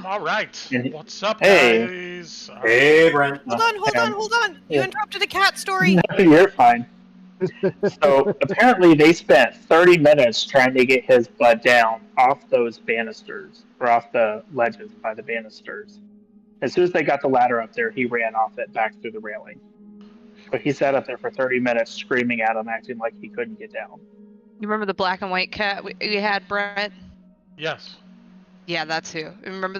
All right. What's up, Hey. guys? Hey, Brent. Hold on. You interrupted a cat story. No, you're fine. So apparently they spent 30 minutes trying to get his butt down off those banisters, or off the ledges by the banisters. As soon as they got the ladder up there, he ran off it back through the railing. But he sat up there for 30 minutes screaming at him, acting like he couldn't get down. You remember the black and white cat we had, Brent? Yes. Yeah, that's who. Remember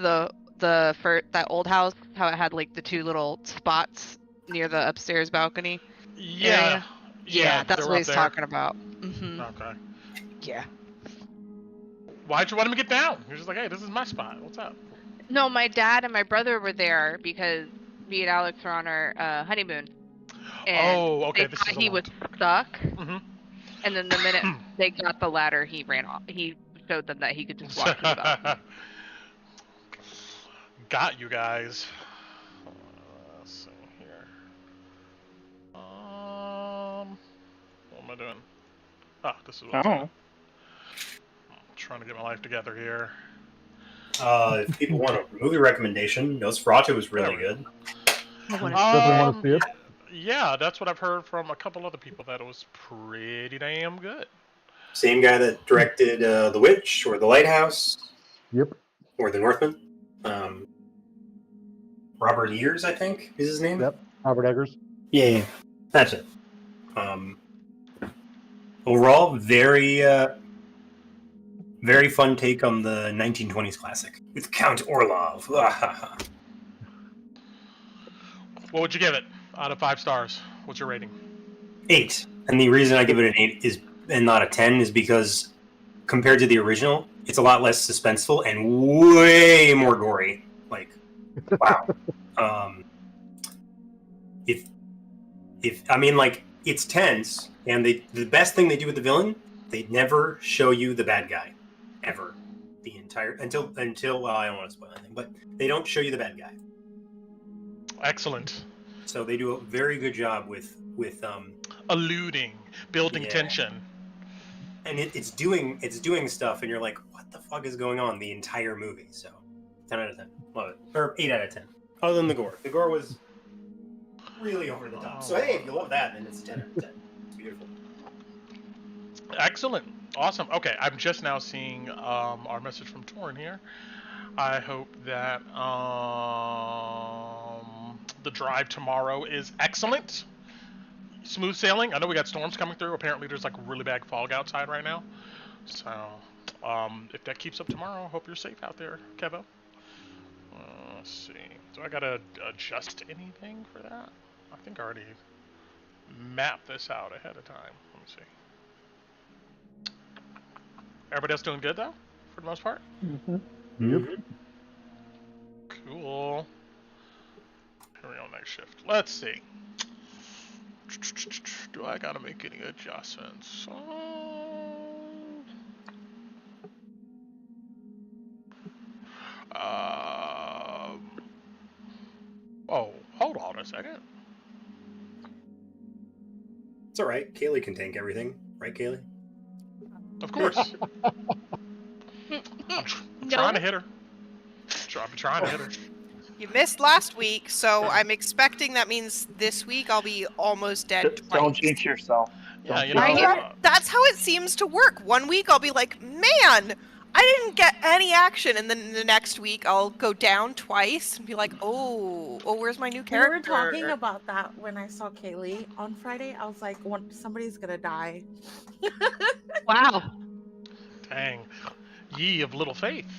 that old house, how it had like the two little spots near the upstairs balcony? Yeah. Yeah, that's they were what up he's there. talking about. Mm-hmm. Okay. Yeah. Why'd you want him to get down? You're just like, hey, this is my spot. What's up? No, my dad and my brother were there because me and Alex were on our honeymoon. And okay. they thought he was stuck. Mm-hmm. And then the minute they got the ladder, he ran off. He showed them that he could just walk through the balcony. Got you guys. Let's see here. What am I doing? This is what I'm trying to get my life together here. If people want a movie recommendation, Nosferatu was really good. Want to see it? Yeah, that's what I've heard from a couple other people, that it was pretty damn good. Same guy that directed The Witch, or The Lighthouse. Yep. Or The Northman. Robert Ears, I think, is his name. Yep. Robert Eggers. Yeah, that's it. Overall, very fun take on the 1920s classic with Count Orlov. What would you give it out of 5 stars? What's your rating? 8. And the reason I give it an 8 is, and not a 10, is because compared to the original, it's a lot less suspenseful and way more gory. Like, wow. It's tense, and the best thing they do with the villain, they never show you the bad guy, ever. The entire until well, I don't want to spoil anything, but they don't show you the bad guy. Excellent. So they do a very good job with alluding, building tension, and it's doing stuff, and you're like, what the fuck is going on the entire movie? So 10 out of 10, love it, or 8 out of 10. Other than the gore, was really over the top. So hey, if you love that, then it's 10 out of 10. It's beautiful. Excellent. Awesome. Okay, I'm just now seeing our message from Torin here. I hope that the drive tomorrow is excellent. Smooth sailing. I know we got storms coming through. Apparently there's like really bad fog outside right now. So if that keeps up tomorrow, I hope you're safe out there, Kevo. Let's see. Do I gotta adjust anything for that? I think I already mapped this out ahead of time. Let me see. Everybody else doing good though, for the most part? Mm-hmm. Yep. Cool. Here we go, Nightshift. Let's see. Do I gotta make any adjustments? Oh, hold on a second. It's all right. Kaylee can tank everything, right, Kaylee? Of course. I'm trying to hit her. I'm trying to hit her. You missed last week, so I'm expecting that means this week I'll be almost dead twice. Don't jinx yourself. Yeah, you Right? know. That's how it seems to work. One week I'll be like, man, I didn't get any action, and then the next week I'll go down twice and be like, oh, where's my new character? We were talking about that when I saw Kaylee on Friday. I was like, somebody's gonna die. Wow. Dang. Ye of little faith.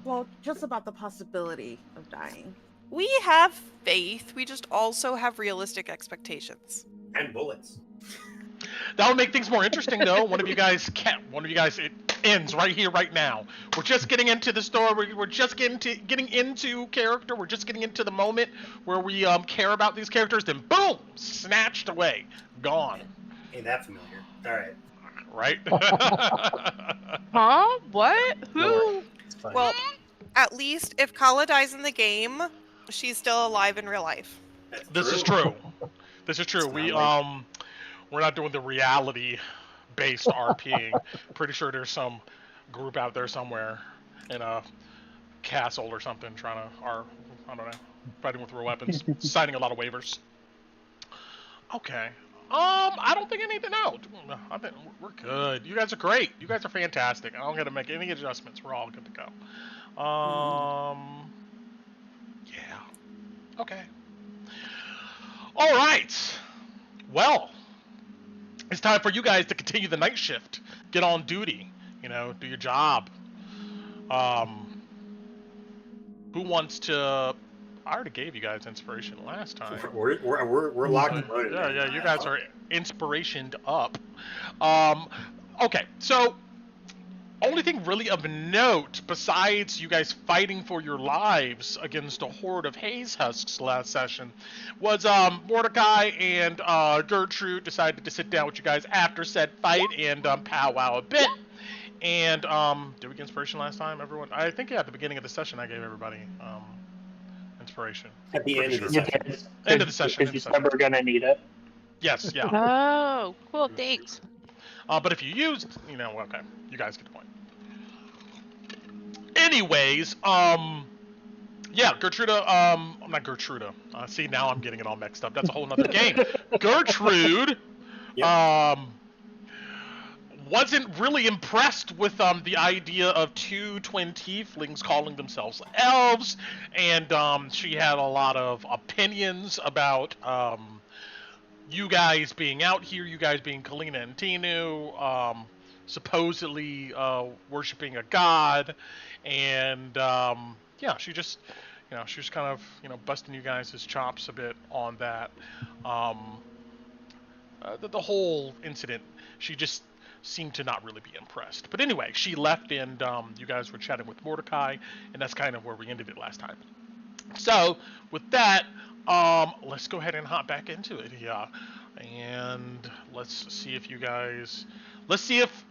Well, just about the possibility of dying. We have faith. We just also have realistic expectations. And bullets. That would make things more interesting, though. One of you guys, it ends right here, right now. We're just getting into the story. We're just getting into character. We're just getting into the moment where we care about these characters. Then, boom, snatched away, gone. Ain't that familiar? All right. Right? Huh? What? Who? Well, at least if Kala dies in the game, she's still alive in real life. This is true. This is true. We're not doing the reality-based RPing. Pretty sure there's some group out there somewhere in a castle or something, trying to, or I don't know, fighting with real weapons, signing a lot of waivers. Okay. I don't think I need to know. I think we're good. You guys are great. You guys are fantastic. I don't got to make any adjustments. We're all good to go. Yeah. Okay. All right. Well, it's time for you guys to continue the night shift. Get on duty. You know, do your job. Who wants to? I already gave you guys inspiration last time. We're locked and loaded. Yeah, man. yeah, you guys are inspirationed up. Okay, so only thing really of note, besides you guys fighting for your lives against a horde of haze husks last session, was Mordecai and Gertrude decided to sit down with you guys after said fight and powwow a bit. And did we get inspiration last time, everyone? I think at the beginning of the session I gave everybody inspiration. At the Pretty end of sure. the session. End of the session. Because you said we're gonna need it. Yes, yeah. Oh, cool. Thanks. But if you used, you know, okay, you guys get the point. Anyways, yeah, Gertruda, not Gertruda. See, now I'm getting it all mixed up. That's a whole nother game. Gertrude, Yep. wasn't really impressed with the idea of two twin tieflings calling themselves elves, and she had a lot of opinions about you guys being out here, you guys being Kalina and Tinu, supposedly worshiping a god, and yeah, she just, you know, she was kind of, you know, busting you guys' chops a bit on that. The whole incident, she just seemed to not really be impressed. But anyway, she left, and you guys were chatting with Mordecai, and that's kind of where we ended it last time. So with that, let's go ahead and hop back into it here, and let's see if you guys, let's see if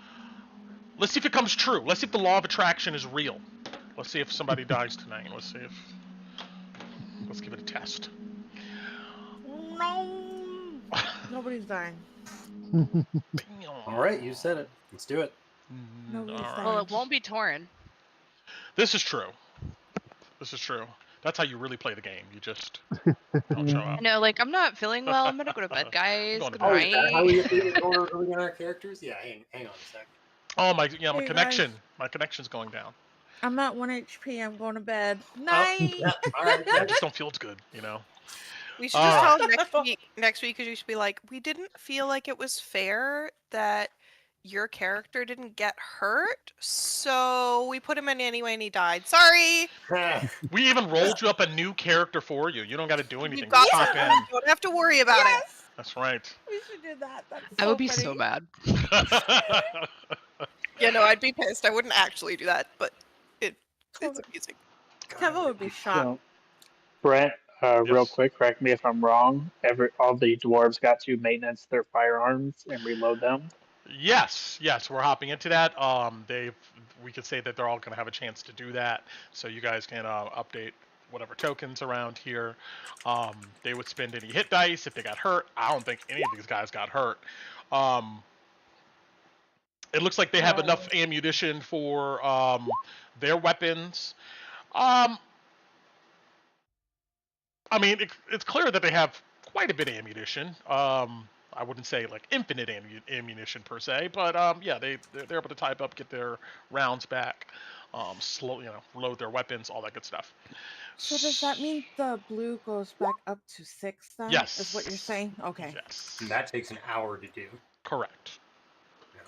it comes true. Let's see if the law of attraction is real. Let's see if somebody dies tonight. Let's give it a test. No. Nobody's dying. All right, you said it. Let's do it. Nobody's All right. dying. Well, it won't be torn. This is true. This is true. That's how you really play the game. You just don't show up. No, like I'm not feeling well. I'm gonna go to bed, guys. Going to Good bed. Oh, is that how night. are we on our characters? Yeah, hang on a sec. Oh my Hey, connection. guys. My connection's going down. I'm at 1 HP. I'm going to bed. Night. Yeah, all right. I just don't feel as good, you know. We should just All tell them next week, because you should be like, we didn't feel like it was fair that your character didn't get hurt, so we put him in anyway and he died. Sorry. We even rolled you up a new character for you. You don't got to do anything. You've got Just hop something. in. You don't have to worry about it. Yes. That's right. We should do that. That's I would be so funny. mad. Yeah, no, I'd be pissed. I wouldn't actually do that, but it's amusing. Kevin would be shocked. So, Brent, real Yes. quick, correct me if I'm wrong. All the dwarves got to maintenance their firearms and reload them. Yes, we're hopping into that. We could say that they're all going to have a chance to do that, so you guys can update whatever tokens around here. They would spend any hit dice if they got hurt. I don't think any of these guys got hurt. It looks like they have enough ammunition for their weapons. I mean, it's clear that they have quite a bit of ammunition. I wouldn't say like infinite ammunition per se, but yeah, they're able to type up, get their rounds back, load their weapons, all that good stuff. So does that mean the blue goes back up to 6 then? Yes. Is what you're saying? Okay. Yes. And that takes an hour to do. Correct. Yeah.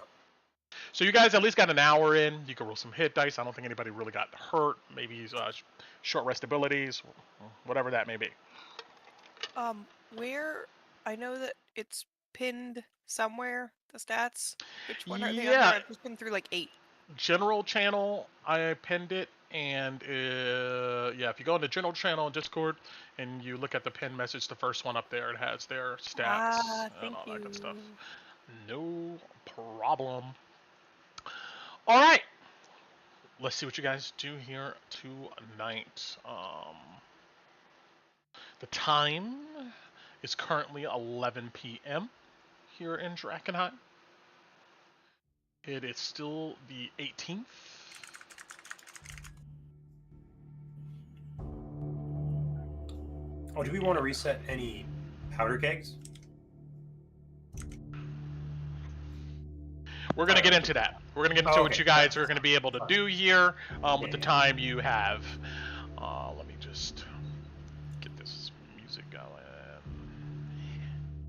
So you guys at least got an hour in. You can roll some hit dice. I don't think anybody really got hurt. Maybe short rest abilities, whatever that may be. Where I know that it's pinned somewhere, the stats. Which one are they? Yeah. I've just been through like 8. General channel, I pinned it, and yeah, if you go into general channel in Discord and you look at the pin message, the first one up there, it has their stats and Thank all you. that good stuff. No problem. All right, let's see what you guys do here tonight. The time is currently 11 p.m. here in Drakkenheim. It is still the 18th Oh, do we want to reset any powder kegs? We're going to get into that. We're going to get into what Okay. you guys are going to be able to do here with the time you have. Let me just get this music going.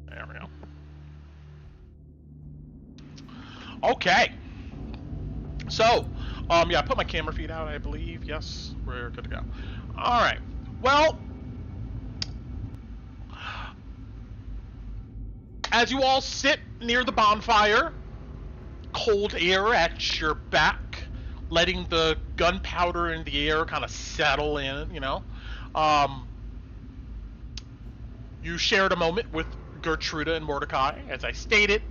There we go. Okay. So, yeah, I put my camera feed out, I believe. Yes, we're good to go. All right. Well, as you all sit near the bonfire, cold air at your back, letting the gunpowder in the air kind of settle in, you know. You shared a moment with Gertruda and Mordecai, as I stated.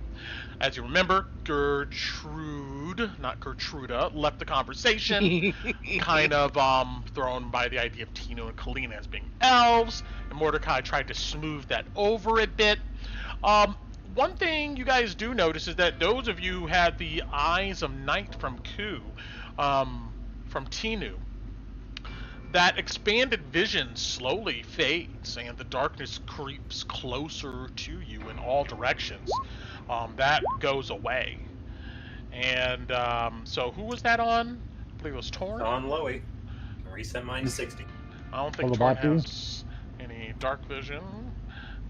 As you remember, Gertrude, not Gertruda, left the conversation, kind of thrown by the idea of Tino and Kalina as being elves, and Mordecai tried to smooth that over a bit. One thing you guys do notice is that those of you who had the eyes of night from Ku, from Tinu, that expanded vision slowly fades and the darkness creeps closer to you in all directions. That goes away. And so who was that on? I believe it was Torn. On Loey. Reset mine to 60. I don't think Torn has any dark vision.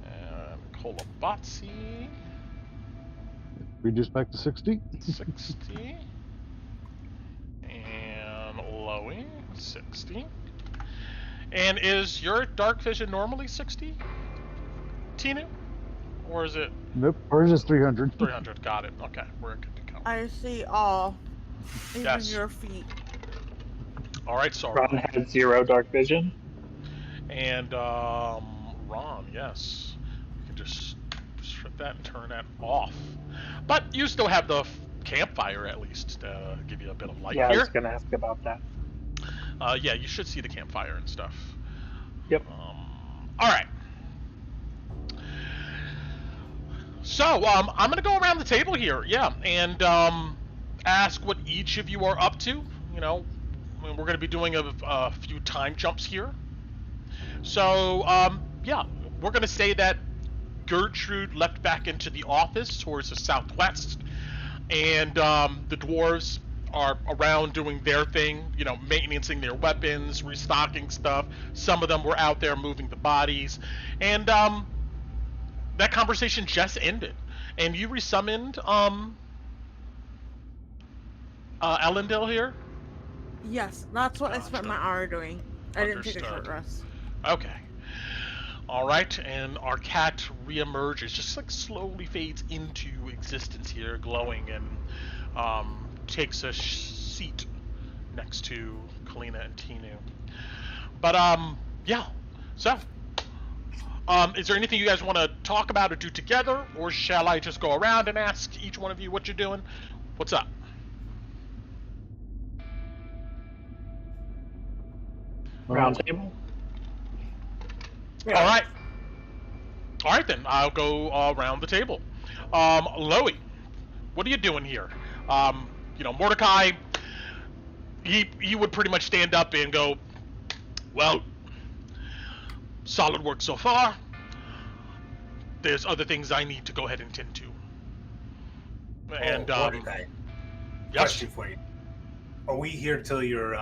And Kolobatsi. Reduce back to 60. 60. And Loey, 60. And is your dark vision normally 60, Tinu? Or is it? Nope, ours is 300. 300, got it. Okay, we're good to go. I see all. Even Yes. your feet. All right, so Ron had 0 dark vision. And Ron, yes, you can just strip that and turn that off. But you still have the campfire at least to give you a bit of light Yeah, I here. was gonna ask about that. Yeah, you should see the campfire and stuff. Yep. All right. So, I'm gonna go around the table here, yeah, and ask what each of you are up to. You know, I mean, we're gonna be doing a few time jumps here. So, yeah, we're gonna say that Gertrude left back into the office towards the southwest, and the dwarves are around doing their thing, you know, maintaining their weapons, restocking stuff. Some of them were out there moving the bodies, and that conversation just ended, and you resummoned Elendil here. Yes, that's what I spent my Understood. hour doing. I didn't take a short Understood. rest. Okay. All right, and our cat reemerges, just like slowly fades into existence here, glowing, and takes a seat next to Kalina and Tinu. But yeah. So, is there anything you guys want to talk about or do together, or shall I just go around and ask each one of you what you're doing? What's up? Round table. Yeah. All right then. I'll go around the table. Loey, what are you doing here? You know, Mordecai, he would pretty much stand up and go, well, solid work so far. There's other things I need to go ahead and tend to. And Mordecai, yes, question for you. Are we here till your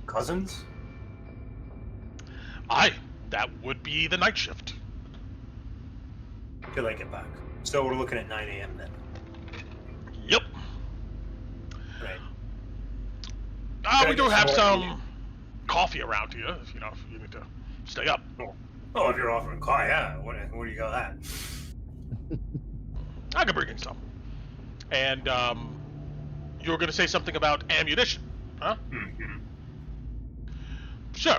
cousins? that would be the night shift. Till I get back. So we're looking at 9 a.m. then. Yep. Right. We do get have some more some coffee around here, if you know, if you need to stay up. Oh, if you're offering car, yeah. What do you got that? I can bring in some. And you were going to say something about ammunition, huh? Mm-hmm. Sure.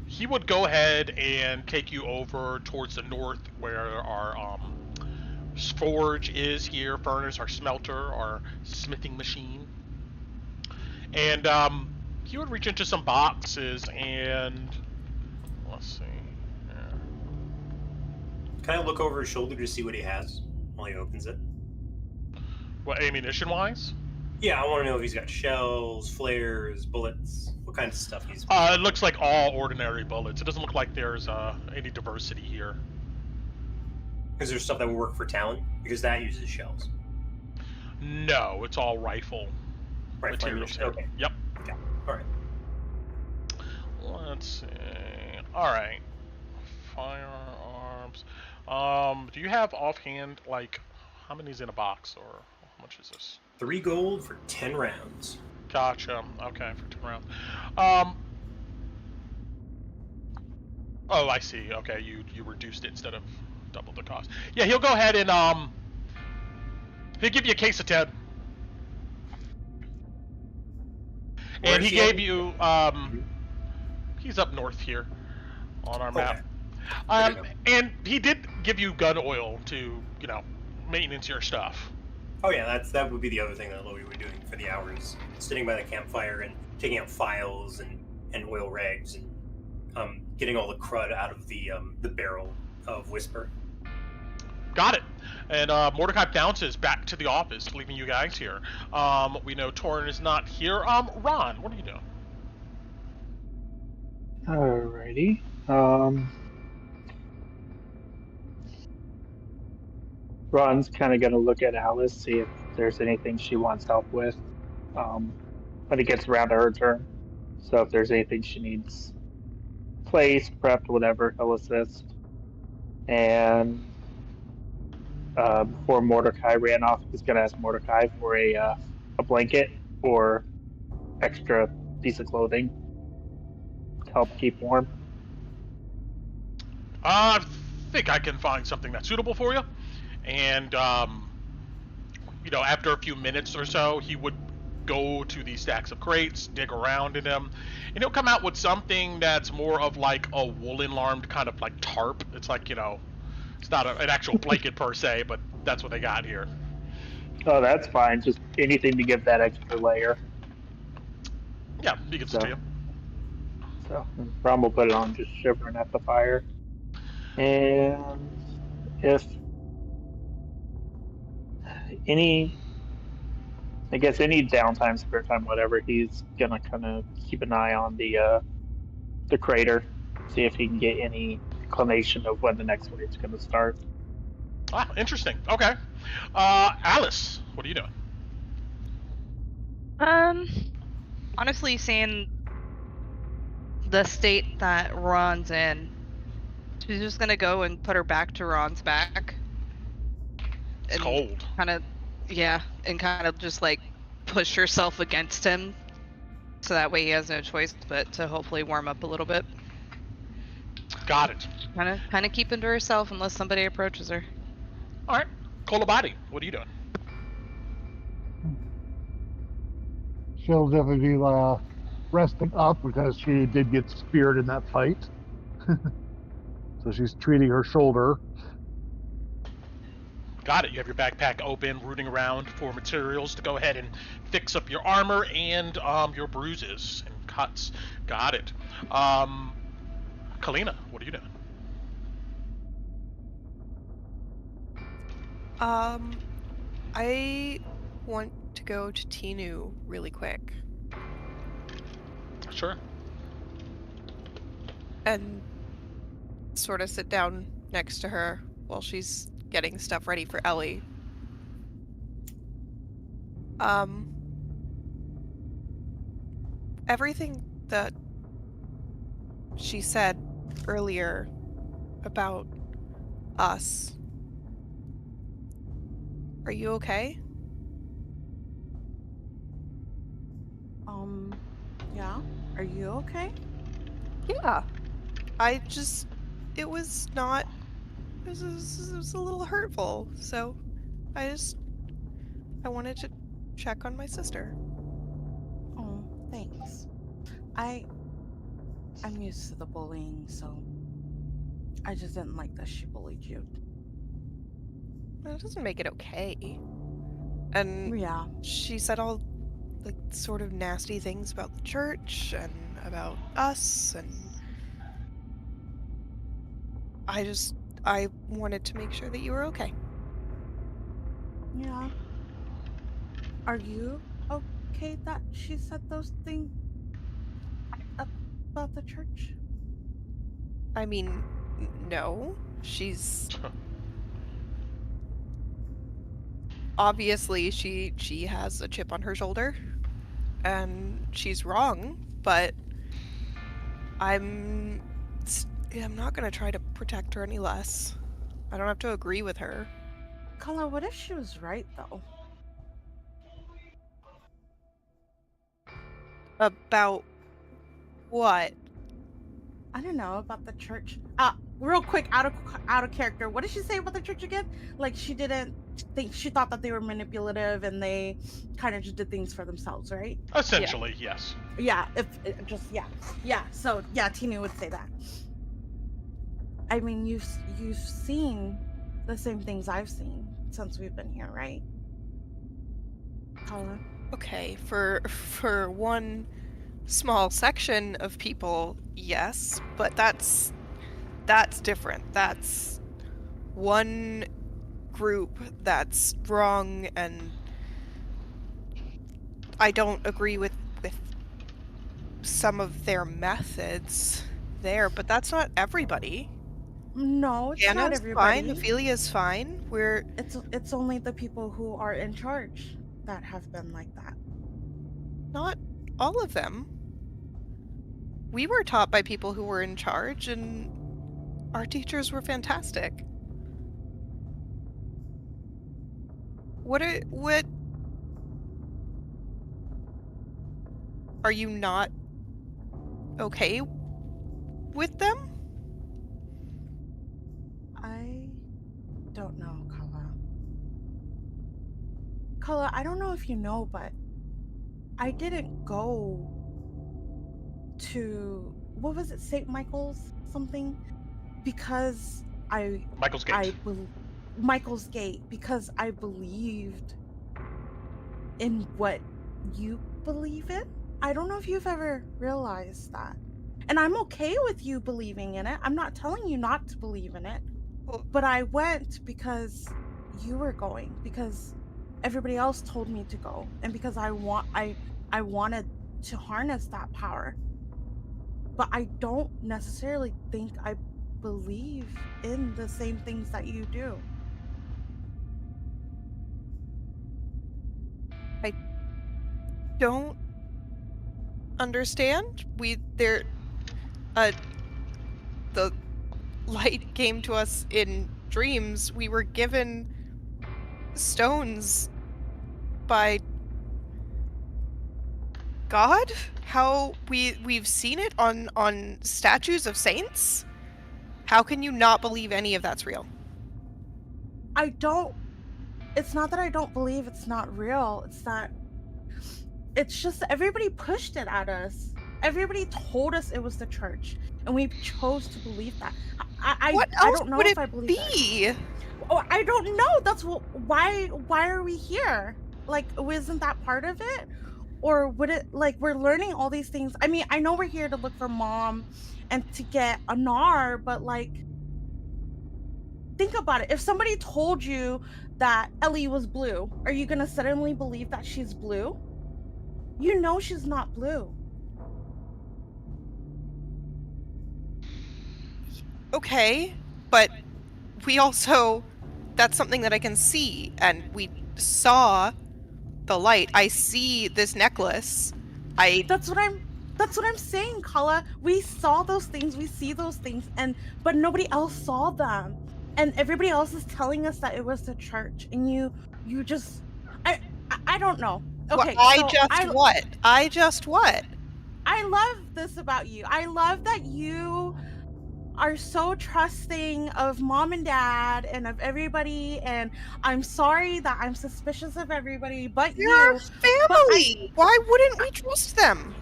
He would go ahead and take you over towards the north where our forge is here, furnace, our smelter, our smithing machine. And he would reach into some boxes and let's see. Yeah. Can I look over his shoulder to see what he has while he opens it? What, ammunition wise? Yeah, I want to know if he's got shells, flares, bullets. What kinds of stuff he's. It looks like all ordinary bullets. It doesn't look like there's any diversity here. Is there stuff that would work for Talon? Because that uses shells. No, it's all rifle Right. materials here. Okay. Yep. Okay. All right. Let's see. All right. Firearms. Do you have offhand, like, how many's in a box, or how much is this? 3 gold for 10 rounds. Gotcha. Okay, for 2 rounds. Oh, I see. Okay, you reduced it instead of double the cost. Yeah, he'll go ahead and he'll give you a case of 10. Where And is he he at? gave you he's up north here on our Okay. map. There you go. And he did give you gun oil to, maintenance your stuff. Oh yeah, that would be the other thing that Louie would be doing for the hours, sitting by the campfire and taking out files and oil rags and getting all the crud out of the barrel of Whisper. Got it. And Mordecai bounces back to the office, leaving you guys here. We know Torin is not here. Ron, what are you doing? Alrighty. Ron's kind of going to look at Alice, see if there's anything she wants help with when it gets around to her turn. So if there's anything she needs placed, prepped, whatever, he'll assist. And before Mordecai ran off, he's going to ask Mordecai for a blanket or extra piece of clothing to help keep warm. I think I can find something that's suitable for you. And, after a few minutes or so, he would go to these stacks of crates, dig around in them, and he'll come out with something that's more of like a woolen-larmed kind of like tarp. It's like, it's not an actual blanket per se, but that's what they got here. Oh, that's fine. Just anything to give that extra layer. Yeah, he gives it to you. So Ron will put it on, just shivering at the fire. And if any downtime, spare time, whatever, he's gonna kind of keep an eye on the crater, see if he can get any inclination of when the next wave's gonna start. Ah, interesting. Okay. Alice, what are you doing? Honestly, seeing the state that Ron's in, she's just gonna go and put her back to Ron's back. It's cold. And kind of just like push herself against him, so that way he has no choice but to hopefully warm up a little bit. Got it. Kind of keeping to herself unless somebody approaches her. All right. Kolabadi, what are you doing? She'll definitely be resting up because she did get speared in that fight. So she's treating her shoulder. Got it. You have your backpack open, rooting around for materials to go ahead and fix up your armor and your bruises and cuts. Got it. Kalina, what are you doing? I want to go to Tinu really quick Sure. and sort of sit down next to her while she's getting stuff ready for Ellie. Everything that she said earlier about us. Are you okay? Yeah. Are you okay? Yeah. It was not, it was a little hurtful, so I wanted to check on my sister. Oh, thanks. I'm used to the bullying, so I just didn't like that she bullied you. That doesn't make it okay. And Yeah. she said all like sort of nasty things about the church and about us, and I wanted to make sure that you were okay. Yeah. Are you okay that she said those things? about the church? I mean, no. She's obviously she has a chip on her shoulder, and she's wrong. But I'm not gonna try to protect her any less. I don't have to agree with her. Kala, what if she was right though? About what? I don't know about the church. Real quick, out of character. What did she say about the church again? Like she didn't think, she thought that they were manipulative and they kind of just did things for themselves, right? Essentially, yes. Yeah. Yeah. So yeah, Tina would say that. I mean, you've seen the same things I've seen since we've been here, right? Kala? Okay, for one small section of people, yes, but that's different. That's one group that's wrong, and I don't agree with some of their methods there, but that's not everybody. No, it's not Anna's everybody. fine, Ophelia's fine. It's only the people who are in charge that have been like that. Not all of them. We were taught by people who were in charge, and our teachers were fantastic. What are you not okay with them? I don't know, Kala. Kala, I don't know if you know, but I didn't go to, what was it, St. Michael's something? Because Michael's Gate. Michael's Gate, because I believed in what you believe in. I don't know if you've ever realized that. And I'm okay with you believing in it. I'm not telling you not to believe in it. But I went because you were going, because everybody else told me to go, and because I wanted to harness that power. But I don't necessarily think I believe in the same things that you do. I don't understand. The light came to us in dreams. We were given stones by God? How we've seen it on statues of saints? How can you not believe any of that's real? It's not that I don't believe it's not real. It's just that everybody pushed it at us. Everybody told us it was the church, and we chose to believe that. What I else don't know would if I it believe be? that. Oh, I don't know. That's why are we here? Like, isn't that part of it? Or would it, like, we're learning all these things? I mean, I know we're here to look for Mom and to get a Nar, but like, think about it. If somebody told you that Ellie was blue, are you gonna suddenly believe that she's blue? You know she's not blue. Okay, but we also, that's something that I can see, and we saw the light. I see this necklace. That's what I'm saying, Kala. We saw those things, we see those things, but nobody else saw them. And everybody else is telling us that it was the church, and you just, I don't know. Okay, what? I just what? I love this about you. I love that you are so trusting of Mom and Dad and of everybody, and I'm sorry that I'm suspicious of everybody but You're you. family. Why wouldn't we trust them?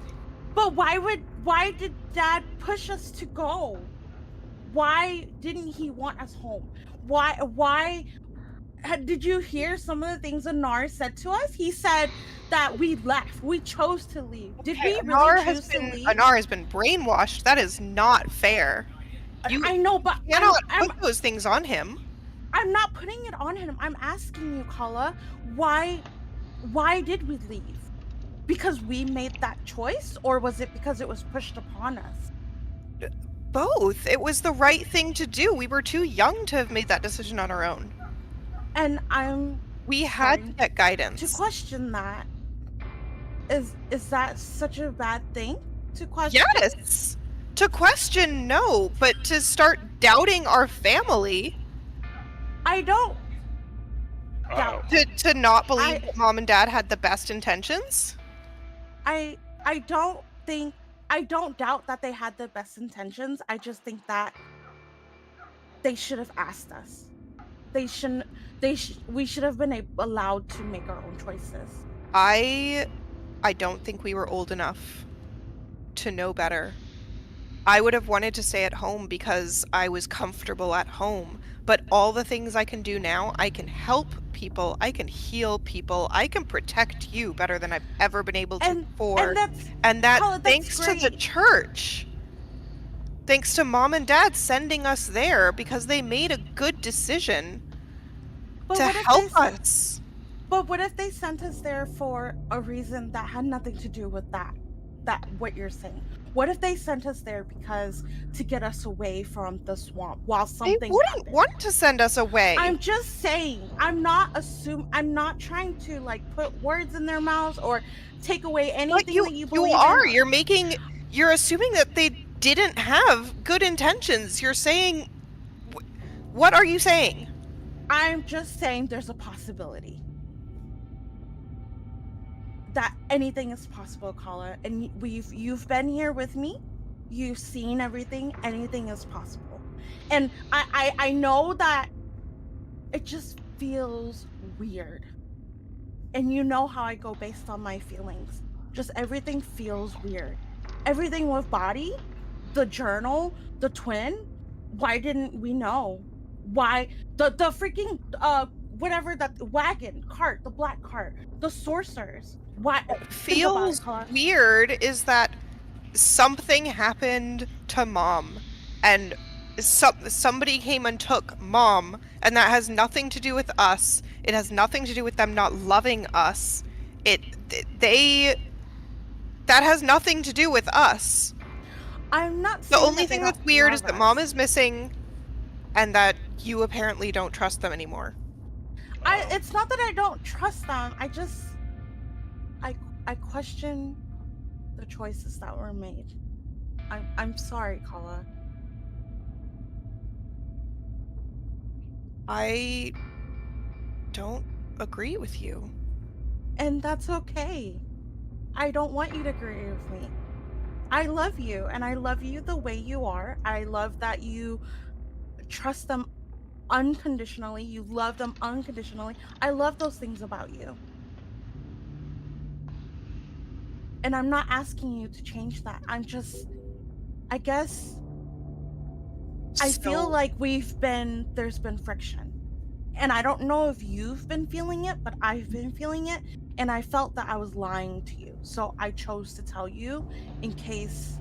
But why did Dad push us to go? Why didn't he want us home? Why did you hear some of the things Anar said to us? He said that we left. We chose to leave. Did we really choose to leave? Anar has been brainwashed. That is not fair. I know, but you cannot put those things on him. I'm not putting it on him. I'm asking you, Kala, why did we leave? because we made that choice, or was it because it was pushed upon us? Both. It was the right thing to do. We were too young to have made that decision on our own. And I'm We had to trying get guidance. to question that. Is that such a bad thing to question? Yes. To question, no, but to start doubting our family, I don't Uh-oh. doubt. to not believe I- that mom and dad had the best intentions. I don't doubt that they had the best intentions. I just think that they should have asked us. We should have been allowed to make our own choices. I don't think we were old enough to know better. I would have wanted to stay at home because I was comfortable at home. But all the things I can do now, I can help people, I can heal people, I can protect you better than I've ever been able to before. And that Paula, that's thanks to the great. church. Thanks to mom and dad sending us there because they made a good decision But to what if help they us. But what if they sent us there for a reason that had nothing to do with that what you're saying? What if they sent us there because to get us away from the swamp while They something wouldn't happened? want to send us away. I'm just saying. I'm not trying to like put words in their mouths or take away anything that you believe you are. in. You're assuming that they didn't have good intentions. You're saying, what are you saying? I'm just saying there's a possibility that anything is possible, Kala. And you've been here with me. You've seen everything. Anything is possible. And I know that it just feels weird. And you know how I go based on my feelings. Just everything feels weird. Everything with body, the journal, the twin. Why didn't we know? Why the freaking whatever, that wagon, cart, the black cart, the sorcerers. Why? What feels weird is that something happened to mom, and somebody came and took mom, and that has nothing to do with us. It has nothing to do with them not loving us. That has nothing to do with us. I'm not The saying only that they thing that's don't weird love is that us. mom is missing, and that you apparently don't trust them anymore. It's not that I don't trust them. I question the choices that were made. I'm sorry, Kala. I don't agree with you. And that's okay. I don't want you to agree with me. I love you, and I love you the way you are. I love that you trust them unconditionally. You love them unconditionally. I love those things about you. And I'm not asking you to change that. I guess I feel like there's been friction. And I don't know if you've been feeling it, but I've been feeling it. And I felt that I was lying to you. So I chose to tell you in case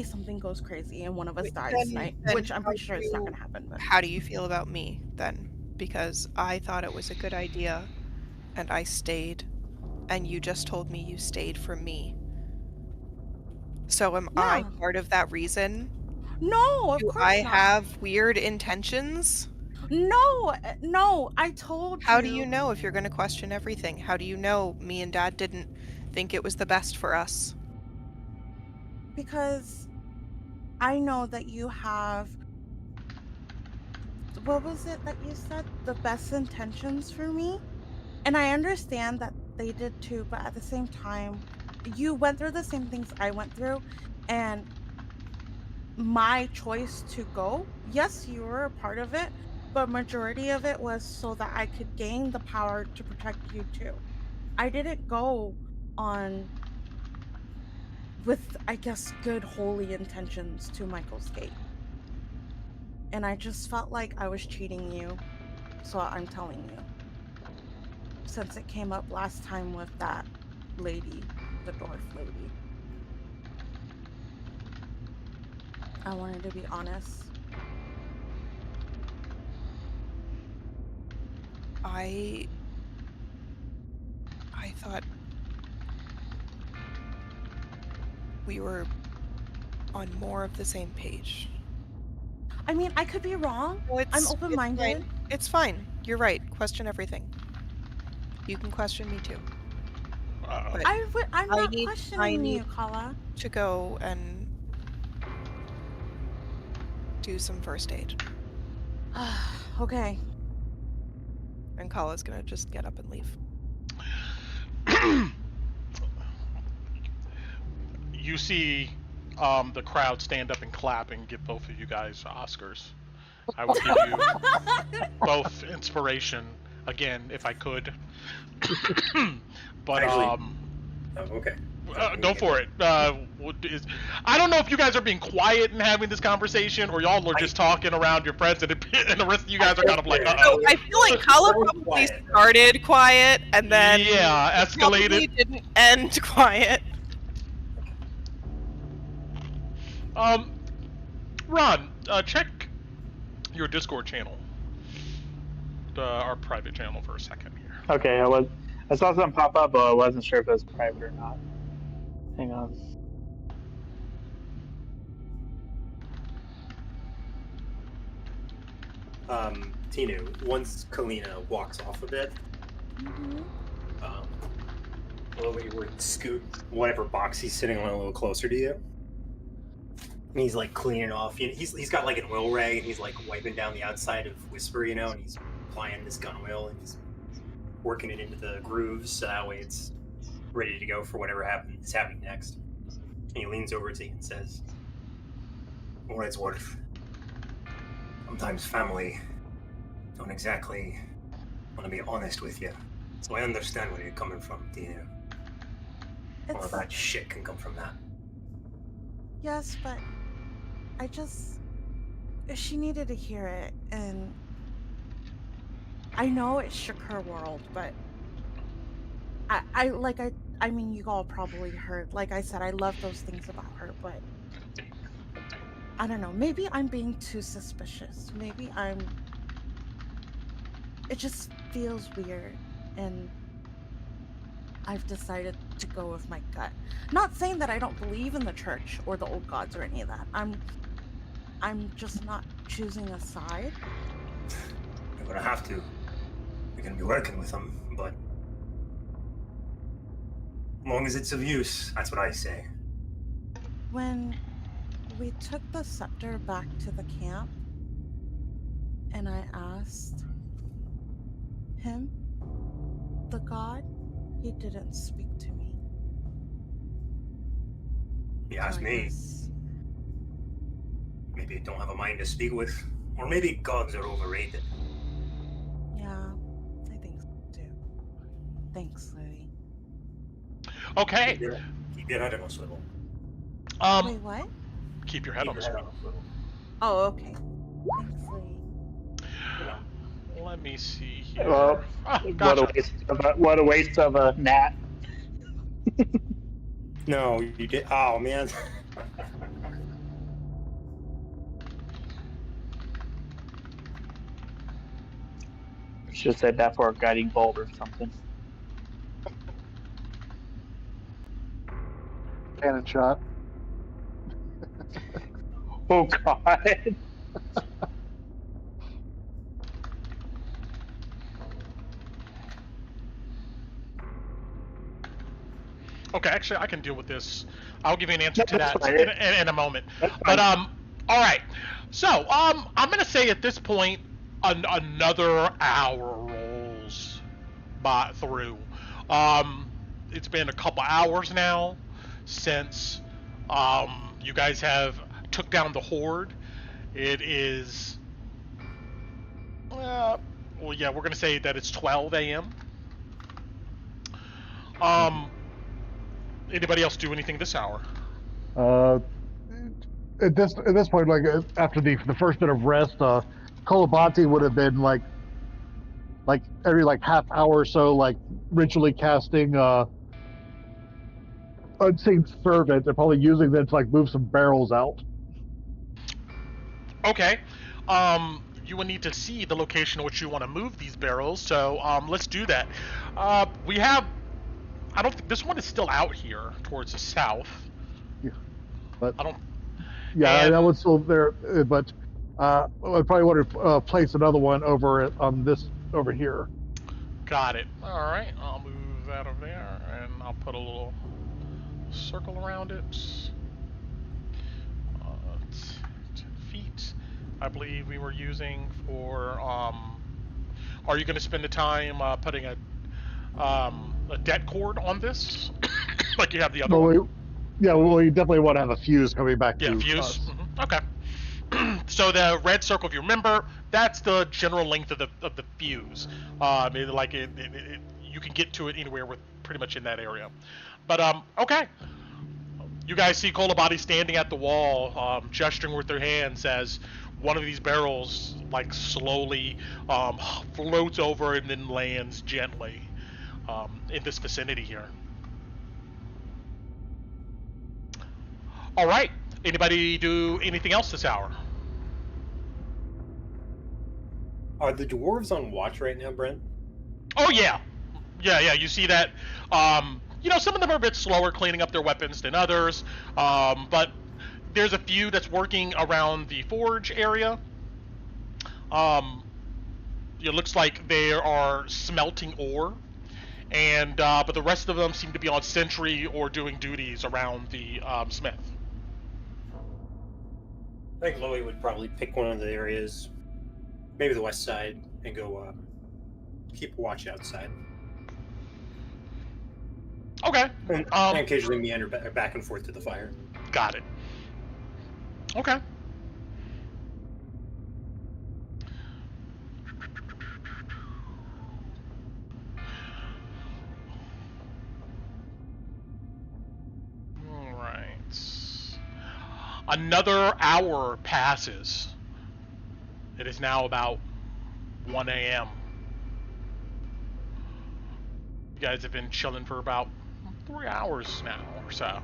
something goes crazy and one of us dies tonight, which I'm pretty sure it's not going to happen. But how do you feel about me then? Because I thought it was a good idea, and I stayed, and you just told me you stayed for me. So am I part of that reason? No, of Do course I not. have weird intentions? No, I told you. How do you know if you're going to question everything? How do you know me and Dad didn't think it was the best for us? Because I know that you have, what was it that you said? The best intentions for me. And I understand that they did too, but at the same time, you went through the same things I went through, and my choice to go, yes, you were a part of it, but majority of it was so that I could gain the power to protect you too. I didn't go on with, I guess, good holy intentions to Michael's Gate. And I just felt like I was cheating you, so I'm telling you. Since it came up last time with that lady, the dwarf lady. I wanted to be honest. I thought we were on more of the same page. I mean, I could be wrong. Well, I'm open-minded. It's fine. You're right. Question everything. You can question me too. Uh-oh. But I'm I not need- questioning I you, Kala. to go and do some first aid. Okay. And Kala's gonna just get up and leave. You see the crowd stand up and clap and give both of you guys Oscars. I would give you both inspiration again if I could. But Actually, oh, okay. go for it. I don't know if you guys are being quiet and having this conversation, or y'all are just talking around your friends, and the rest of you guys are kind of like, So, uh-oh. I feel like Kala probably Quiet. started quiet and then Yeah, probably escalated. didn't end quiet. Ron, check your Discord channel, our private channel, for a second here. Okay, I saw something pop up, but I wasn't sure if it was private or not. Hang on. Tinu, once Kalina walks off a bit, Mm-hmm. you would scoot whatever box he's sitting on a little closer to you. And he's like cleaning off. He's got like an oil rag, and he's like wiping down the outside of Whisper, and he's applying this gun oil, and he's working it into the grooves, so that way it's ready to go for whatever is happening next. And he leans over to you and says, "For what it's worth, sometimes family don't exactly want to be honest with you. So I understand where you're coming from, Dina. All of that shit can come from that." Yes, but she needed to hear it, and I know it shook her world, but I mean, you all probably heard, like I said, I love those things about her, but I don't know, maybe I'm being too suspicious. Maybe it just feels weird, and I've decided to go with my gut. Not saying that I don't believe in the church or the old gods or any of that. I'm just not choosing a side. You're gonna have to. You're gonna be working with them, but as long as it's of use, that's what I say. When we took the scepter back to the camp, and I asked him, the god, he didn't speak to me. You ask So I me, guess- maybe you don't have a mind to speak with, or maybe gods are overrated. Yeah, I think so too. Thanks, Louis. Okay. Keep your head on a swivel. Wait, what? Keep your head Keep on the your head swivel. on a swivel. Oh, okay. Thanks, Louis. Let me see here. Well, Gotcha. what a waste of a gnat. No, you did. Oh man. Should have said that for a guiding bolt or something. Cannon shot. Oh god. Okay, actually, I can deal with this. I'll give you an answer to That's that fine. in a moment. That's But fine. all right. So I'm gonna say at this point, another hour rolls through. It's been a couple hours now since you guys have took down the horde. It is. Well, yeah, we're gonna say that it's 12 a.m. Anybody else do anything this hour? At this point, like after the first bit of rest, Kolobati would have been like every half hour or so, ritually casting unseen servant and probably using them to move some barrels out. Okay. You would need to see the location in which you want to move these barrels, so let's do that. We have. I don't think this one is still out here towards the south. Yeah. But I don't. yeah, And- that one's still there. But I probably want to place another one on this over here. Got it. All right, I'll move that over there, and I'll put a little circle around it. 10 feet, I believe we were using for. Are you going to spend the time putting a debt cord on this, like you have the other one? We definitely want to have a fuse coming back Yeah, to fuse. us. Okay. So the red circle, if you remember, that's the general length of the fuse. You can get to it anywhere with pretty much in that area. But okay. You guys see Kolabadi standing at the wall, gesturing with their hands as one of these barrels like slowly floats over and then lands gently in this vicinity here. All right. Anybody do anything else this hour? Are the dwarves on watch right now, Brent? Oh yeah. You see that. Some of them are a bit slower cleaning up their weapons than others, but there's a few that's working around the forge area. It looks like they are smelting ore, and but the rest of them seem to be on sentry or doing duties around the smith. I think Loey would probably pick one of the areas, maybe the west side, and go keep watch outside. Okay. And occasionally meander back and forth to the fire. Got it. Okay. All right. Another hour passes. It is now about 1 a.m. You guys have been chilling for about 3 hours now or so.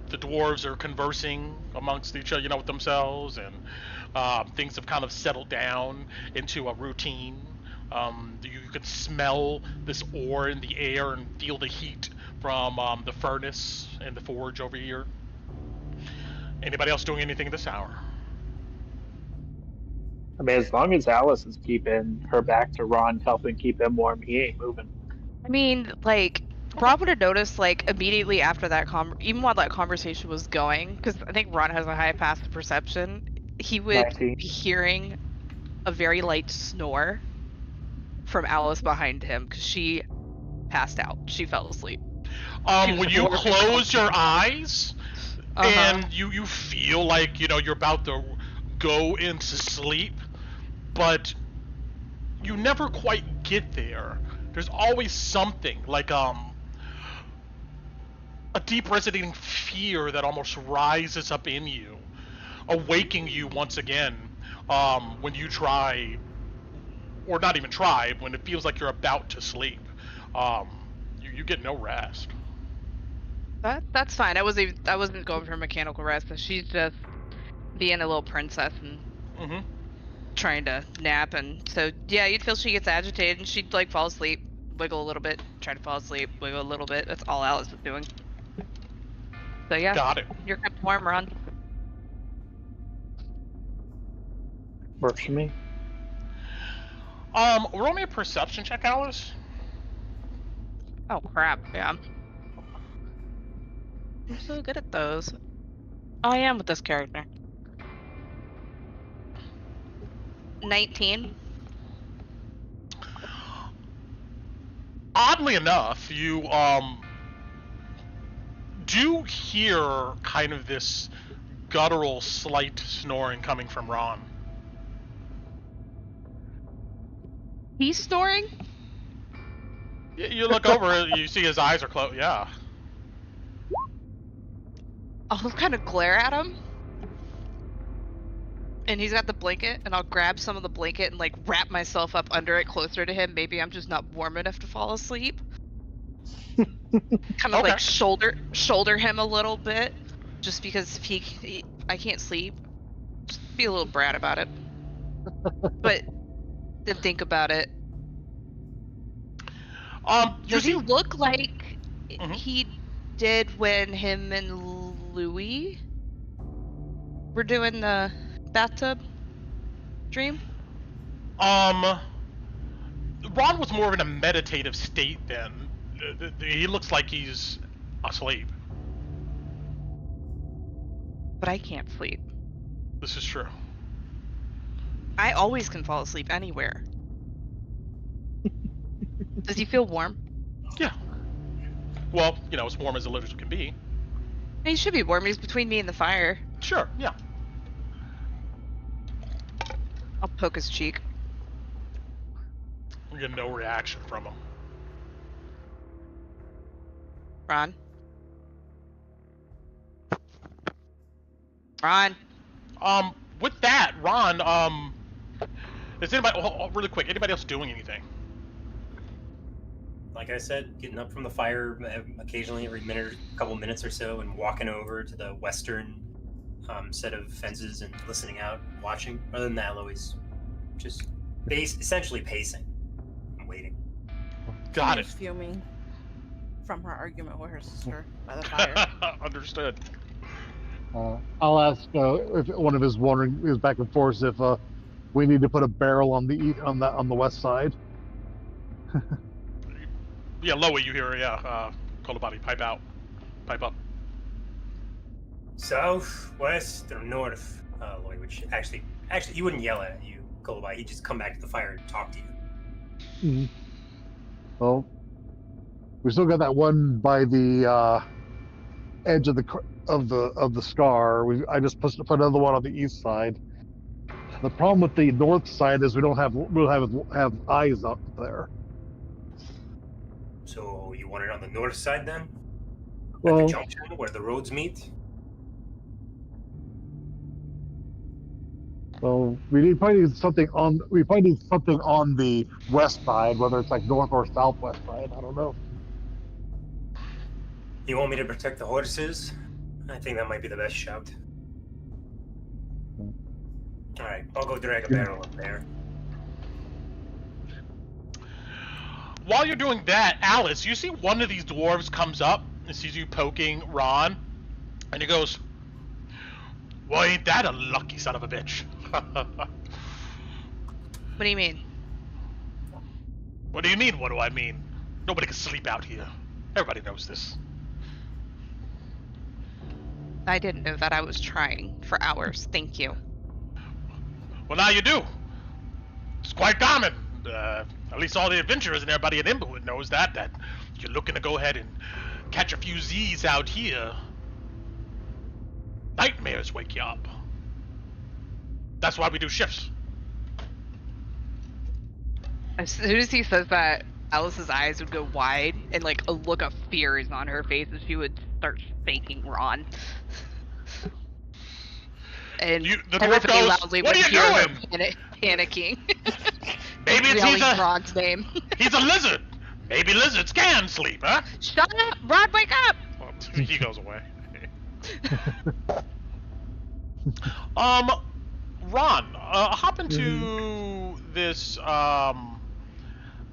The dwarves are conversing amongst each other, with themselves, and things have kind of settled down into a routine. You can smell this ore in the air and feel the heat from the furnace and the forge over here. Anybody else doing anything this hour? I mean, as long as Alice is keeping her back to Ron, helping keep him warm, he ain't moving. I mean, Ron would have noticed, immediately after that even while that conversation was going, because I think Ron has a high passive perception, he would 19. be hearing a very light snore from Alice behind him, because she passed out. She fell asleep. When you close your eyes, Uh-huh. and you feel like, you're about to go into sleep, but you never quite get there. There's always something, like a deep resonating fear that almost rises up in you, awaking you once again when you try, or not even try, when it feels like you're about to sleep. You get no rest. That's fine. I wasn't going for mechanical rest, but she's just being a little princess and trying to nap, and so yeah, you'd feel she gets agitated and she'd fall asleep, wiggle a little bit, try to fall asleep, wiggle a little bit. That's all Alice was doing. So yeah, Got it. You're kept warm, Ron. Works for me. Roll me a perception check, Alice. Oh crap, yeah. I'm so good at those. I am with this character. 19. Oddly enough, you do hear kind of this guttural, slight snoring coming from Ron. He's snoring? You look over, you see his eyes are closed. Yeah. I'll kind of glare at him. And he's got the blanket, and I'll grab some of the blanket and wrap myself up under it closer to him. Maybe I'm just not warm enough to fall asleep. Kind of Okay. shoulder him a little bit, just because I can't sleep. Just be a little brat about it. But then think about it. You Does he see, look like Mhm. he did when him and Louie were doing the bathtub dream? Ron was more in a meditative state then. He looks like he's asleep. But I can't sleep. This is true. I always can fall asleep anywhere. Does he feel warm? Yeah. Well, you know, as warm as the lizards can be. He should be warm. He's between me and the fire. Sure, yeah. I'll poke his cheek. We get no reaction from him. Ron? Ron? With that, Ron, is anybody, really quick, anybody else doing anything? Like I said, getting up from the fire occasionally every minute, couple minutes or so, and walking over to the western set of fences and listening out, and watching. Other than that, always just essentially pacing and waiting. Got it. She's fuming from her argument with her sister by the fire. Understood. I'll ask if one of his wondering is back and forth if we need to put a barrel on the west side. Yeah, Loey, you hear, yeah, Kolobati, pipe out. Pipe up. South, west, or north, Lloyd, which actually, he wouldn't yell at you, Kolobati. He'd just come back to the fire and talk to you. Mm-hmm. Well, we still got that one by the edge of the scar. I just put another one on the east side. The problem with the north side is we don't have eyes up there. So you want it on the north side then? Well, At the junction where the roads meet? So we probably need something on the west side, whether it's like north or southwest side. I don't know. You want me to protect the horses? I think that might be the best shout. Alright, I'll go drag a barrel up there. While you're doing that, Alice, you see one of these dwarves comes up and sees you poking Ron, and he goes, "Well, ain't that a lucky son of a bitch?" What do you mean? What do you mean, what do I mean? Nobody can sleep out here. Everybody knows this. I didn't know that. I was trying for hours. Thank you. Well, now you do. It's quite common. At least all the adventurers and everybody at Imberwood knows that you're looking to go ahead and catch a few Z's out here. Nightmares wake you up. That's why we do shifts. As soon as he says that, Alice's eyes would go wide, and like a look of fear is on her face, as she would start faking Ron. And the dwarf everybody goes, loudly "What would are you hear her doing?" panicking. Maybe it's yelling Ron's name. He's a lizard. Maybe lizards can sleep, huh? Shut up, Ron! Wake up! Well, he goes away. Ron, hop into this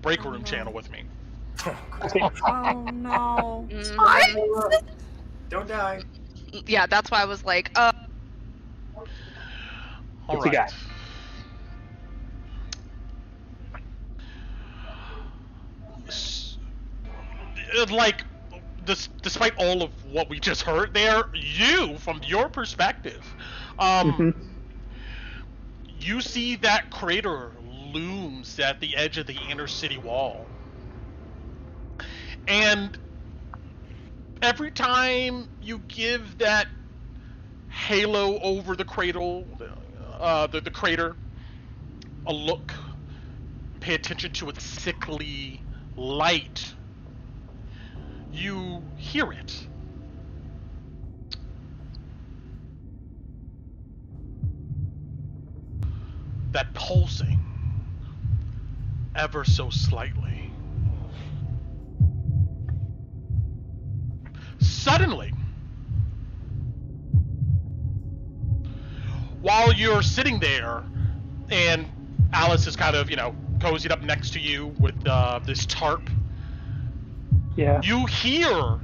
break room channel with me. Oh no. Don't die. Yeah, that's why I was like, All What you got? Like, despite all of what we just heard there, from your perspective, you see that crater looms at the edge of the inner city wall. And every time you give that halo over the cradle, the crater, a look, pay attention to its sickly light, you hear it. That pulsing, ever so slightly. Suddenly, while you're sitting there, and Alice is kind of, cozied up next to you with this tarp, Yeah. you hear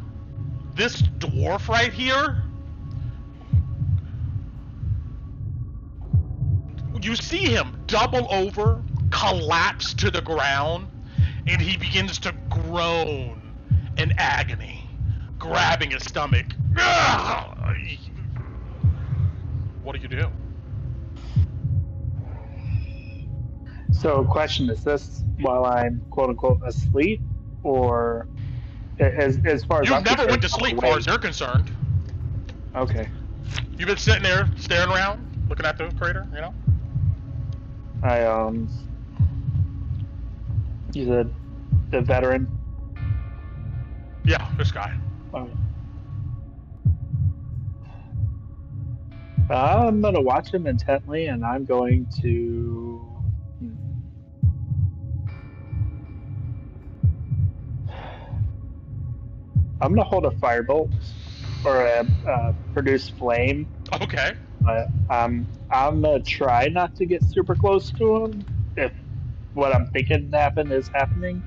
this dwarf right here You see him double over, collapse to the ground, and he begins to groan in agony, grabbing his stomach. What do you do? So, question: is this while I'm quote unquote asleep, or as far as You I'm never went to concerned, sleep, far as you're concerned. Okay. You've been sitting there, staring around, looking at the crater, you know? You said the veteran. Yeah, this guy. I'm gonna watch him intently, and I'm going to. I'm gonna hold a firebolt or a produce flame. Okay. But I'm gonna try not to get super close to him if what I'm thinking happened is happening.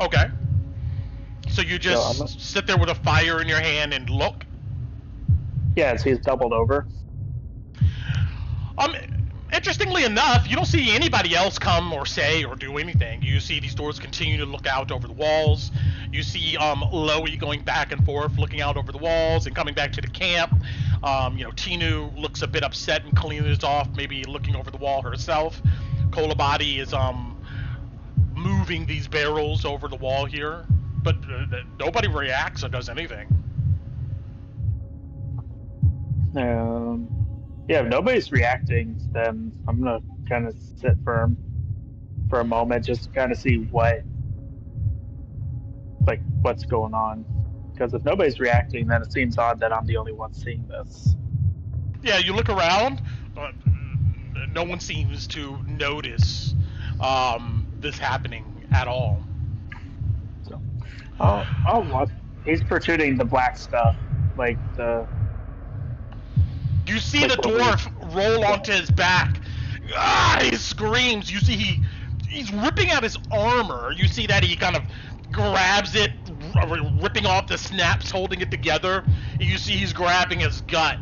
Okay. So you just sit there with a fire in your hand and look? Yeah, so he's doubled over. Interestingly enough, you don't see anybody else come or say or do anything. You see these doors continue to look out over the walls. You see Loey going back and forth, looking out over the walls and coming back to the camp. Tinu looks a bit upset and cleans off, maybe looking over the wall herself. Kolabadi is moving these barrels over the wall here, but nobody reacts or does anything. Yeah, if nobody's reacting, then I'm gonna kind of sit firm for a moment, just to kind of see what's going on. Because if nobody's reacting, then it seems odd that I'm the only one seeing this. Yeah, you look around, but no one seems to notice this happening at all. So, I'll watch. He's protruding the black stuff, like the. You see the dwarf roll onto his back. He screams. You see he's ripping out his armor. You see that he kind of grabs it, ripping off the snaps, holding it together. And you see he's grabbing his gut.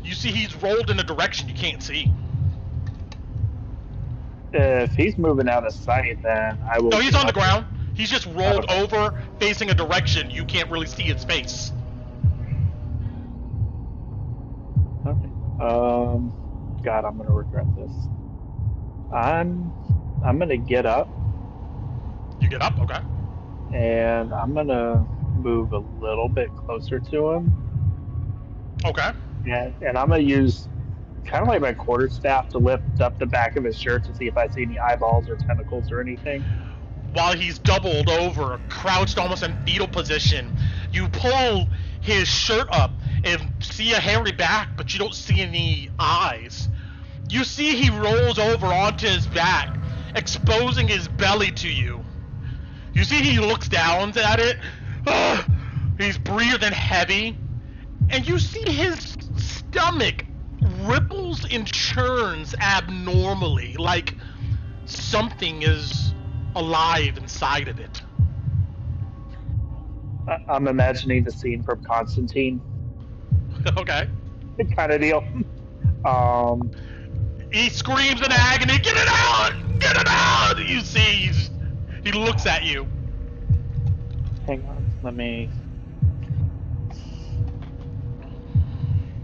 You see he's rolled in a direction you can't see. If he's moving out of sight, then I will. No, he's on the ground. He's just rolled over, facing a direction you can't really see his face. Okay. God, I'm gonna regret this. I'm gonna get up. You get up, okay. And I'm gonna move a little bit closer to him. Okay. And I'm gonna use kind of like my quarterstaff to lift up the back of his shirt to see if I see any eyeballs or tentacles or anything. While he's doubled over, crouched almost in fetal position, you pull his shirt up and see a hairy back, but you don't see any eyes. You see he rolls over onto his back, exposing his belly to you. You see he looks down at it. He's breathing heavy. And you see his stomach ripples and churns abnormally, like something is alive inside of it. I'm imagining the scene from Constantine. Okay. Kind of deal. He screams in agony, "Get it out! Get it out!" You see, he looks at you. Hang on, let me...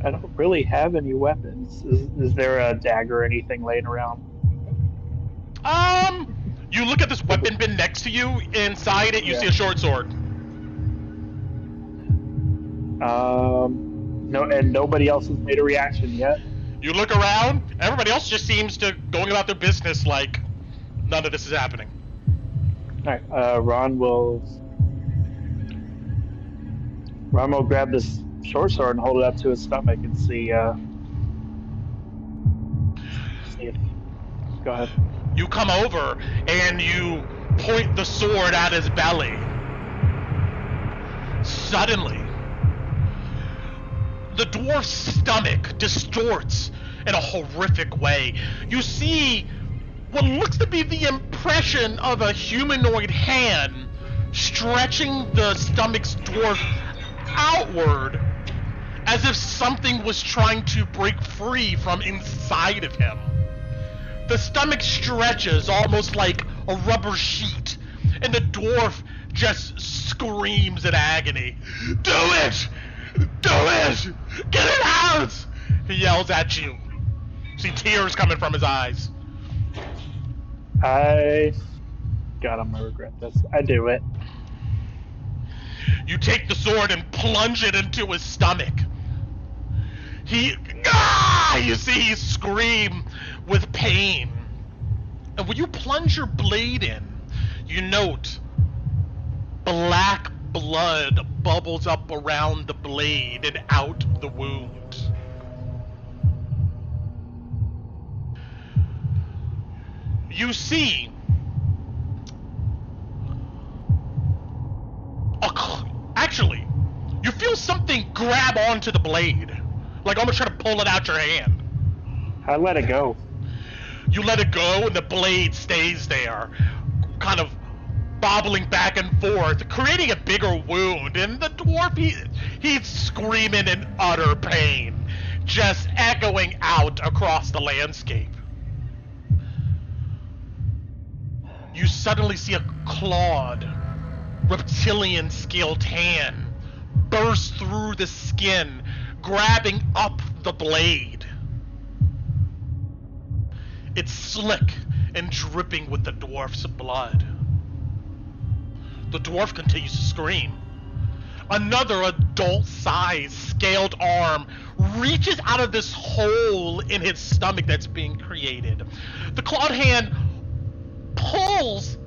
I don't really have any weapons. Is there a dagger or anything laying around? You look at this weapon bin next to you. Inside it, you see a short sword. No, and nobody else has made a reaction yet. You look around. Everybody else just seems to going about their business like none of this is happening. All right, Ron will grab this short sword and hold it up to his stomach and see if... Go ahead. You come over and you point the sword at his belly. Suddenly, the dwarf's stomach distorts in a horrific way. You see what looks to be the impression of a humanoid hand stretching the stomach's dwarf outward as if something was trying to break free from inside of him. The stomach stretches almost like a rubber sheet, and the dwarf just screams in agony. Do it! Do it! Get it out! He yells at you. See tears coming from his eyes. God, I'm gonna regret this. I do it. You take the sword and plunge it into his stomach. You see he scream with pain. And when you plunge your blade in, you note black blood bubbles up around the blade and out the wound. You see actually, you feel something grab onto the blade, like almost trying to pull it out your hand. I let it go. You let it go, and the blade stays there, kind of bobbling back and forth, creating a bigger wound. And the dwarf, he's screaming in utter pain, just echoing out across the landscape. You suddenly see a clawed, reptilian scaled hand burst through the skin, grabbing up the blade. It's slick and dripping with the dwarf's blood. The dwarf continues to scream. Another adult-sized scaled arm reaches out of this hole in his stomach that's being created. The clawed hand pulls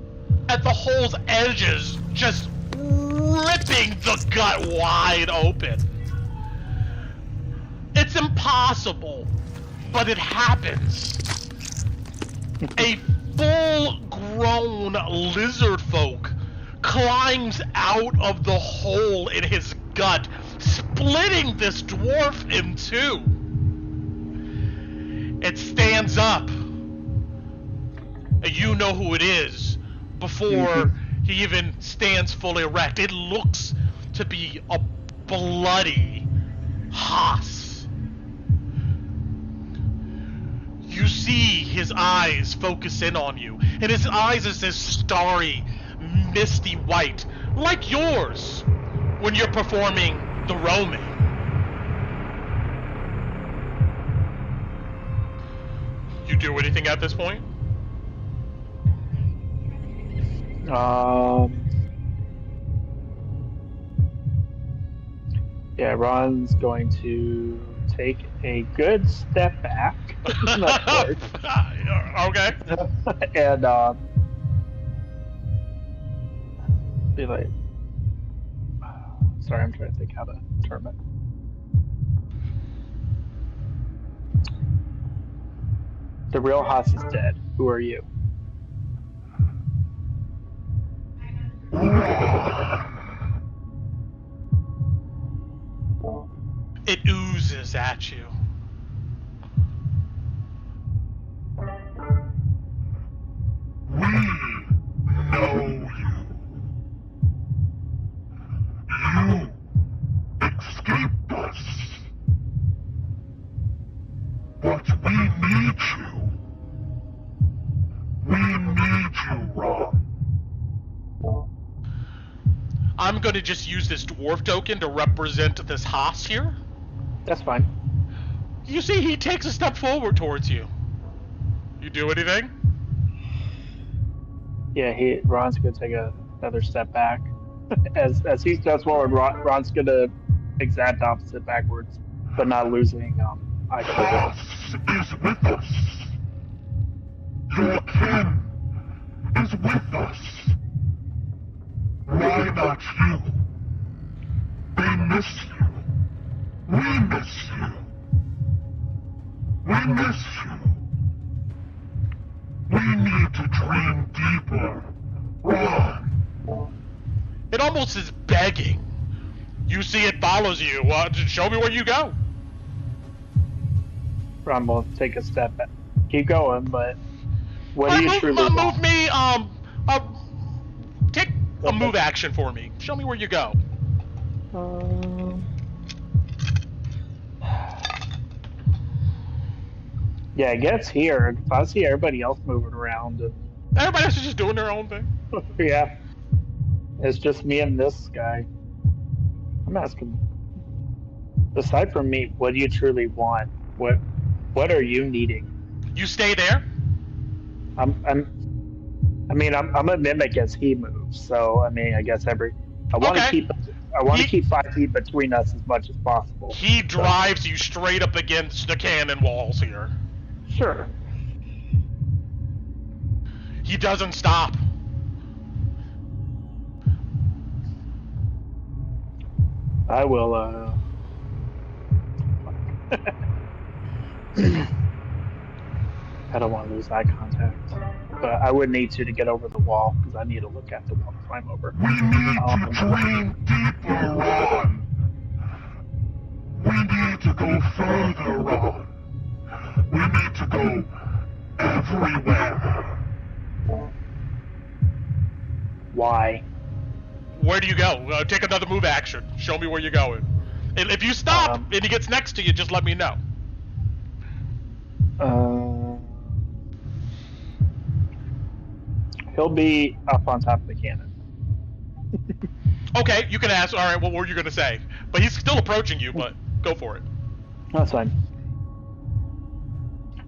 at the hole's edges, just ripping the gut wide open. It's impossible, but it happens. A full-grown lizard folk climbs out of the hole in his gut, splitting this dwarf in two. It stands up. You know who it is before he even stands fully erect. It looks to be a bloody Haas. You see his eyes focus in on you, and his eyes is this starry, misty white, like yours when you're performing the roaming. You do anything at this point? Yeah, Ron's going to take a good step back. Okay. And be like, sorry, I'm trying to think how to term it. The real Haas is dead. Who are you? It oozes at you. We know you. You escaped us. But we need you. We need you, Ron. I'm going to just use this dwarf token to represent this Haas here. That's fine. You see, he takes a step forward towards you. You do anything? Yeah, Ron's gonna take another step back. As he steps forward, Ron's gonna exact opposite backwards, but not losing eye contact. Haas is with us. Your kin is with us. Why not you? They miss you. We miss you. We miss you. We need to dream deeper. Run. It almost is begging. You see it follows you. Show me where you go. Ron will take a step back. Keep going, but what do you truly want? Move me, take a move action for me. Show me where you go. Yeah, it gets here. If I see everybody else moving around, and Everybody else is just doing their own thing. yeah, it's just me and this guy. I'm asking, aside from me, what do you truly want? What are you needing? You stay there. I'm a mimic as he moves, so I mean, I guess I want to Okay. keep 5 feet between us as much as possible. He drives you straight up against the cannon walls here. Sure. He doesn't stop. I will, I don't want to lose eye contact, but I would need you to get over the wall, because I need to look at the wall to climb over. We need to drain deeper on. We need to go further on. We need to go everywhere. Why? Where do you go? Take another move action. Show me where you're going. And if you stop and he gets next to you, just let me know. He'll be up on top of the cannon. Okay, you can ask. All right, what were you gonna say? But he's still approaching you. But go for it. That's fine.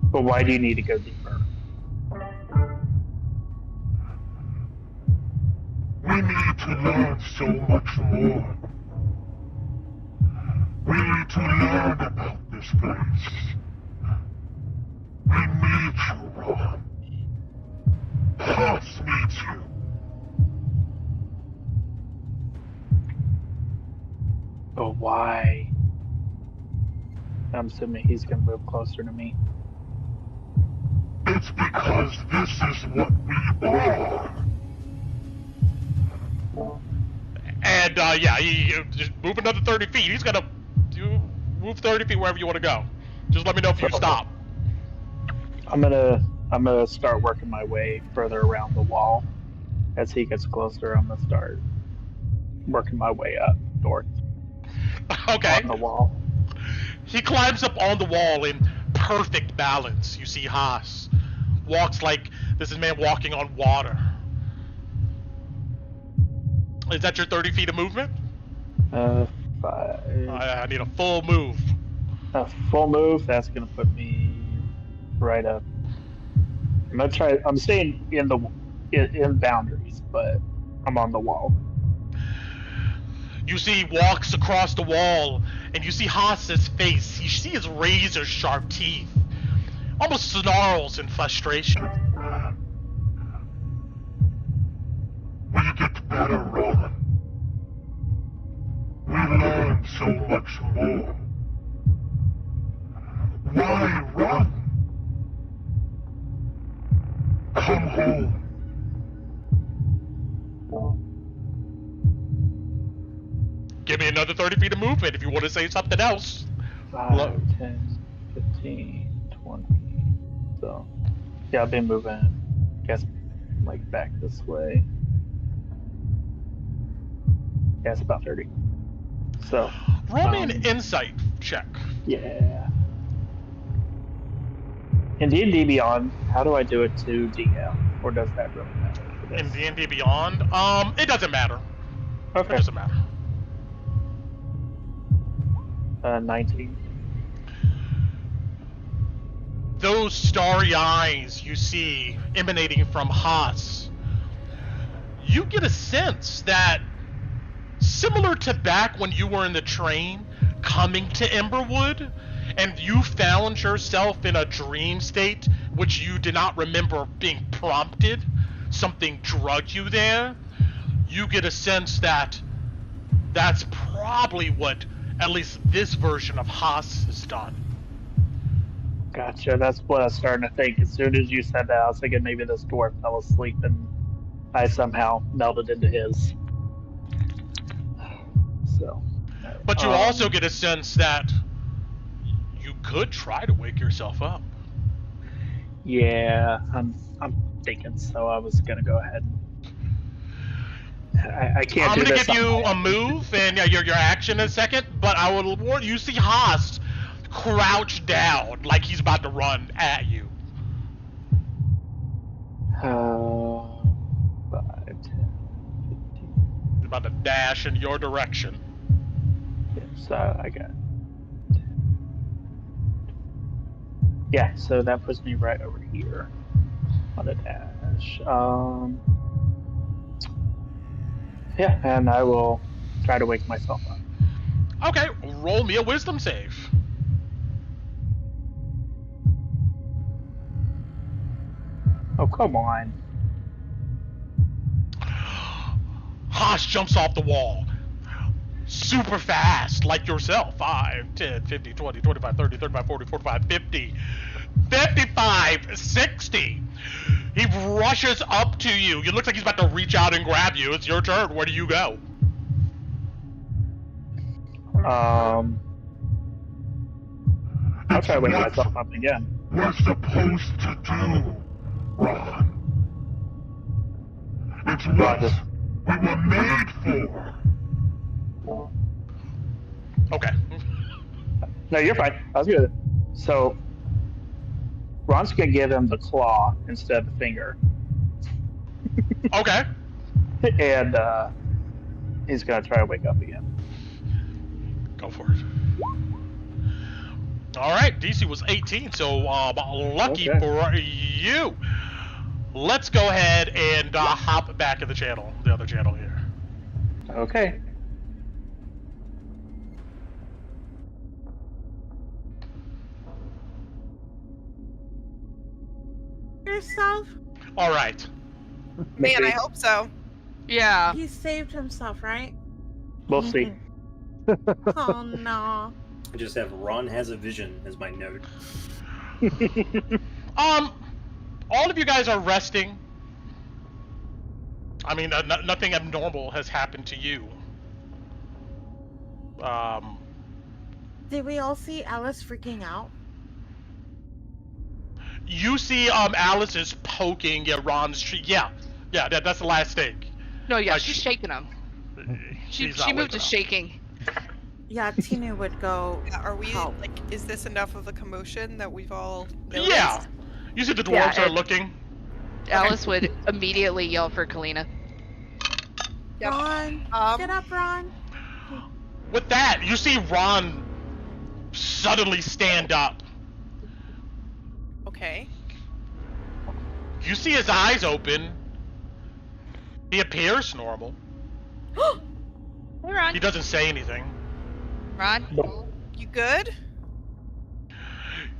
But why do you need to go deeper? We need to learn so much more. We need to learn about this place. We need you, Ron. Hoss needs you. But why? I'm assuming he's gonna move closer to me. It's because this is what we are. And yeah, you just move another 30 feet. He's gonna move 30 feet wherever you want to go. Just let me know if you stop. I'm gonna start working my way further around the wall. As he gets closer, I'm gonna start working my way up north. Okay. On the wall. He climbs up on the wall in perfect balance. You see Haas walks like this is man walking on water. Is that your 30 feet of movement? 5. I need a full move. A full move. That's gonna put me right up. I'm gonna try. I'm staying in boundaries, but I'm on the wall. You see he walks across the wall, and you see Haas's face. You see his razor-sharp teeth. Almost snarls in frustration. We get better, Ron. We learn so much more. Why run? Come home. Give me another 30 feet of movement if you want to say something else. 5, 10, 15, 20. So, yeah, I've been moving, guess, like back this way. Yeah, it's about 30. So, roll me an insight check. Yeah. In D&D Beyond, how do I do it to DM? Or does that really matter for this? In D&D Beyond, it doesn't matter. Okay. It doesn't matter. 19. Those starry eyes you see emanating from Haas, you get a sense that, similar to back when you were in the train coming to Emberwood, and you found yourself in a dream state which you did not remember being prompted, something drugged you there, you get a sense that that's probably what at least this version of Haas has done. Gotcha, that's what I was starting to think. As soon as you said that, I was thinking maybe this dwarf fell asleep and I somehow melded into his. So. But you also get a sense that you could try to wake yourself up. Yeah, I'm thinking so. I was gonna go ahead. I can't. I'm gonna give you a move and your action in a second, but I will warn you. See Haas crouched down like he's about to run at you. 5, 10, 15. He's about to dash in your direction. Yes, I got it. Yeah, so that puts me right over here on the dash. Yeah, and I will try to wake myself up. Okay, roll me a wisdom save. Oh, come on. Haas jumps off the wall. Super fast, like yourself. 5, 10, 15, 20, 25, 30, 35, 40, 45, 50, 55, 60. He rushes up to you. You look like he's about to reach out and grab you. It's your turn. Where do you go? I'll try to wake myself up again. We're supposed to do, Ron. It's what we were made for. Okay. No, you're fine. I was good. So, Ron's gonna give him the claw instead of the finger. Okay. And, he's gonna try to wake up again. Go for it. Alright, DC was 18, so lucky Okay. for you. Let's go ahead and hop back in the channel, the other channel here. Okay. Yourself? Alright. Man, I hope so. Yeah. He saved himself, right? We'll see. Oh no. I just have Ron has a vision as my note. All of you guys are resting. I mean, nothing abnormal has happened to you. Did we all see Alice freaking out? You see, Alice is poking at Ron's tree. Yeah, that's the last thing. No, yeah, Uh, she's shaking him. She She's not moved to waking up. shaking. Yeah, Tina would go. Are we help. like? Is this enough of a commotion that we've all noticed? Yeah. You see the dwarves Yeah, are and- looking. Alice would immediately yell for Kalina. Yep. Ron, Um, get up, Ron. With that, you see Ron suddenly stand up. Okay. You see his eyes open. He appears normal. Hey, Ron. He doesn't say anything. Ron. You good?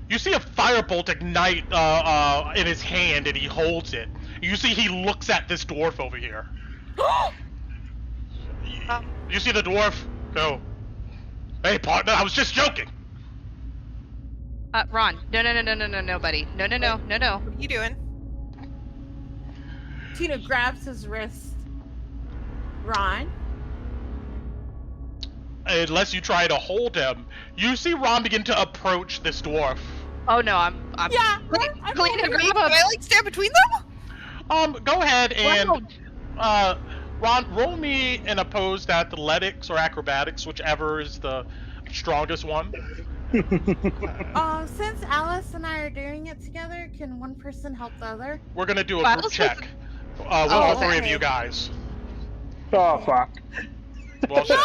You see a firebolt ignite in his hand, and he holds it. You see he looks at this dwarf over here. You see the dwarf go, "Hey, partner, I was just joking." Ron. No, buddy. No. What are you doing? Tina grabs his wrist. Ron? Unless you try to hold him, you see Ron begin to approach this dwarf. Oh no, I'm. Yeah, Kalina, Do grab I him. like stand between them? Go ahead and Ron. Ron, roll me an opposed athletics or acrobatics, whichever is the strongest one. Since Alice and I are doing it together, can one person help the other? We're gonna do a Well, group let's check with all three of okay. you guys. Oh, fuck. Well, shit.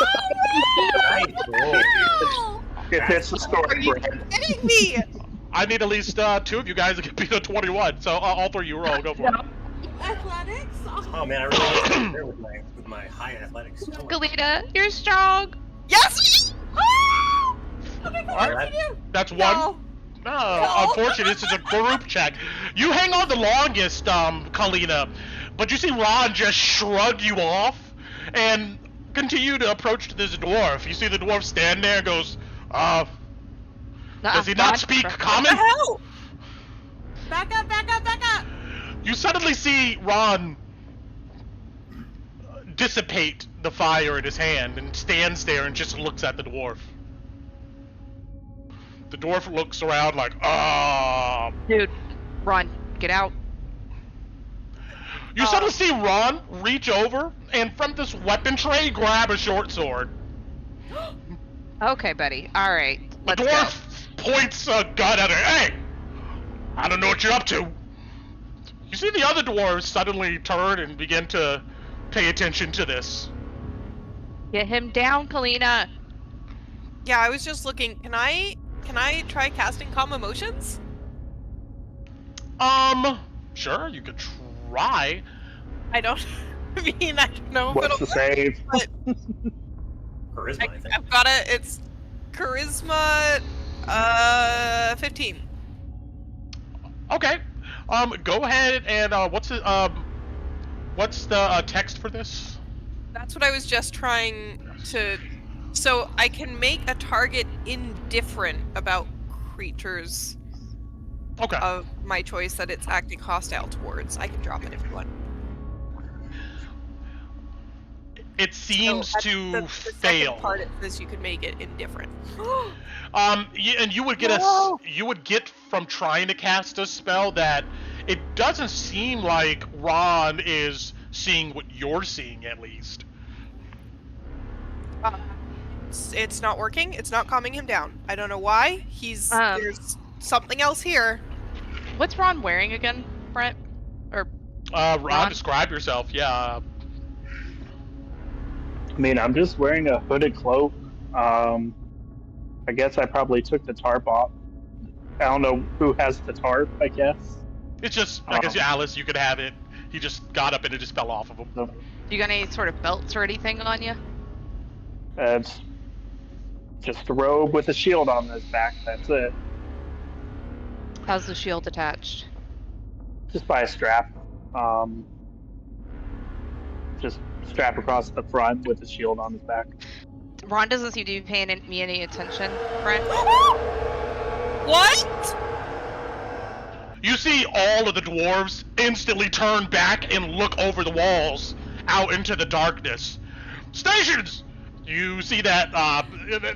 Nice roll. No! If it's the story, Brad. Kidding me? I need at least two of you guys to beat a 21, so all three of you roll. Go for it. Athletics? Oh man, I really wasn't there with my high athletics. Oh, Kalina, you're strong. Yes. Oh my god, Alright. what did you do? That's one. No. No, unfortunately, this is a group check. You hang on the longest, Kalina, but you see Ron just shrug you off and continue to approach this dwarf. You see the dwarf stand there and goes, does he not speak common? Hell. Back up, back up, back up! You suddenly see Ron dissipate the fire in his hand and stands there and just looks at the dwarf. The dwarf looks around like, Dude, Ron, get out. You suddenly see Ron reach over and from this weapon tray grab a short sword. Okay, buddy. All right. The Let's dwarf points a gun at her. Hey! I don't know what you're up to. You see the other dwarves suddenly turn and begin to pay attention to this. Get him down, Kalina. Yeah, I was just looking. Can I try casting Calm Emotions? Sure, you could try. I don't. I mean, I don't know if What's it'll the work, save? but Charisma, I think. I've got it. It's Charisma, 15. Okay. Go ahead and what's the text for this? That's what I was just trying to. So I can make a target indifferent about creatures Okay. of my choice that it's acting hostile towards. I can drop it if you want. It seems So, to the fail. second part it says you could make it indifferent. And you would get you would get from trying to cast a spell that it doesn't seem like Ron is seeing what you're seeing, at least. It's not working. It's not calming him down. I don't know why. There's something else here. What's Ron wearing again, Brent? Or Ron, describe yourself. Yeah. I mean, I'm just wearing a hooded cloak. I guess I probably took the tarp off. I don't know who has the tarp, I guess. It's just, I guess, Alice, you could have it. He just got up and it just fell off of him. So, you got any sort of belts or anything on you? it's just a robe with a shield on his back. That's it. How's the shield attached? Just by a strap. Just strap across the front with the shield on his back. Ron doesn't seem to be paying me any attention, Brent. What? You see all of the dwarves instantly turn back and look over the walls out into the darkness. Stations! You see that,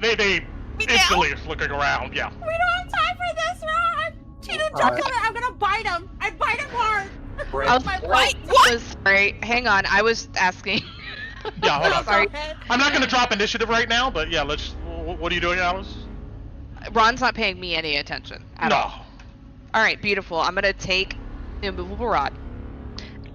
they instantly looking around, yeah. We don't have time for this, Ron! Cheetah, jump on it! I'm gonna bite him! I bite him hard! Brent, I was, My what? Sorry, hang on. I was asking. Yeah, hold on. Sorry. I'm not gonna drop initiative right now, but yeah, what are you doing, Alice? Ron's not paying me any attention at No. all. Alright, beautiful. I'm gonna take the immovable rod,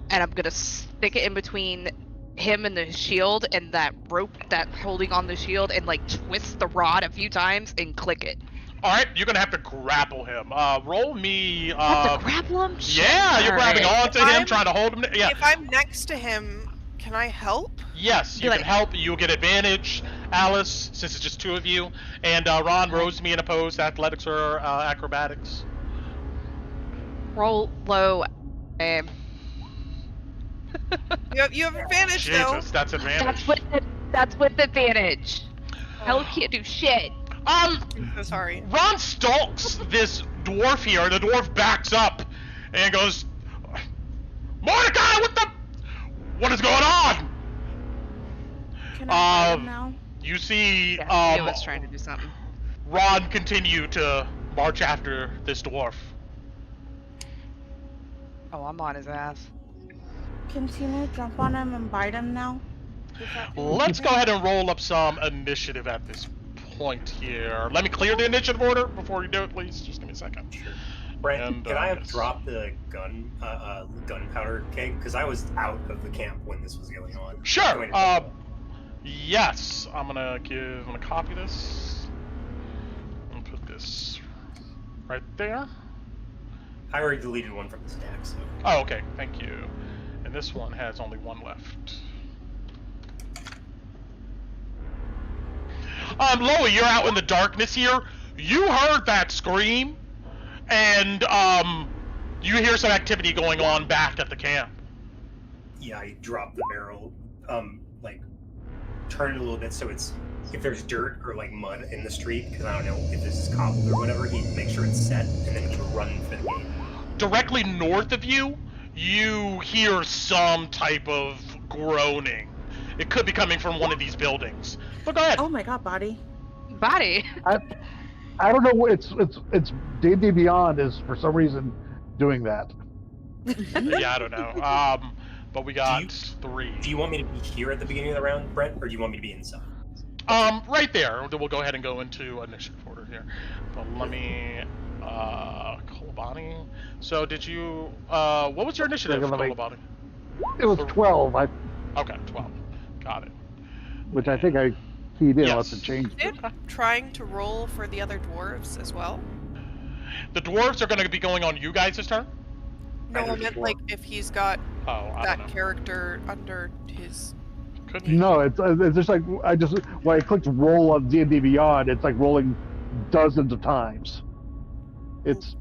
and I'm gonna stick it in between him and the shield and that rope that's holding on the shield, and like twist the rod a few times and click it. Alright, you're gonna have to grapple him. Roll me, I have to grapple him? Yeah, you're grabbing onto him, I'm- trying to hold him. Yeah. If I'm next to him, can I help? Yes, you Be can like- help. You'll get advantage, Alice, since it's just two of you. And Ron, rose me in opposed athletics or acrobatics. Roll low. You have advantage Jesus, that's advantage. That's with advantage. Hell can't do shit. though. I'm so sorry. Ron stalks this dwarf here. The dwarf backs up and goes, Mordecai, what is going on? Can I bite him now? You see, Yeah, he was trying to do something. Ron continue to march after this dwarf. Oh, I'm on his ass. Continue, jump on him and bite him now? Let's go ahead and roll up some initiative at this point here. Let me clear the initiative order before you do it, please. Just give me a second. Brent, And, can I have yes. dropped the gunpowder keg? Because I was out of the camp when this was going on. Sure. Yes. I'm gonna copy this and put this right there. I already deleted one from the stack, so. Oh, okay. Thank you. And this one has only one left. Loey, you're out in the darkness here. You heard that scream, and you hear some activity going on back at the camp. Yeah, I dropped the barrel, like, turn it a little bit so it's, if there's dirt or like mud in the street, because I don't know if this is cobbled or whatever, he make sure it's set, and then to run for the gate. Directly north of you, you hear some type of groaning. It could be coming from one of these buildings. But go ahead. Oh my god, body. Body. I don't know what it's D&D Beyond is for some reason doing that. Yeah, I don't know. But we got 3. Do you want me to be here at the beginning of the round, Brent, or do you want me to be inside? Right there. Then we'll go ahead and go into initiative order here. But let me, Kolobani. So did you, what was your initiative, Kolobani? It was 12, Okay, 12. Got it. which I think I keyed in unless Yes. it changed. Is it trying to roll for the other dwarves as well? The dwarves are going to be going on you guys this turn? No, I meant like if he's got Oh, I don't know. that character under his. Could be. No, it's just like when I clicked roll on D&D Beyond, it's like rolling dozens of times. It's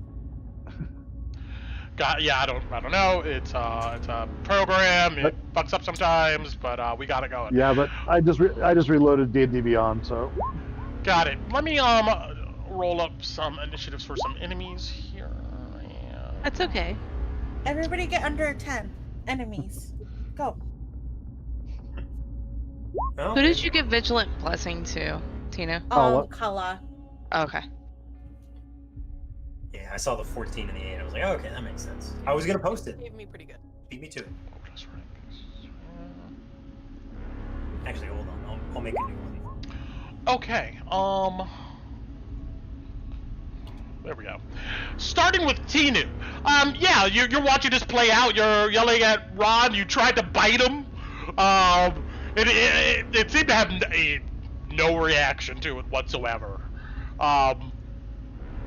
Yeah, I don't know. It's a program. It fucks up sometimes, but we got it going. yeah, but I just reloaded D&D Beyond, so Got it. Let me roll up some initiatives for some enemies here. And... That's okay. Everybody get under 10 enemies. Go. Oh, Who did you give Vigilant Blessing to, Tina? what? Kala. Okay. Yeah, I saw the 14 and the 8. I was like, oh, okay, that makes sense. I was gonna post it. Gave me pretty good. Beat me to it. Actually, hold on. I'll make a new one. Okay. There we go. Starting with Tinu. Yeah, you're watching this play out. You're yelling at Ron. You tried to bite him. It seemed to have no reaction to it whatsoever.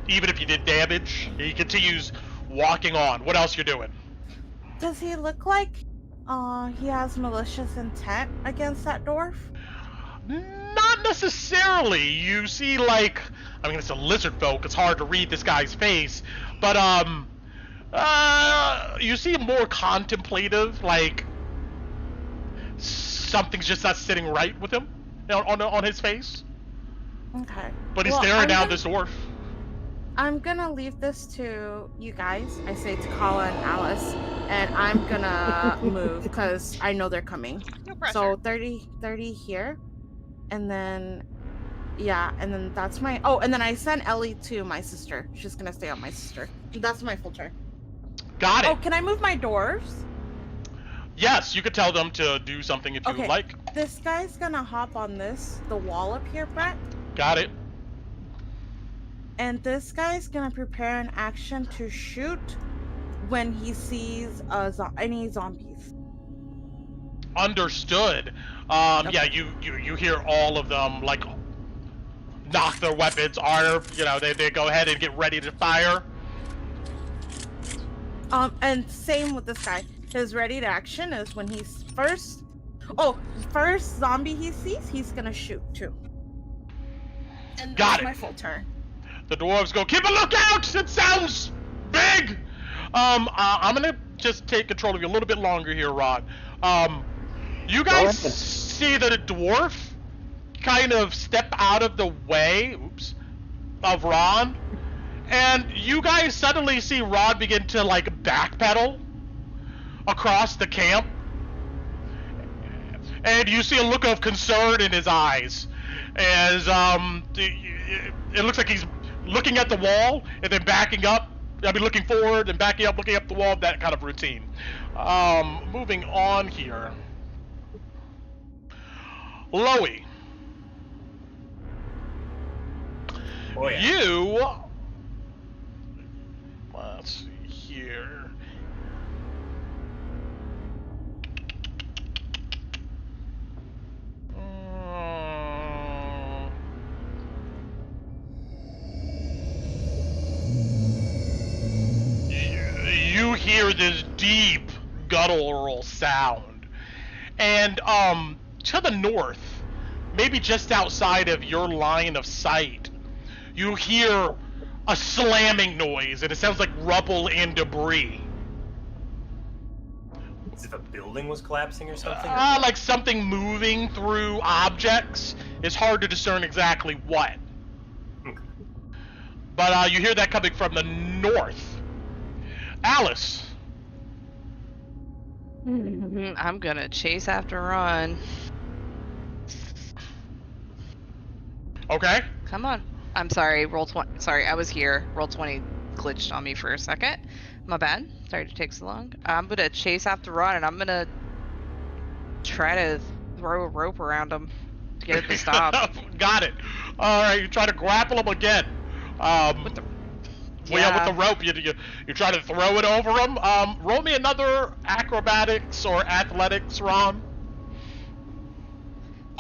Even if you did damage, he continues walking on. What else you doing? Does he look like he has malicious intent against that dwarf? Not necessarily. You see, like, I mean, it's a lizard folk. It's hard to read this guy's face, but you see him more contemplative, like something's just not sitting right with him on his face. Okay. But he's Well, staring I'm down gonna- this dwarf. I'm gonna leave this to you guys. I say to Kala and Alice, and I'm gonna move because I know they're coming. No pressure. So 30 here, and then yeah, and then that's my and then I sent Ellie to my sister. She's gonna stay on my sister. That's my full turn. Got it. Oh, can I move my dwarves? Yes, you could tell them to do something if you Okay. like. This guy's gonna hop on the wall up here, Brett. Got it. And this guy's gonna prepare an action to shoot when he sees any zombies. Understood. Yeah, you hear all of them like knock their weapons, they go ahead and get ready to fire. And same with this guy. His ready to action is when he's first zombie he sees, he's gonna shoot too. And Got that's it. my full turn. The dwarves go, keep a lookout! It sounds big! I'm gonna just take control of you a little bit longer here, Rod. You guys ahead. see that a dwarf kind of step out of the way, of Ron, and you guys suddenly see Rod begin to, like, backpedal across the camp, and you see a look of concern in his eyes, as, it looks like he's looking at the wall, and then backing up, looking forward, and backing up, looking up the wall, that kind of routine. Moving on here. Loey. Oh, yeah. You... Let's see here. You hear this deep guttural sound, and to the north, maybe just outside of your line of sight, you hear a slamming noise, and it sounds like rubble and debris. As if a building was collapsing or something? Like something moving through objects. It's hard to discern exactly what. Okay. But you hear that coming from the north. Alice. I'm gonna chase after Ron. Okay. Come on. I'm sorry, roll 20. Sorry, I was here. Roll 20 glitched on me for a second. My bad. Sorry to take so long. I'm gonna chase after Ron, and I'm gonna try to throw a rope around him. to get it to stop. Got it. All right, you try to grapple him again. With the Well, yeah, with the rope, you try to throw it over him. Roll me another acrobatics or athletics, Ron.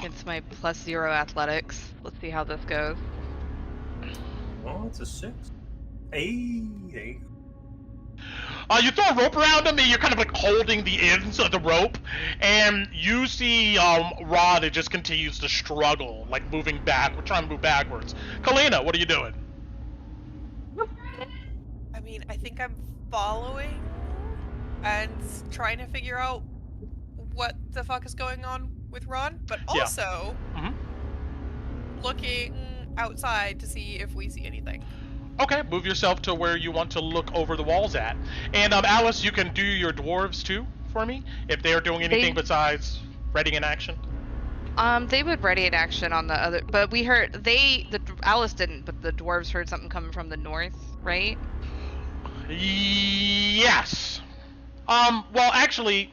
It's my +0 athletics. Let's see how this goes. Oh, it's a 6. Hey, there you go. You throw a rope around him, and you're kind of like holding the ends of the rope, and you see Rod, it just continues to struggle, like moving back. We're trying to move backwards. Kalina, what are you doing? I mean, I think I'm following and trying to figure out what the fuck is going on with Ron, but also looking outside to see if we see anything. Okay, move yourself to where you want to look over the walls at. And Alice, you can do your dwarves too for me, if they are doing anything besides ready in action. They would ready in action on the other, but we heard Alice didn't, but the dwarves heard something coming from the north, right? Yes. Well, actually,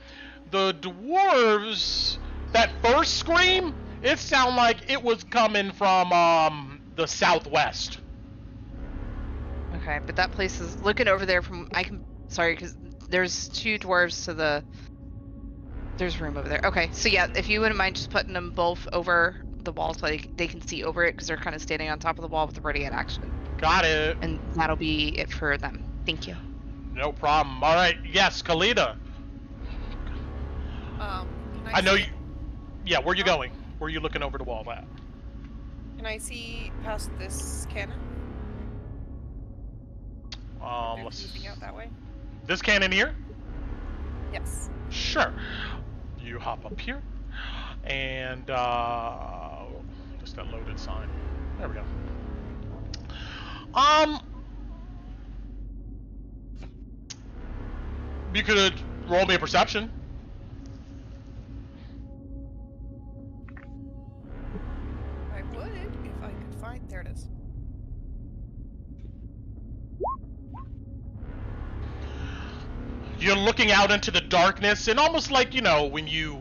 the dwarves, that first scream, it sounded like it was coming from the southwest. Okay, but that place is looking over there from sorry, because there's 2 dwarves to the. There's room over there. Okay, so yeah, if you wouldn't mind just putting them both over the wall so they can see over it, because they're kind of standing on top of the wall with the ready in action. Got it. And that'll be it for them. Thank you. No problem. All right. Yes, Kalina. I know you. Yeah, where are you going? Where are you looking over the wall at? Can I see past this cannon? Let's. Anything out that way? This cannon here? Yes. Sure. You hop up here, and just that loaded sign. There we go. You could roll me a perception. I would if I could find. There it is. You're looking out into the darkness, and almost like, you know, when you,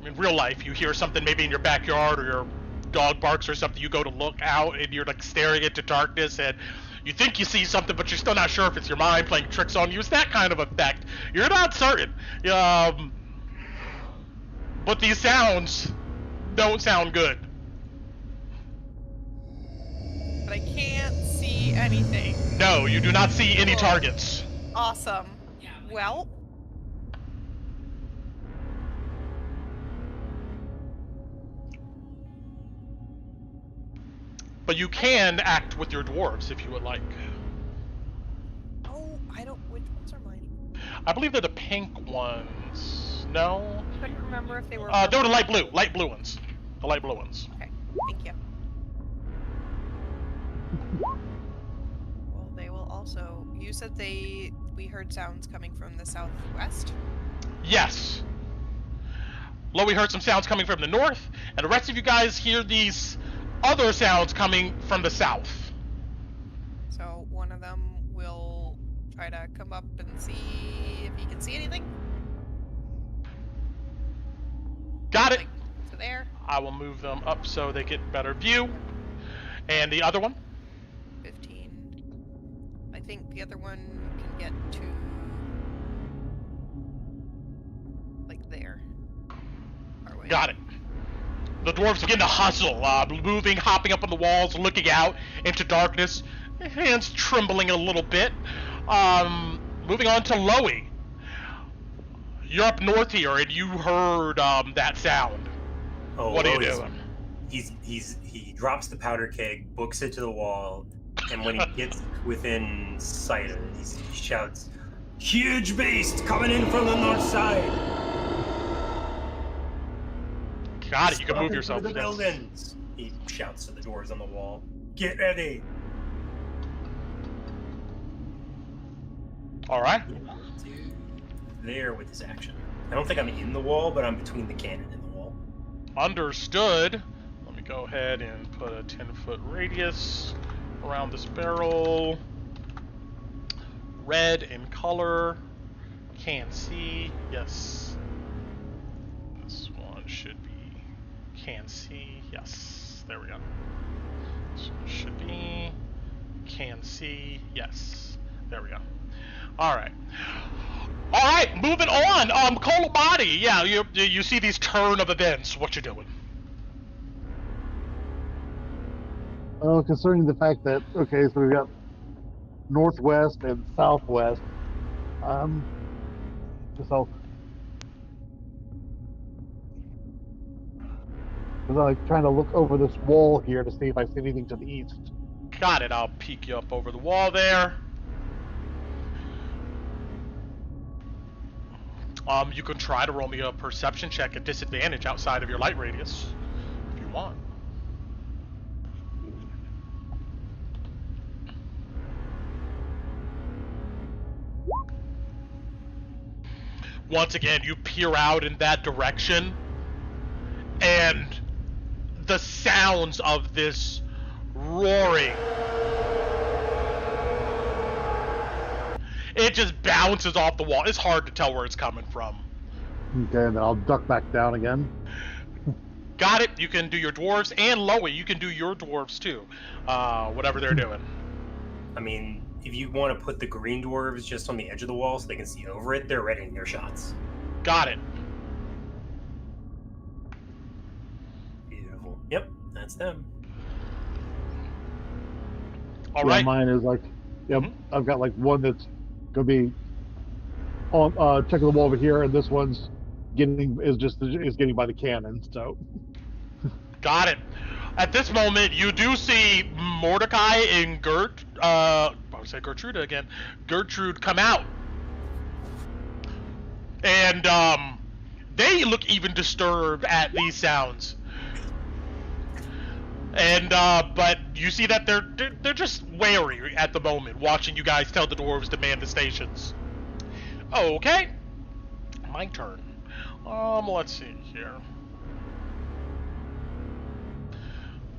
in real life, you hear something maybe in your backyard or your dog barks or something, you go to look out and you're like staring into darkness and you think you see something, but you're still not sure if it's your mind playing tricks on you. It's that kind of effect. You're not certain. But these sounds don't sound good. But I can't see anything. No, you do not see any targets. Awesome. Well, but you can act with your dwarves if you would like. oh, I don't. Which ones are mine? I believe they're the pink ones. No? I couldn't remember if they were. They were the light blue ones. The light blue ones. Okay, thank you. Well, they will also. You said we heard sounds coming from the southwest? Yes. Lowy heard some sounds coming from the north, and the rest of you guys hear these other sounds coming from the south. So one of them will try to come up and see if he can see anything. Got it. Like, to there. I will move them up so they get better view. And the other one? 15. I think the other one can get to like there. Our way. Got it. The dwarves begin to hustle, moving, hopping up on the walls, looking out into darkness, hands trembling a little bit. Moving on to Lowy. You're up north here, and you heard that sound. Oh, what are you Lowy's- doing? He drops the powder keg, books it to the wall, and when he gets within sight of it, he shouts, "Huge beast coming in from the north side!" Got it. You can move Coming yourself. through the buildings. He shouts to the doors on the wall, "Get ready!" All right. There with his action. I don't think I'm in the wall, but I'm between the cannon and the wall. Understood. Let me go ahead and put a 10-foot radius around this barrel. Red in color. Can't see. Yes. This one should be Can see. Yes. There we go. So it should be. Can see. Yes. There we go. All right. All right. Moving on. Cold body. Yeah. You see these turn of events. What you doing? Well, concerning the fact that, okay, so we've got northwest and southwest. So I'm like trying to look over this wall here to see if I see anything to the east. Got it. I'll peek you up over the wall there. You can try to roll me a perception check at disadvantage outside of your light radius, if you want. Once again, you peer out in that direction, and the sounds of this roaring, it just bounces off the wall. It's hard to tell where it's coming from. Okay, and then I'll duck back down again. Got it. You can do your dwarves, and Loey, you can do your dwarves too. Whatever they're doing. I mean, if you want to put the green dwarves just on the edge of the wall so they can see over it, they're readying their shots. Got it. Beautiful. Yep, that's them. All right. Mine is like, yep. I've got like one that's gonna be on checking the wall over here, and this one's getting by the cannon. So. Got it. At this moment, you do see Mordecai and Gertrude again. Gertrude come out, and they look even disturbed at these sounds. And but you see that they're just wary at the moment, watching you guys tell the dwarves to man the stations. Okay, my turn. Let's see here.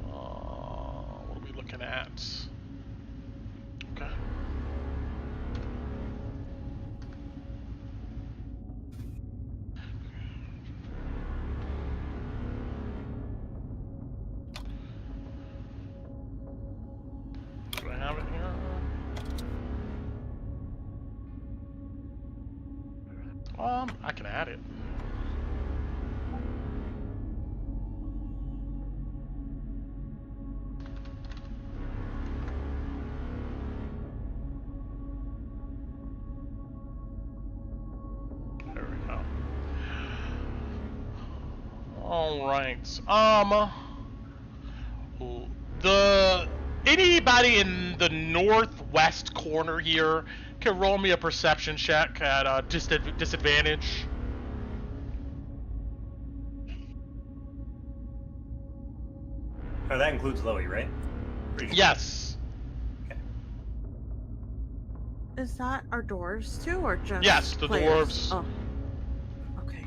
What are we looking at? Okay. Do I have it here? I can add it. There we go. All right. Anybody in the northwest corner here can roll me a perception check at disadvantage. Oh, that includes Loey, right? Pretty sure. Yes. Okay. Is that our dwarves too, or just Yes, the players? dwarves. Oh. Okay.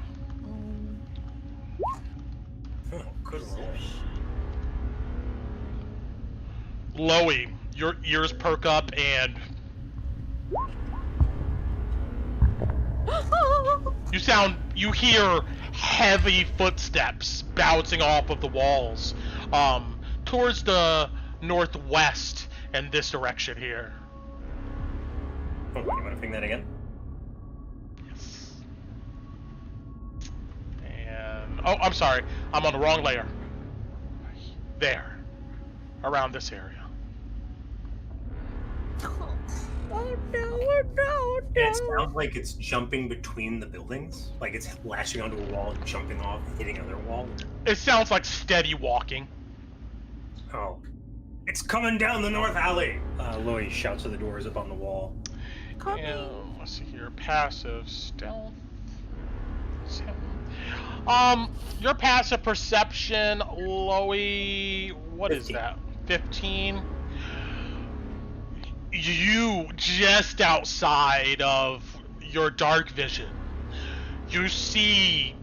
Oh, good roll. Loey, your ears perk up and you hear heavy footsteps bouncing off of the walls towards the northwest in this direction here. Oh, you want to ping that again? Yes. And oh, I'm sorry, I'm on the wrong layer. There, around this area. Oh no, no. It sounds like it's jumping between the buildings. Like it's lashing onto a wall, jumping off, hitting another wall. It sounds like steady walking. Oh. It's coming down the north alley! Loey shouts to the doors up on the wall. And let's see here, passive stealth. Your passive perception, Loey, what 15. is that? 15? You, just outside of your dark vision, you see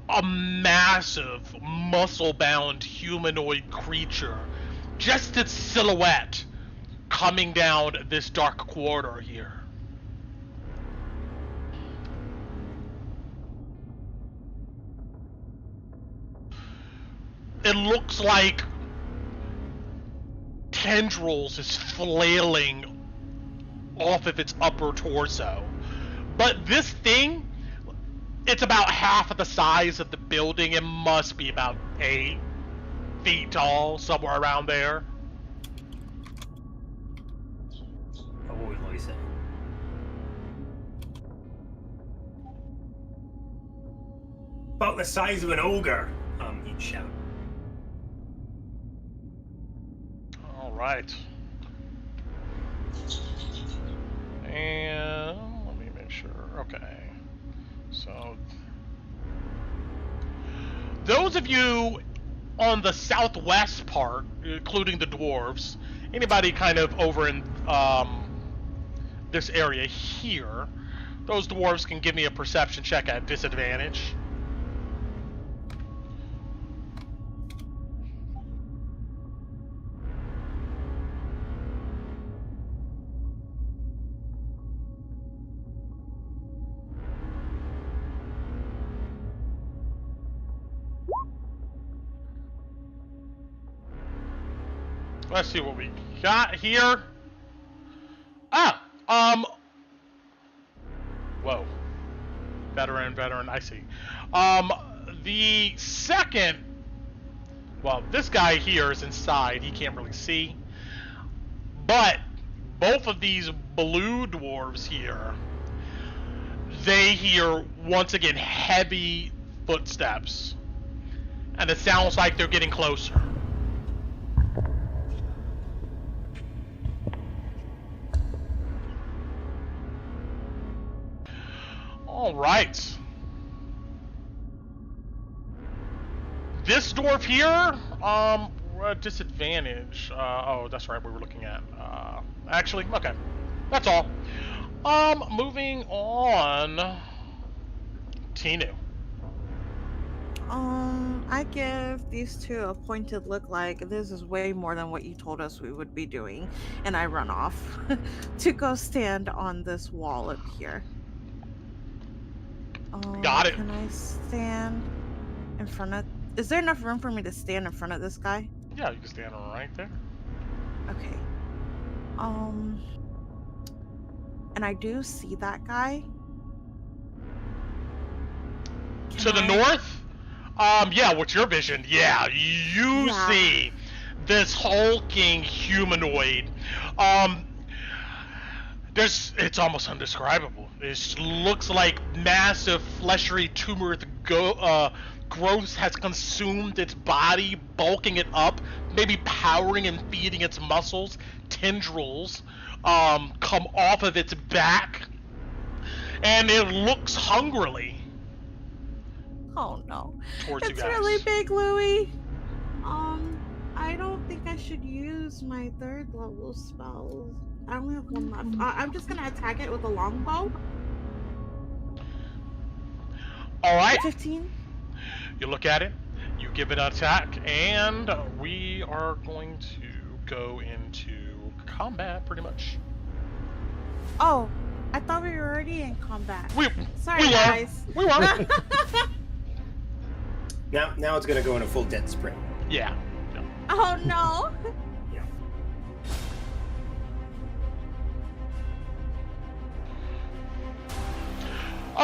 a massive, muscle-bound humanoid creature, just its silhouette, coming down this dark corridor here. it looks like tendrils is flailing off of its upper torso. But this thing, it's about half of the size of the building. It must be about 8 feet tall, somewhere around there. Oh, what was Lois saying? About the size of an ogre, he'd shout. All right. And let me make sure. Okay. So those of you on the southwest part, including the dwarves, anybody kind of over in this area here, those dwarves can give me a perception check at disadvantage. Let's see what we got here. Whoa. Veteran, I see. The second, well, this guy here is inside. He can't really see. But both of these blue dwarves here, they hear, once again, heavy footsteps. And it sounds like they're getting closer. All right. This dwarf here, we're at disadvantage. Oh, that's right, we were looking at. Actually, okay. That's all. Moving on. Tinu. I give these two a pointed look like this is way more than what you told us we would be doing, and I run off to go stand on this wall up here. Got it. Can I stand in front of... Is there enough room for me to stand in front of this guy? Yeah, you can stand right there. Okay. And I do see that guy. To the north? Yeah, what's your vision? Yeah, you see this hulking humanoid. It's almost undescribable. It looks like massive fleshy tumor growth has consumed its body, bulking it up, maybe powering and feeding its muscles. Tendrils come off of its back, and it looks hungrily. Oh no. Towards you It's guys. really big, Louie. I don't think I should use my 3rd level spells. I only have 1 left. I'm just gonna attack it with a longbow. Alright. 15. You look at it, you give it an attack, and we are going to go into combat pretty much. Oh, I thought we were already in combat. Sorry, we guys. We were. Now it's gonna go in a full dead sprint. Yeah. Oh no. Yeah.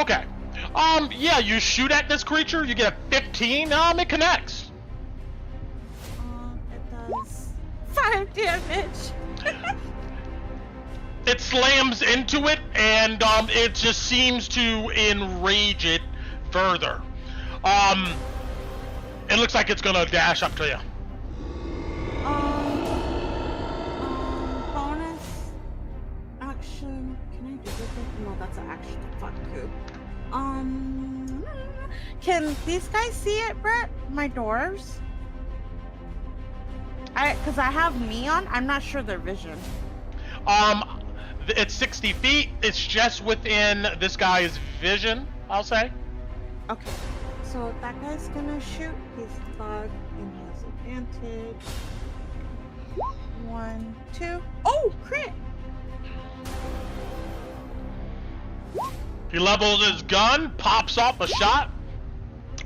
Okay. Yeah, you shoot at this creature, you get a 15, it connects. It does 5 damage. It slams into it, and it just seems to enrage it further. It looks like it's gonna dash up to you. Bonus action. Can I do this? No, that's an action. Fuck you. Can these guys see it, Brett? My dwarves? Cause I have me on. I'm not sure their vision. It's 60 feet. It's just within this guy's vision, I'll say. Okay. So that guy's gonna shoot his bug and he has advantage. 1, 2. Oh, crit! He levels his gun, pops off a shot.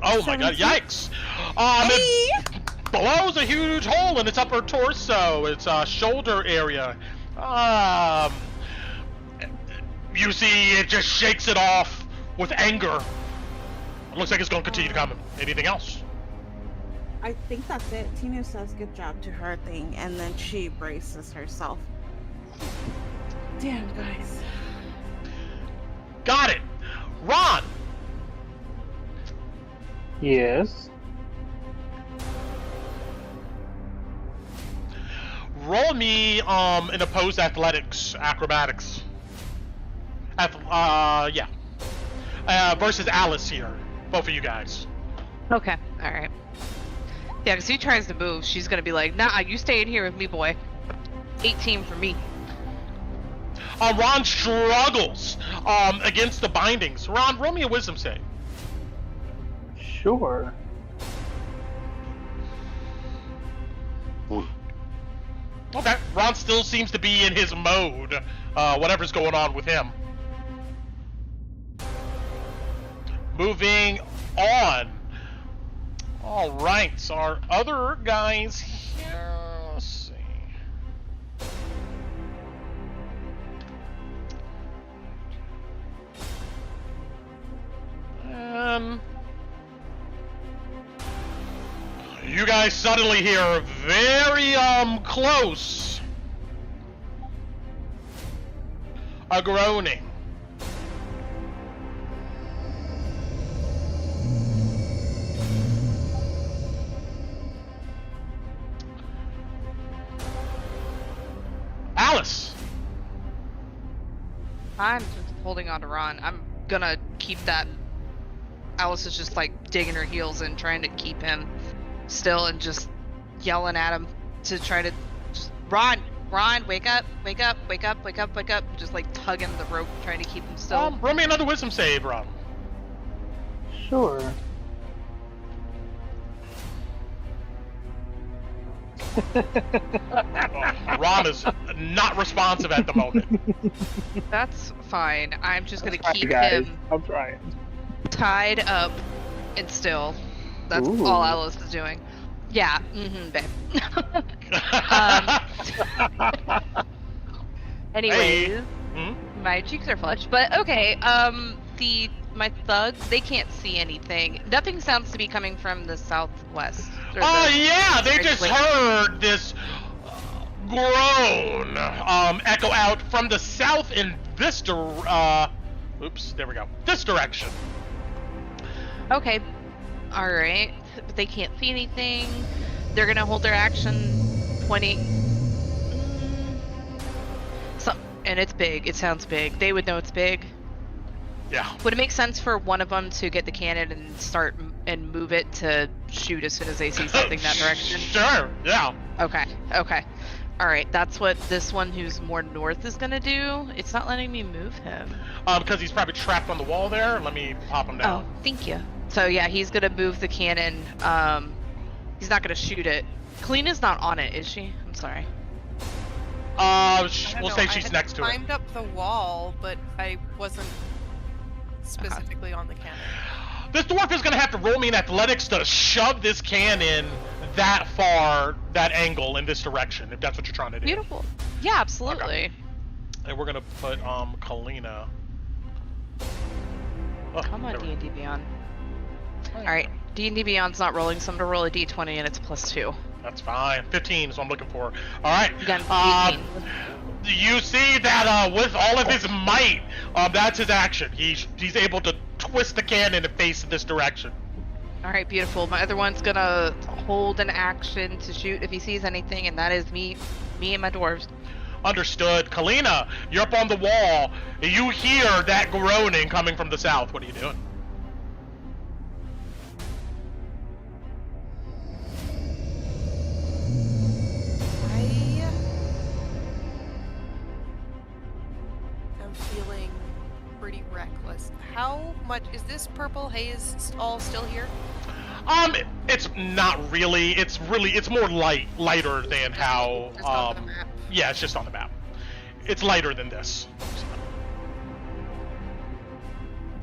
Oh my god, 17. yikes! blows a huge hole in its upper torso, its shoulder area. You see it just shakes it off with anger. It looks like it's going to continue to come. Anything else? I think that's it. Tina says good job to her thing, and then she braces herself. Damn, guys. Got it. Ron! Yes. Roll me an opposed acrobatics. Yeah. Versus Alice here. Both of you guys. Okay, alright. Yeah, because he tries to move, she's gonna be like, nah, you stay in here with me, boy. 18 for me. Ron struggles against the bindings. Ron, roll me a wisdom save. Sure. Okay. Ron still seems to be in his mode, whatever's going on with him. Moving on. Alright, so our other guys here, let's see. You guys suddenly hear very close a groaning. Alice. I'm just holding on to Ron. I'm gonna keep that. Alice is just like digging her heels in, trying to keep him still and just yelling at him to try to just Ron, wake up, wake up, wake up, wake up, wake up. Just like tugging the rope, trying to keep him still. Roll me another wisdom save, Ron. Sure. Ron is not responsive at the moment. That's fine. I'm just gonna Try, keep guys. him I'm trying. tied up and still. That's Ooh. all Alice is doing. Yeah, babe. Anyways, my cheeks are flushed, but okay. My thugs, they can't see anything. Nothing sounds to be coming from the southwest. Yeah, they just heard this groan echo out from the south in this oops, there we go. This direction. Okay, all right, but they can't see anything. They're gonna hold their action, pointing. And it's big. It sounds big. They would know it's big. Yeah. Would it make sense for one of them to get the cannon and start and move it to shoot as soon as they see something that direction? Sure. Yeah. Okay. Okay. All right. That's what this one who's more north is gonna do. It's not letting me move him. Because he's probably trapped on the wall there. Let me pop him down. Oh, thank you. So yeah, he's gonna move the cannon. He's not gonna shoot it. Kalina's not on it, is she? I'm sorry. We'll say she's next to it. I climbed up the wall, but I wasn't specifically on the cannon. This dwarf is gonna have to roll me in athletics to shove this cannon that far, that angle in this direction, if that's what you're trying to do. Beautiful. Yeah, absolutely. Okay. And we're gonna put Kalina. Oh, Come on, there we go. D&D Beyond. Alright, D&D Beyond's not rolling, so I'm gonna roll a d20 and it's +2. That's fine. 15 is what I'm looking for. Alright. You got 18. You see that with all of his might, that's his action. He's able to twist the cannon and face in this direction. Alright, beautiful. My other one's gonna hold an action to shoot if he sees anything, and that is me and my dwarves. Understood. Kalina, you're up on the wall. You hear that groaning coming from the south. What are you doing? I'm feeling pretty reckless. How much is this purple haze all still here? It's not really. It's more lighter than how. Just on the map. Yeah, it's just on the map. It's lighter than this.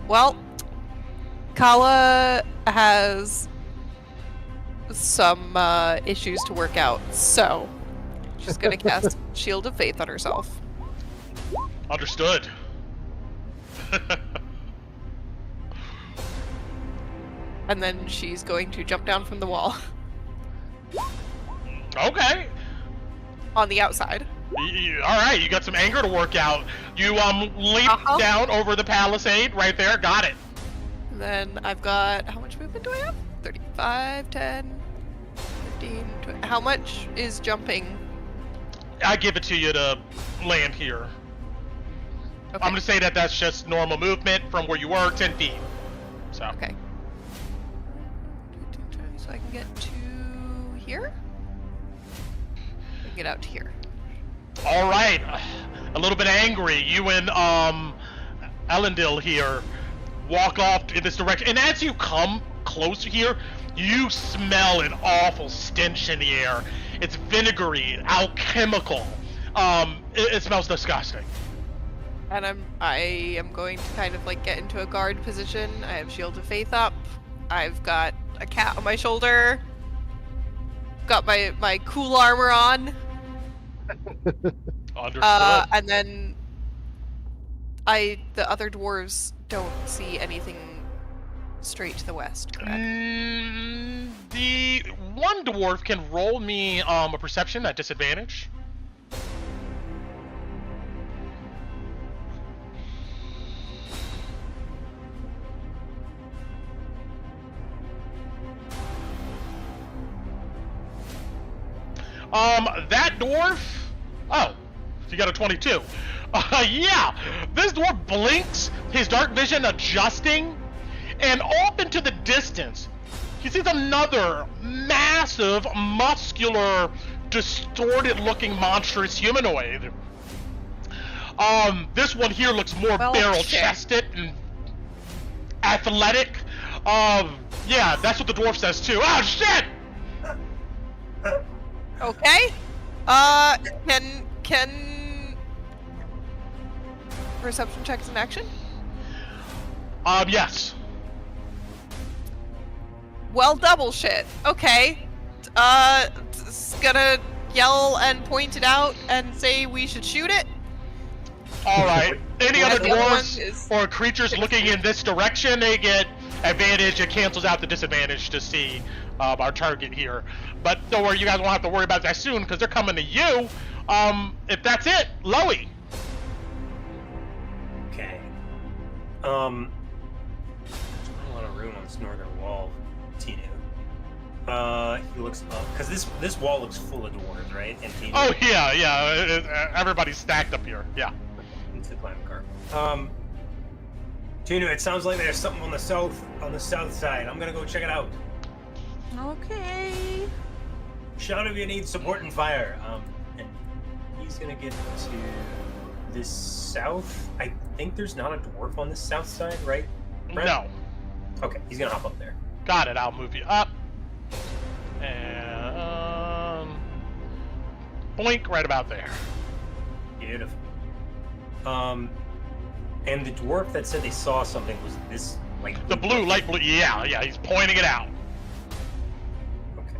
Well, Kala has some issues to work out, so she's gonna cast Shield of Faith on herself. Understood. And then she's going to jump down from the wall Okay. on the outside. All right, you got some anger to work out. You leap down over the palisade right there. Got it. And then I've got, how much movement do I have? 35, 10, 15, 20. How much is jumping? I give it to you to land here. Okay. I'm gonna say that that's just normal movement from where you were, 10 feet. So. Okay. So I can get to here? I can get out to here. All right, a little bit angry. You and Elendil here walk off in this direction, and as you come closer here, you smell an awful stench in the air. It's vinegary, alchemical. It smells disgusting. And I am going to kind of like get into a guard position. I have Shield of Faith up. I've got a cat on my shoulder. Got my cool armor on. Understood. And then the other dwarves don't see anything straight to the west, correct? The one dwarf can roll me a perception at disadvantage. That dwarf. Oh, you got a 22. Yeah, this dwarf blinks, his dark vision adjusting, and off into the distance, he sees another massive, muscular, distorted-looking, monstrous humanoid. This one here looks more barrel-chested and athletic. Yeah, that's what the dwarf says too. Oh shit! Okay. Can perception checks in action? Yes. Well, double shit. Okay. Gonna yell and point it out and say we should shoot it. All right. Any other the other one dwarves is or creatures looking in this direction, they get advantage. It cancels out the disadvantage to see our target here. But don't worry, you guys won't have to worry about that soon because they're coming to you. If that's it, Loey. Okay. A lot of room on this northern wall, Tinu. He looks up because this wall looks full of dwarves, right? And Tinu, Oh yeah. Everybody's stacked up here. Yeah. into the climb car. Tinu, it sounds like there's something on the south side. I'm gonna go check it out. Okay. Shout if you need support and fire. And he's gonna get to this south. I think there's not a dwarf on this south side, right? Brent? No. Okay, he's gonna hop up there. Got it. I'll move you up. And blink right about there. Beautiful. And the dwarf that said they saw something was this, like The blue, light blue. Yeah. He's pointing it out. Okay.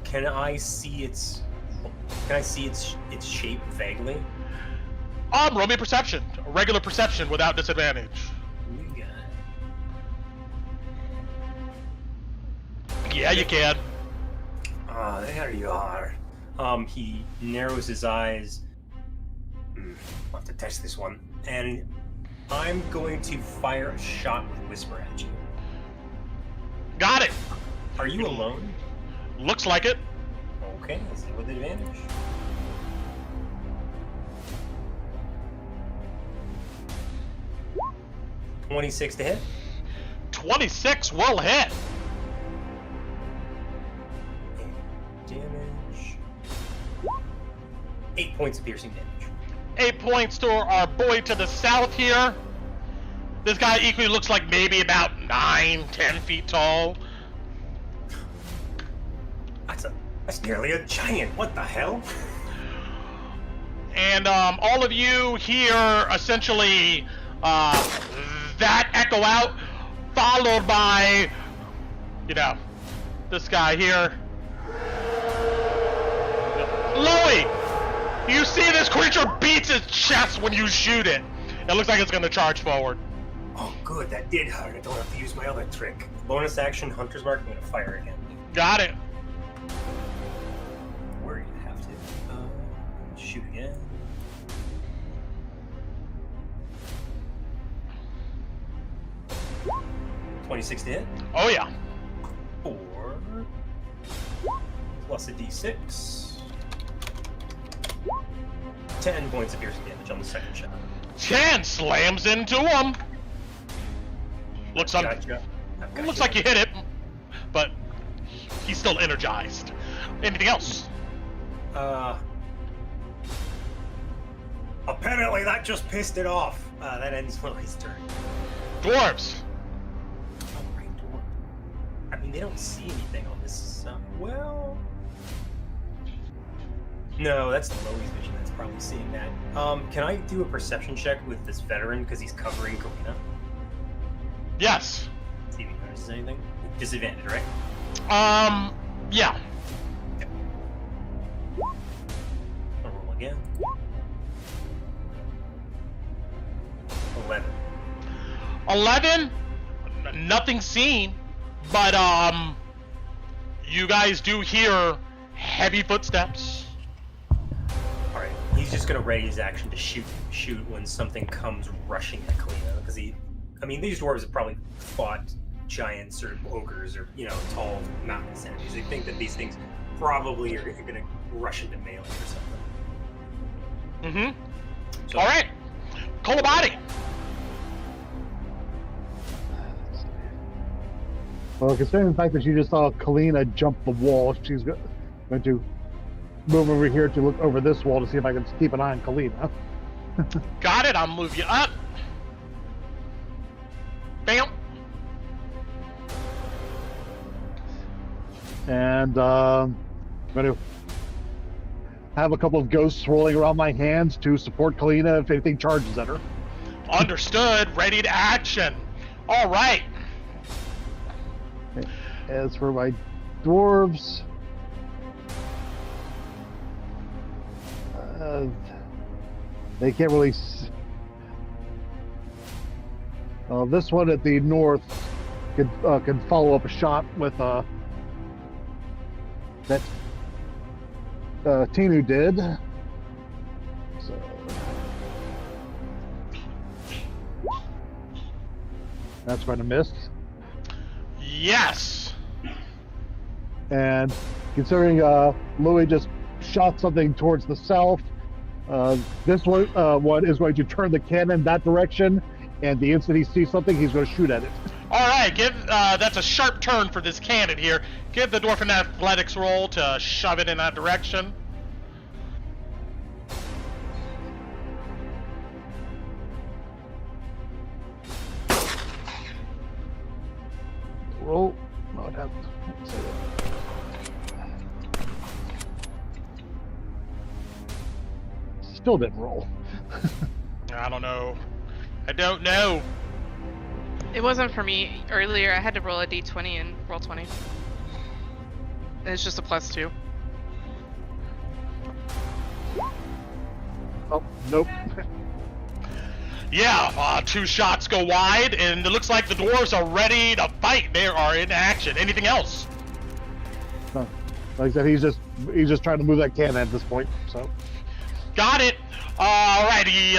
Can I see its shape vaguely? Roll me perception. A regular perception without disadvantage. You got it. Yeah, you can. Ah, there you are. He narrows his eyes. I'll have to test this one. And I'm going to fire a shot with Whisper at you. Got it. Are you alone? Looks like it. Okay, let's see with advantage. $26 to hit. 26 will hit. Damage. 8 points of piercing damage. 8 points to our boy to the south here. This guy equally looks like maybe about 9-10 feet tall. That's nearly a giant. What the hell? And all of you hear essentially that echo out, followed by, this guy here. Louie! You see this creature beats its chest when you shoot it. It looks like it's gonna charge forward. Oh, good. That did hurt. I don't have to use my other trick. Bonus action, Hunter's Mark. I'm gonna fire again. Got it. Where you have to shoot again. $26 to hit. Oh yeah. 4 plus a d6. 10 points of piercing damage on the second shot. 10 slams into him. Looks like Gotcha. looks like you hit it, but he's still energized. Anything else? Apparently that just pissed it off. That ends Lily's turn. Dwarves. Alright, dwarf. I mean, they don't see anything on this. Well, no, that's Lily's vision. That's probably seeing that. Can I do a perception check with this veteran because he's covering Kalina? Yes. See if he notices anything. Disadvantage, right? Yeah. I'll roll again. 11. 11. Nothing seen, but you guys do hear heavy footsteps. Alright, he's just gonna ready his action to shoot when something comes rushing at Kalina, because these dwarves have probably fought giants or ogres or, tall mountainous enemies. They think that these things probably are gonna rush into melee or something. Mm-hmm. So, Alright. Kolobati. Well, considering the fact that you just saw Kalina jump the wall, she's going to move over here to look over this wall to see if I can keep an eye on Kalina. Got it. I'll move you up. Bam. And I'm going to have a couple of ghosts swirling around my hands to support Kalina if anything charges at her. Understood. Ready to action. All right. As for my dwarves, they can't really. This one at the north can follow up a shot with that Tinu did. So that's going to miss. Yes. And considering Louis just shot something towards the south, this one is going to turn the cannon that direction, and the instant he sees something, he's going to shoot at it. All right. That's a sharp turn for this cannon here. Give the dwarf an athletics roll to shove it in that direction. Roll. No, it hasn't. Still didn't roll. I don't know. I don't know. It wasn't for me earlier. I had to roll a d20 and roll 20. And it's just a +2. Oh, nope. Yeah, 2 shots go wide, and it looks like the dwarves are ready to fight. They are in action. Anything else? No. Like I said, he's just trying to move that cannon at this point. So. Got it. Alrighty.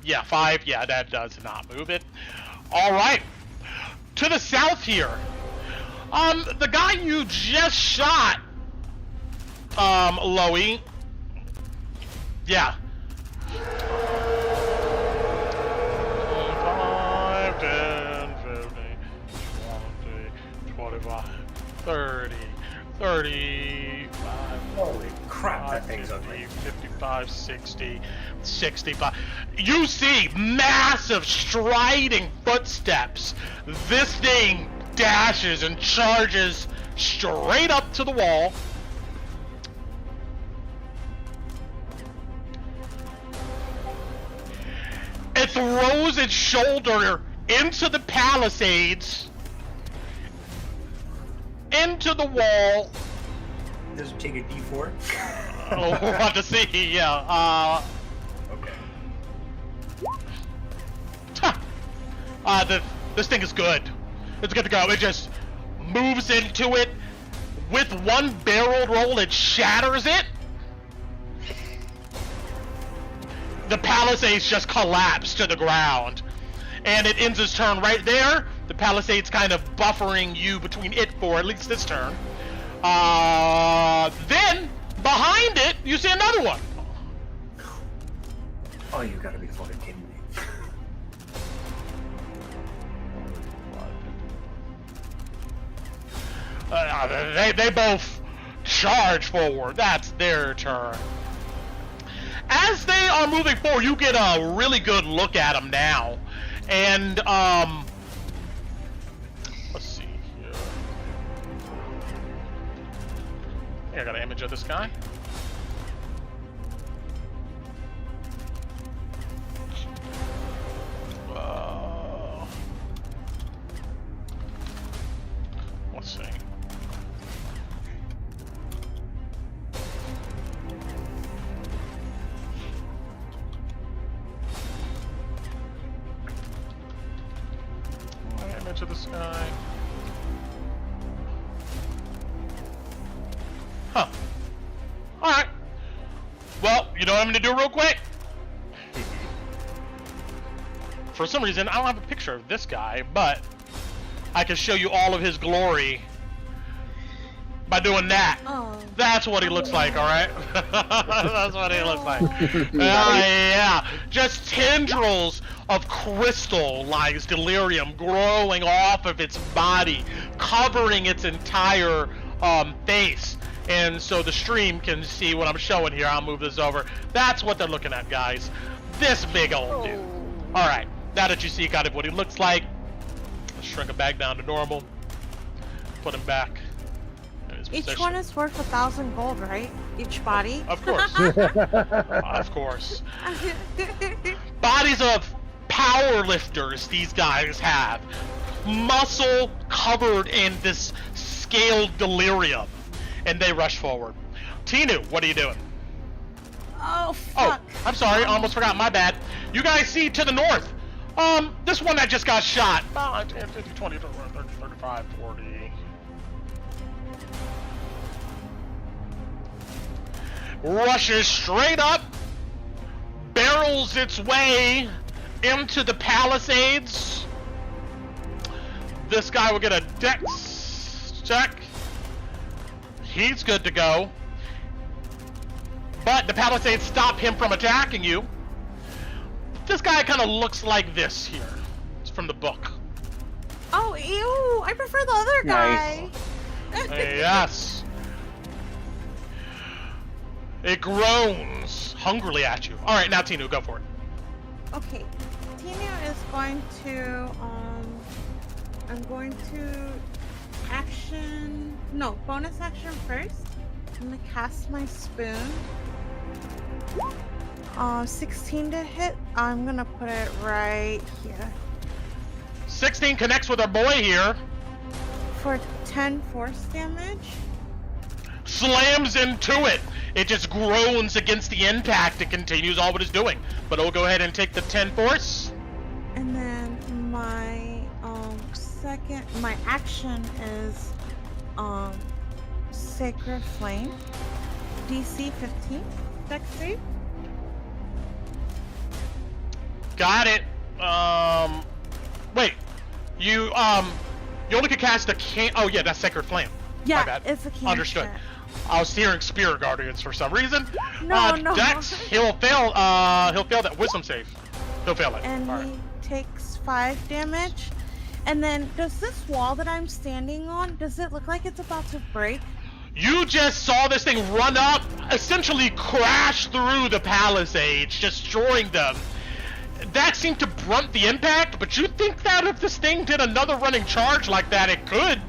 Yeah, 5. Yeah, that does not move it. All right. To the south here. The guy you just shot, Loey. Yeah. 5, 10, 15, 20, 25, 30, 35. Holy crap, that thing's ugly. 55, 60, 65. You see massive striding footsteps. This thing dashes and charges straight up to the wall. It throws its shoulder into the palisades into the wall. Does it take a D4? Oh, we'll have to see. Yeah. Okay. This thing is good. It's good to go. It just moves into it with one barrel roll. It shatters it. The Palisades just collapse to the ground, and it ends its turn right there. The Palisades kind of buffering you between it for at least this turn. Then behind it, you see another one. Oh, you gotta be fucking kidding me. They both charge forward. That's their turn. As they are moving forward, you get a really good look at them now. And, let's see here. I got an image of this guy. Let's see. Image of this guy. Huh. Alright. Well, you know what I'm gonna do real quick? For some reason, I don't have a picture of this guy, but I can show you all of his glory by doing that. Oh. That's what he looks like, alright? That's what he looks like. Yeah. Just tendrils of crystallized delirium growing off of its body, covering its entire face. And so the stream can see what I'm showing here. I'll move this over. That's what they're looking at, guys. This big old dude. Alright, now that you see kind of what he looks like, let's shrink him back down to normal. Put him back in his Each position. one is worth 1,000 gold, right? Each body? Of course. Of course. Bodies of power lifters these guys have. Muscle covered in this scaled delirium. And they rush forward. Tinu, what are you doing? Oh, fuck. Oh, I'm sorry, almost forgot, my bad. You guys see to the north. This one that just got shot. 10, 50, 20, 30, 35, 40. Rushes straight up. Barrels its way into the Palisades. This guy will get a dex check. He's good to go. But the Palisades stop him from attacking you. This guy kind of looks like this here. It's from the book. Oh, ew. I prefer the other guy. Yes. It groans hungrily at you. Alright, now Tinu, go for it. Okay. Tinu is going to, I'm going to bonus action first. I'm gonna cast my spoon. 16 to hit. I'm gonna put it right here. 16 connects with our boy here. For 10 force damage. Slams into it. It just groans against the impact. It continues all what it's doing. But it'll go ahead and take the 10 force. And then my my action is Sacred Flame. DC 15. Dex save. Got it. Wait. You only could cast a can. Oh yeah, that's Sacred Flame. Yeah, my bad. it's a cantrip. Understood. I was hearing Spirit Guardians for some reason. No. Dex, he'll fail that wisdom save. He'll fail it. And All he right. takes 5 damage. And then, does this wall that I'm standing on, does it look like it's about to break? You just saw this thing run up, essentially crash through the Palisades, destroying them. That seemed to brunt the impact, but you think that if this thing did another running charge like that, it could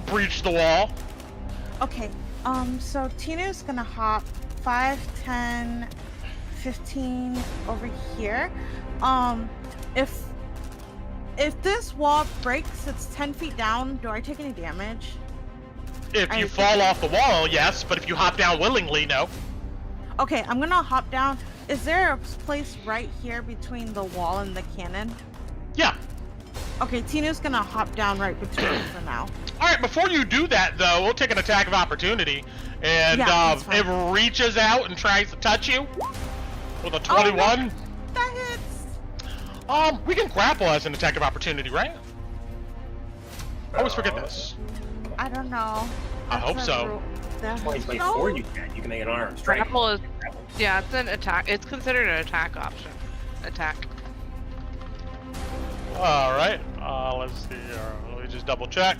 breach the wall? Okay, so Tina's gonna hop 5, 10, 15 over here. If this wall breaks, it's 10 feet down, do I take any damage? If you fall off the wall, yes, but if you hop down willingly, no. Okay, I'm gonna hop down. Is there a place right here between the wall and the cannon? Yeah. Okay, Tinu's gonna hop down right between it for now. Alright, before you do that, though, we'll take an attack of opportunity. And Yeah, that's it fine. reaches out and tries to touch you with a 21. Oh, no. That hits. We can grapple as an attack of opportunity, right? I always forget this. I don't know. I hope That's so. a rule. That- 2024, No. you can make an unarmed strike. Grapple is, yeah, it's an attack. It's considered an attack option. Attack. Alright, let's see. Let me just double check.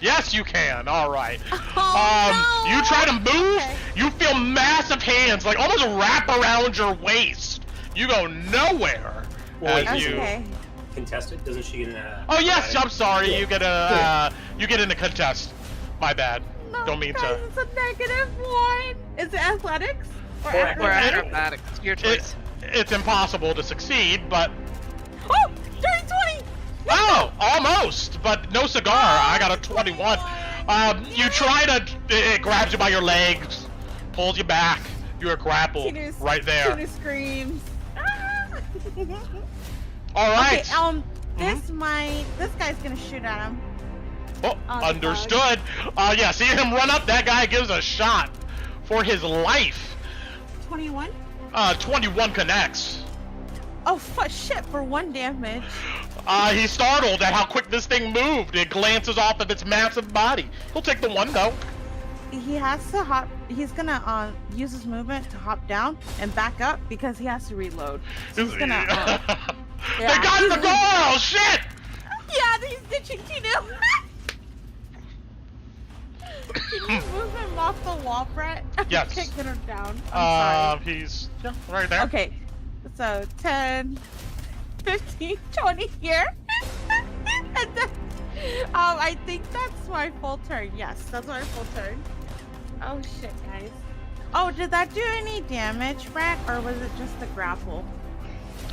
Yes, you can. Alright. Oh, no. You try to move, Okay. you feel massive hands, like almost wrap around your waist. You go nowhere. Wait, as you... Okay. Contested? Doesn't she get an Oh yes, I'm sorry. You get a you get in a contest. My bad. No, Don't mean guys, to. It's a -1. Is it athletics or Or Or acrobatics? acrobatics. Your choice. It's impossible to succeed, but Oh, 30-20. oh, almost. But no cigar. I got a 21. You try to. It grabs you by your legs, pulls you back. You are grappled Tinu's- right there. Tinu screams. Ah! All right. Okay, this guy's gonna shoot at him. Oh, Oh, the understood. Yeah, see him run up. That guy gives a shot for his life. 21. 21 connects. Oh, shit, for 1 damage. He's startled at how quick this thing moved. It glances off of its massive body. He'll take the 1 though. He has to hop. He's gonna use his movement to hop down and back up because he has to reload. So he's gonna. They got the girl! Shit! Yeah, he's ditching Tinu. Can you move him off the wall, Brett? Yes. I can't get him down. I'm sorry. He's right there. Okay, so 10, 15, 20 here. And then, I think that's my full turn. Yes, that's my full turn. Oh shit, guys. Oh, did that do any damage, Brett, or was it just the grapple?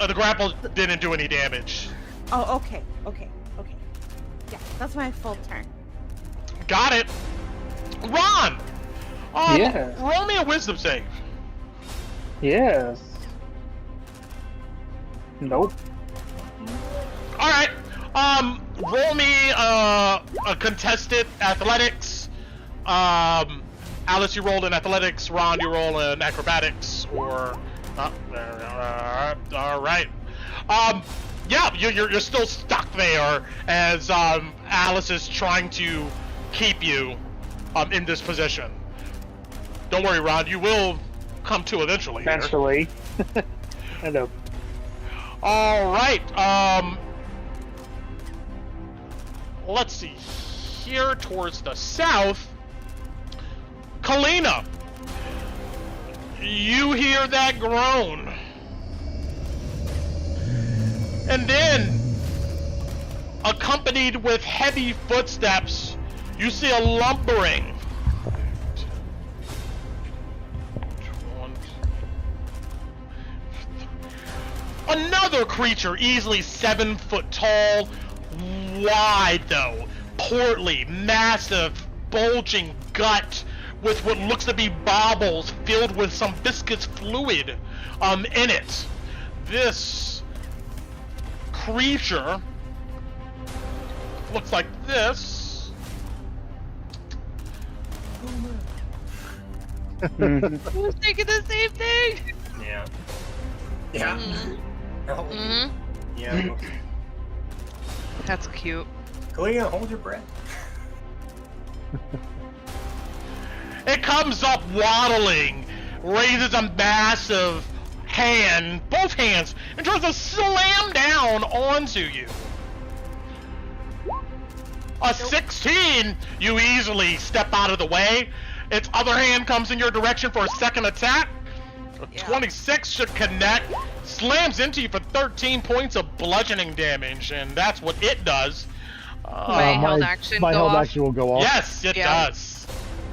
The grapple didn't do any damage. Oh, okay. Yeah, that's my full turn. Got it. Ron! Yeah. Roll me a wisdom save. Yes. Nope. Alright. Roll me a contested athletics. Alice, you roll in athletics. Ron, you roll in acrobatics. Or alright. Yeah, you're still stuck there as Alice is trying to keep you in this position. Don't worry, Ron, you will come to eventually. Here. Eventually. I know. Alright, let's see. Here towards the south, Kalina, you hear that groan. And then, accompanied with heavy footsteps, you see a lumbering. Another creature, easily 7 foot tall, wide though, portly, massive, bulging gut with what looks to be baubles filled with some viscous fluid in it. This creature looks like this. I was thinking the same thing. Yeah. Yeah. Oh, Mm-hmm. yeah. That's cute. Kalina, hold your breath. It comes up waddling, raises a massive hand, both hands, and tries to slam down onto you. A 16, you easily step out of the way. Its other hand comes in your direction for a second attack. A 26 should connect, slams into you for 13 points of bludgeoning damage, and that's what it does. My held action My go held off? action will go off. Yes, it Yeah. does.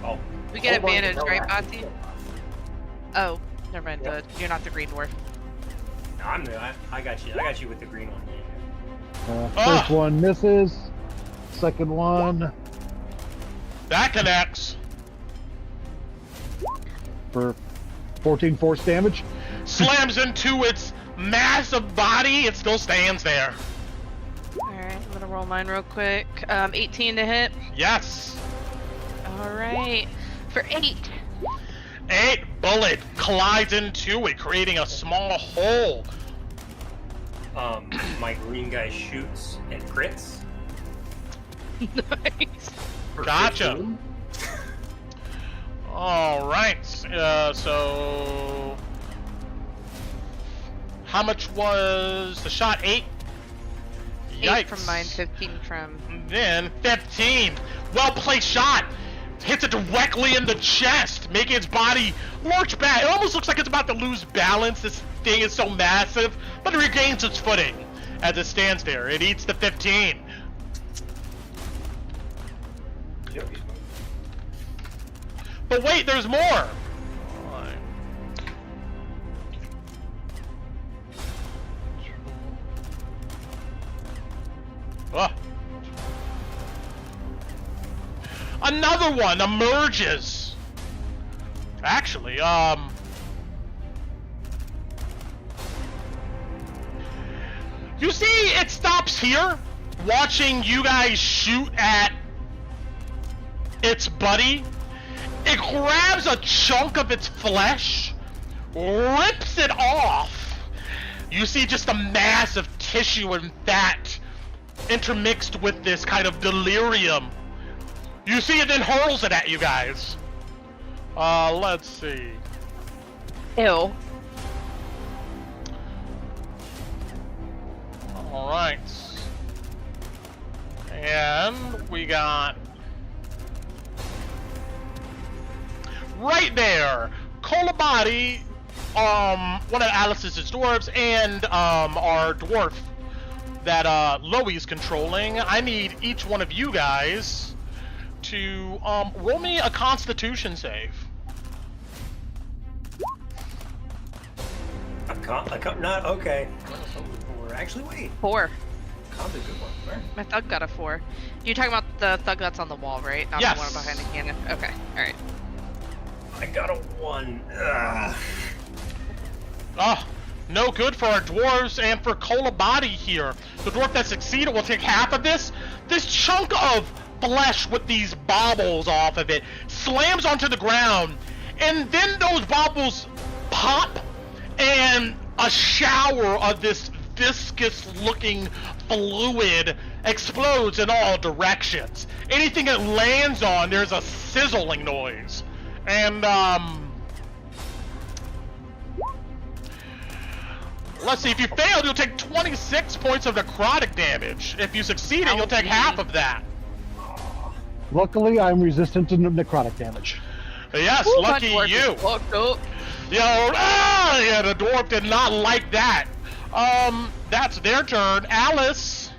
Oh. We get Hold on, advantage, hold right, on. Bati? Oh, never mind. Yeah. You're not the green dwarf. No, I'm the. I got you. I got you with the green one. First one misses. Second one That connects. For 14 force damage. Slams into its massive body. It still stands there. Alright, I'm gonna roll mine real quick. 18 to hit. Yes. Alright. For 8. 8 bullet collides into it, creating a small hole. My green guy shoots and crits. Nice. For Gotcha. 15. Alright, so... How much was the shot? 8? 8 Yikes. from mine, 15 from... Then 15. Well-placed shot. Hits it directly in the chest, making its body lurch back. It almost looks like it's about to lose balance. This thing is so massive, but it regains its footing as it stands there. It eats the 15. But wait, there's more! Oh. Another one emerges! Actually, you see, it stops here, watching you guys shoot at its buddy. It grabs a chunk of its flesh, rips it off. You see just a mass of tissue and fat intermixed with this kind of delirium. You see it then hurls it at you guys. Let's see. Ew. Alright. And we got... right there! Kolabadi, one of Alice's dwarves, and our dwarf that Loey's controlling. I need each one of you guys to roll me a Constitution save. Not okay. Actually, wait. 4. Con's a good one. Right? My thug got a 4. You're talking about the thug that's on the wall, right? Not Yes. the one behind the cannon. Okay, alright. I got a 1. Ugh. Ah, no good for our dwarves and for Kolabadi here. The dwarf that succeeded will take half of this. This chunk of flesh with these baubles off of it slams onto the ground, and then those baubles pop, and a shower of this viscous-looking fluid explodes in all directions. Anything it lands on, there's a sizzling noise. And, let's see, if you failed, you'll take 26 points of necrotic damage. If you succeeded, you'll take half of that. Luckily, I'm resistant to necrotic damage. Yes, Ooh, lucky my dwarf you. is fucked up. Yeah, the dwarf did not like that. That's their turn. Alice.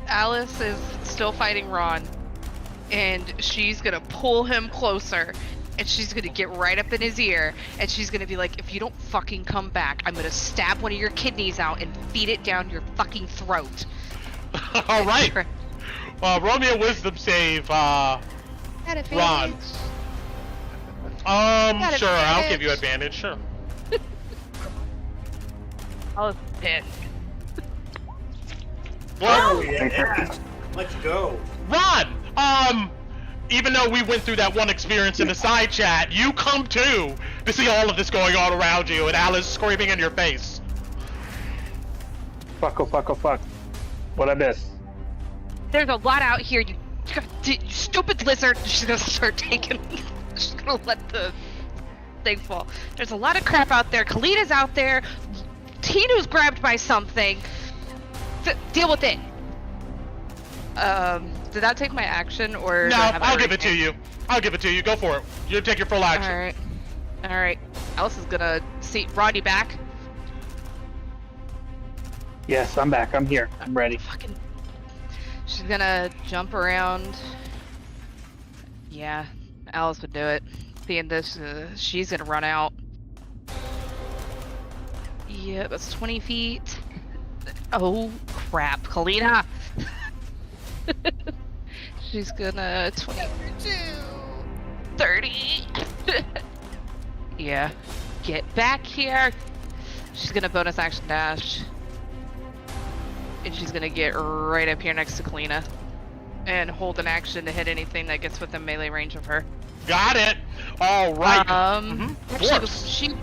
Alice is still fighting Ron, and she's gonna pull him closer, and she's gonna get right up in his ear, and she's gonna be like, if you don't fucking come back, I'm gonna stab one of your kidneys out and feed it down your fucking throat. All right. Roll me a wisdom save, Ron. Sure, I'll give you advantage, sure. I was pissed. Oh, yeah. Let's go. Ron, even though we went through that one experience in the side chat, you come to see all of this going on around you, and Alice screaming in your face. Fuck, oh fuck, oh fuck. What'd I miss? There's a lot out here, you stupid lizard. She's gonna start taking. She's gonna let the thing fall. There's a lot of crap out there. Kalina's out there. Tinu's grabbed by something. Deal with it. Did that take my action, or? No, do I have I'll give it to everything? you. I'll give it to you. Go for it. You take your full action. Alright. Alright. Alice is gonna see. Rodney back. Yes, I'm back. I'm here. I'm ready. Fucking. She's gonna jump around. Yeah, Alice would do it. Seeing this, she's gonna run out. Yeah, that's 20 feet. She's gonna 22. 30. Yeah. Get back here. She's gonna bonus action dash. And she's gonna get right up here next to Kalina. And hold an action to hit anything that gets within melee range of her. Got it. All right. Actually,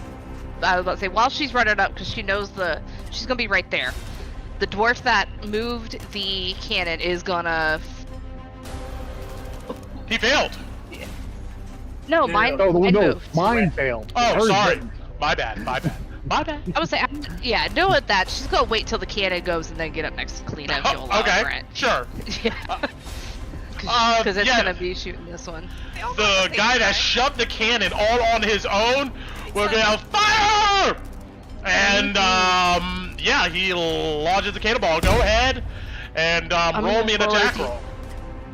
I was about to say, while she's running up, because she knows she's gonna be right there. The dwarf that moved the cannon is gonna. He failed. No, mine. Oh, I no, moved. mine failed. Oh, Hers sorry. didn't. My bad. My bad. My bad. I would say, yeah, knowing that, she's gonna wait till the cannon goes and then get up next to Kalina if you'll allow for Okay. it. Sure. Yeah. Because it's yeah. gonna be shooting this one. The guy that shoved the cannon all on his own will go fire! And yeah, he lodges the cannonball. Go ahead and roll me an attack roll.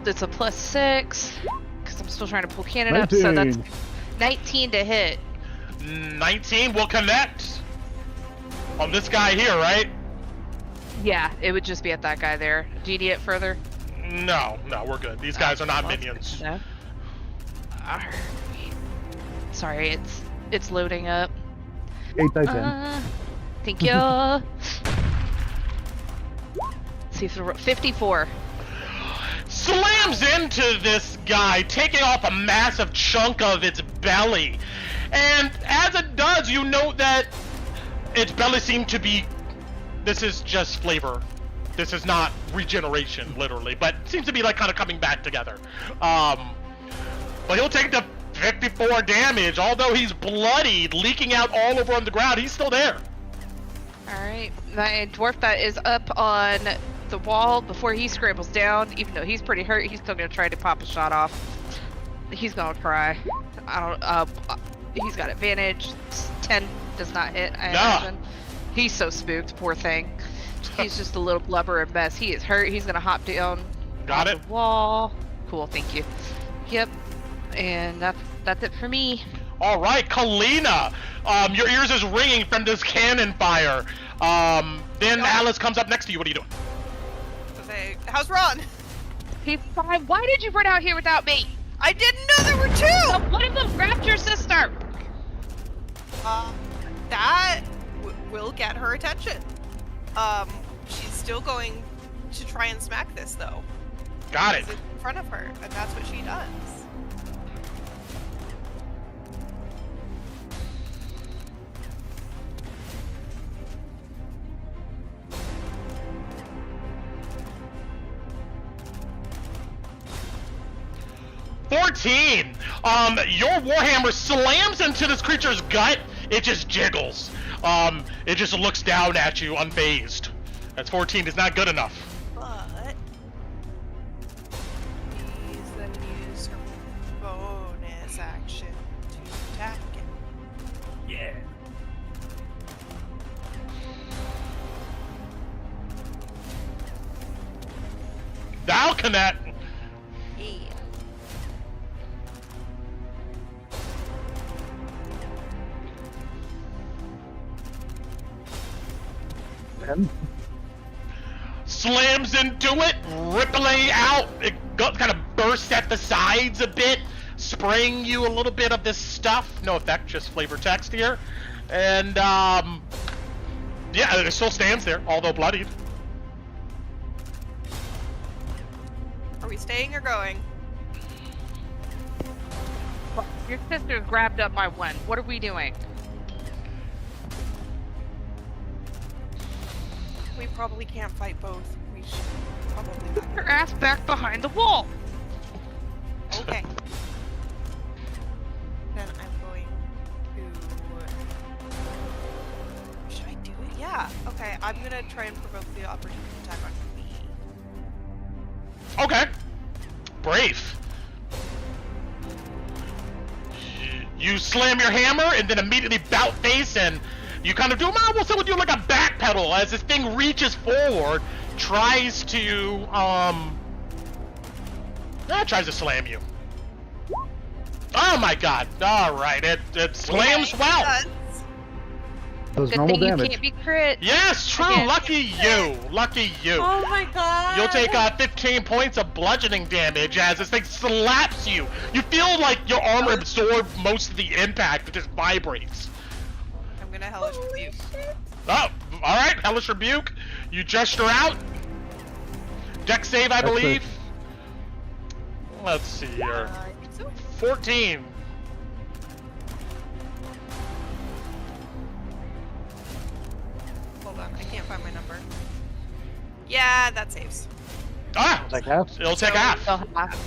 It's a +6 because I'm still trying to pull cannon up, so that's 19 to hit. 19 will connect on this guy here, right? Yeah, it would just be at that guy there. Do you need it further? No, we're good. These guys are not minions. No. Sorry, it's loading up. 8 die 10. Thank you. See if 54. Slams into this guy, taking off a massive chunk of its belly. And as it does, you note that its belly seemed to be... This is just flavor. This is not regeneration, literally, but seems to be like kind of coming back together. But he'll take the 54 damage, although he's bloodied, leaking out all over on the ground. He's still there. Alright, my dwarf that is up on the wall before he scrambles down, even though he's pretty hurt, he's still gonna try to pop a shot off. He's gonna try. He's got advantage. 10 does not hit, I imagine. He's so spooked, poor thing. He's just a little blubber and mess. He is hurt. He's gonna hop down. Got it. The wall. Cool, thank you. Yep. And that's it for me. All right, Kalina, your ears is ringing from this cannon fire. Then Alice comes up next to you. What are you doing? How's Ron? He's fine. Why did you run out here without me? I didn't know there were two. One of them grabbed your sister. That will get her attention. She's still going to try and smack this though. Got it. It's in front of her, and that's what she does. Your warhammer slams into this creature's gut. It just jiggles. It just looks down at you, unfazed. That's 14 is not good enough. But please then use her bonus action to attack it. Yeah. That'll connect. Yeah. Slams into it, rippling out. It kind of bursts at the sides a bit, spraying you a little bit of this stuff. No effect, just flavor text here. And, yeah, it still stands there, although bloodied. Are we staying or going? Your sister grabbed up my one. What are we doing? We probably can't fight both. We should probably Put her ass back behind the wall. Okay. Then I'm going to... Should I do it? Yeah. Okay, I'm gonna try and provoke the opportunity attack on me. Okay. Brave. You slam your hammer and then immediately bout face, and you kind of do, we'll say we'll do like a backpedal as this thing reaches forward, tries to slam you. Oh my god. Alright, it slams well. Does Good normal thing you damage. can't be crit. Yes, true. Again. Lucky you. Lucky you. Oh my god. You'll take 15 points of bludgeoning damage as this thing slaps you. You feel like your armor absorbed most of the impact. It just vibrates. I'm gonna hellish rebuke. Oh, all right. Hellish Rebuke. You gesture out. Dex save, I Dex believe. save. Let's see here. I think so. 14. Hold on, I can't find my number. Yeah, that saves. Ah, Like half? it'll take So- half. Still half.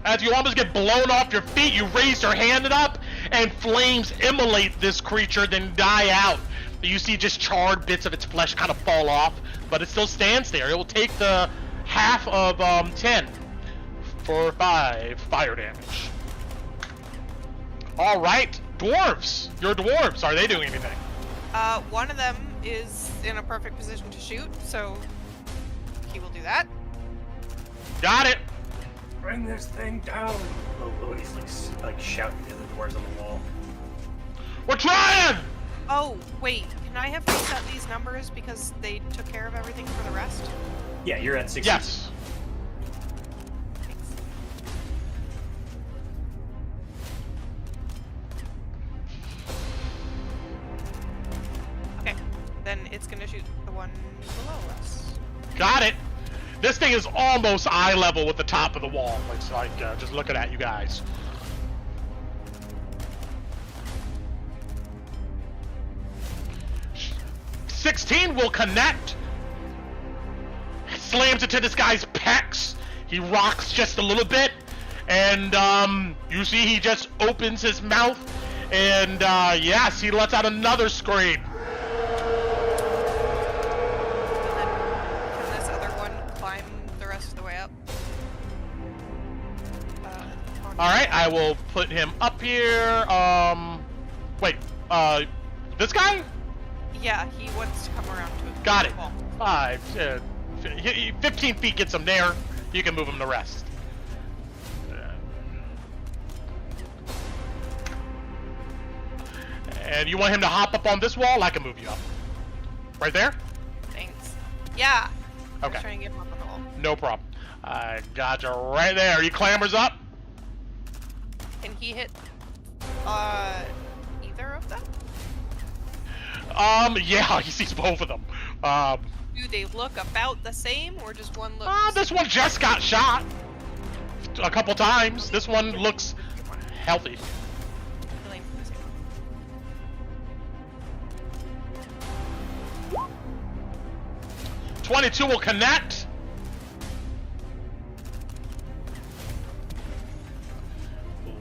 As you almost get blown off your feet, you raise your hand up, and flames immolate this creature, then die out. You see just charred bits of its flesh kind of fall off, but it still stands there. It will take the half of 10 for 5 fire damage. All right, dwarves. Your dwarves. Are they doing anything? One of them is in a perfect position to shoot, so he will do that. Got it. Bring this thing down. Oh, he's like shouting to the dwarves on the wall. We're trying. Oh, wait, can I have reset these numbers because they took care of everything for the rest? Yeah, you're at 60. Yes. Thanks. Okay, then it's gonna shoot the one below us. Got it. This thing is almost eye level with the top of the wall. It's like just looking at you guys. $16 will connect. Slams into this guy's pecs. He rocks just a little bit, and you see he just opens his mouth, and yes, he lets out another scream. And then can this other one climb the rest of the way up? All right, I will put him up here. Wait, this guy? Yeah, he wants to come around to it. Got it. Wall. 5, 10, 15 feet gets him there. You can move him the rest. And you want him to hop up on this wall? I can move you up. Right there? Thanks. Yeah. I was Okay. trying to get him up on the wall. No problem. I got you right there. He clambers up. Can he hit either of them? Yeah, he sees both of them. Do they look about the same, or just one look? This one just got shot a couple times. This one looks healthy. Really the same. 22 will connect.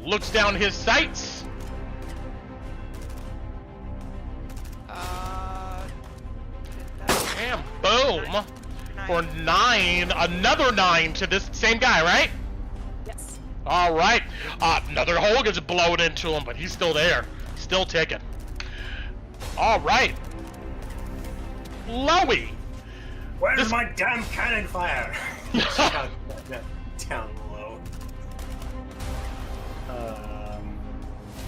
Looks down his sights. And boom. For 9. Another 9 to this same guy, right? Yes. All right. Another hole gets blown into him, but he's still there. Still ticking. All right. Lowy. Where's This- my damn cannon fire? down low.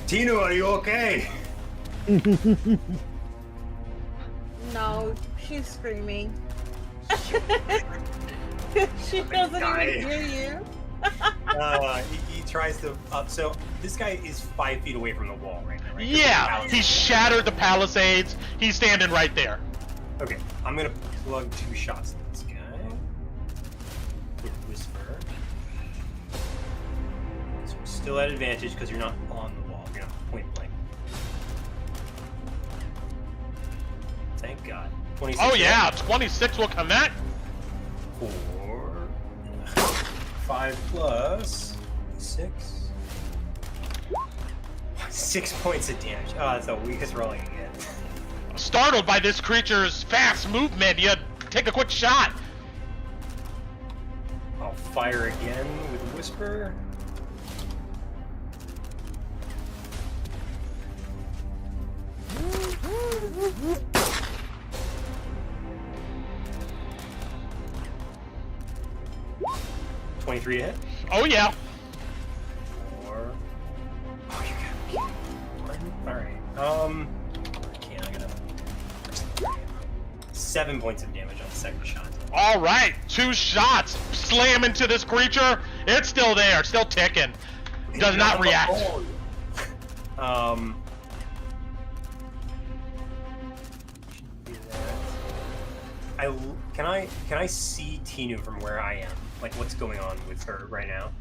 Tino, are you okay? No, she's screaming. She doesn't dying. even hear you. He tries to. So this guy is 5 feet away from the wall right now. Right? Yeah, he shattered the palisades. He's standing right there. Okay, I'm gonna plug 2 shots at this guy with Whisper. So we're still at advantage because you're not on the wall. You're not point blank. Thank God. 26. Oh yeah, 26 will connect. 4, 5 plus 6. 6 points of damage. Oh, that's the weakest rolling again. Startled by this creature's fast movement, you take a quick shot. I'll fire again with Whisper. $23 to hit. Oh yeah. 4. Oh, you got one. Alright. Okay, I gotta. 7 points of damage on the second shot. All right, 2 shots. Slam into this creature. It's still there, still ticking. Does not react. Can I see Tinu from where I am? Like, what's going on with her right now?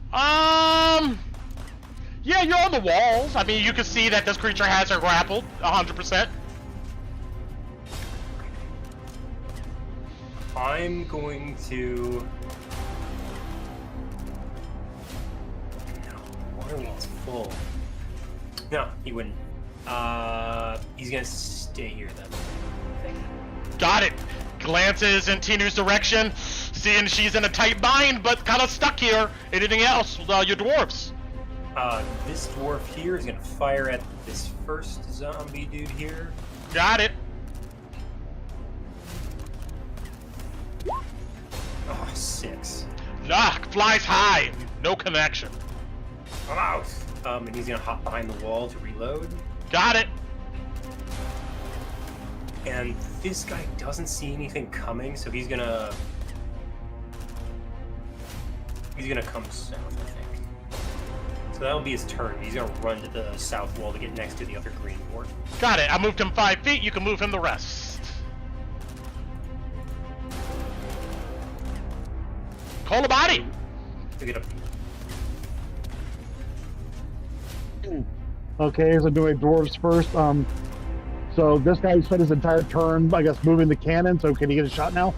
Yeah, you're on the walls. I mean, you can see that this creature has her grappled, 100%. I'm going to. No, Waterwall's full. No, he wouldn't. He's gonna stay here then. Got it. Glances in Tinu's direction, seeing she's in a tight bind, but kind of stuck here. Anything else? Your dwarves. This dwarf here is gonna fire at this first zombie dude here. Got it. Oh, 6. Knock flies high. No connection. I'm out. And he's gonna hop behind the wall to reload. Got it. And this guy doesn't see anything coming, so he's gonna come south, I think. So that'll be his turn. He's gonna run to the south wall to get next to the other green ward. Got it. I moved him 5 feet. You can move him the rest. Call a body. To get up. Okay, so doing dwarves first. So this guy spent his entire turn, I guess, moving the cannon. So can he get a shot now?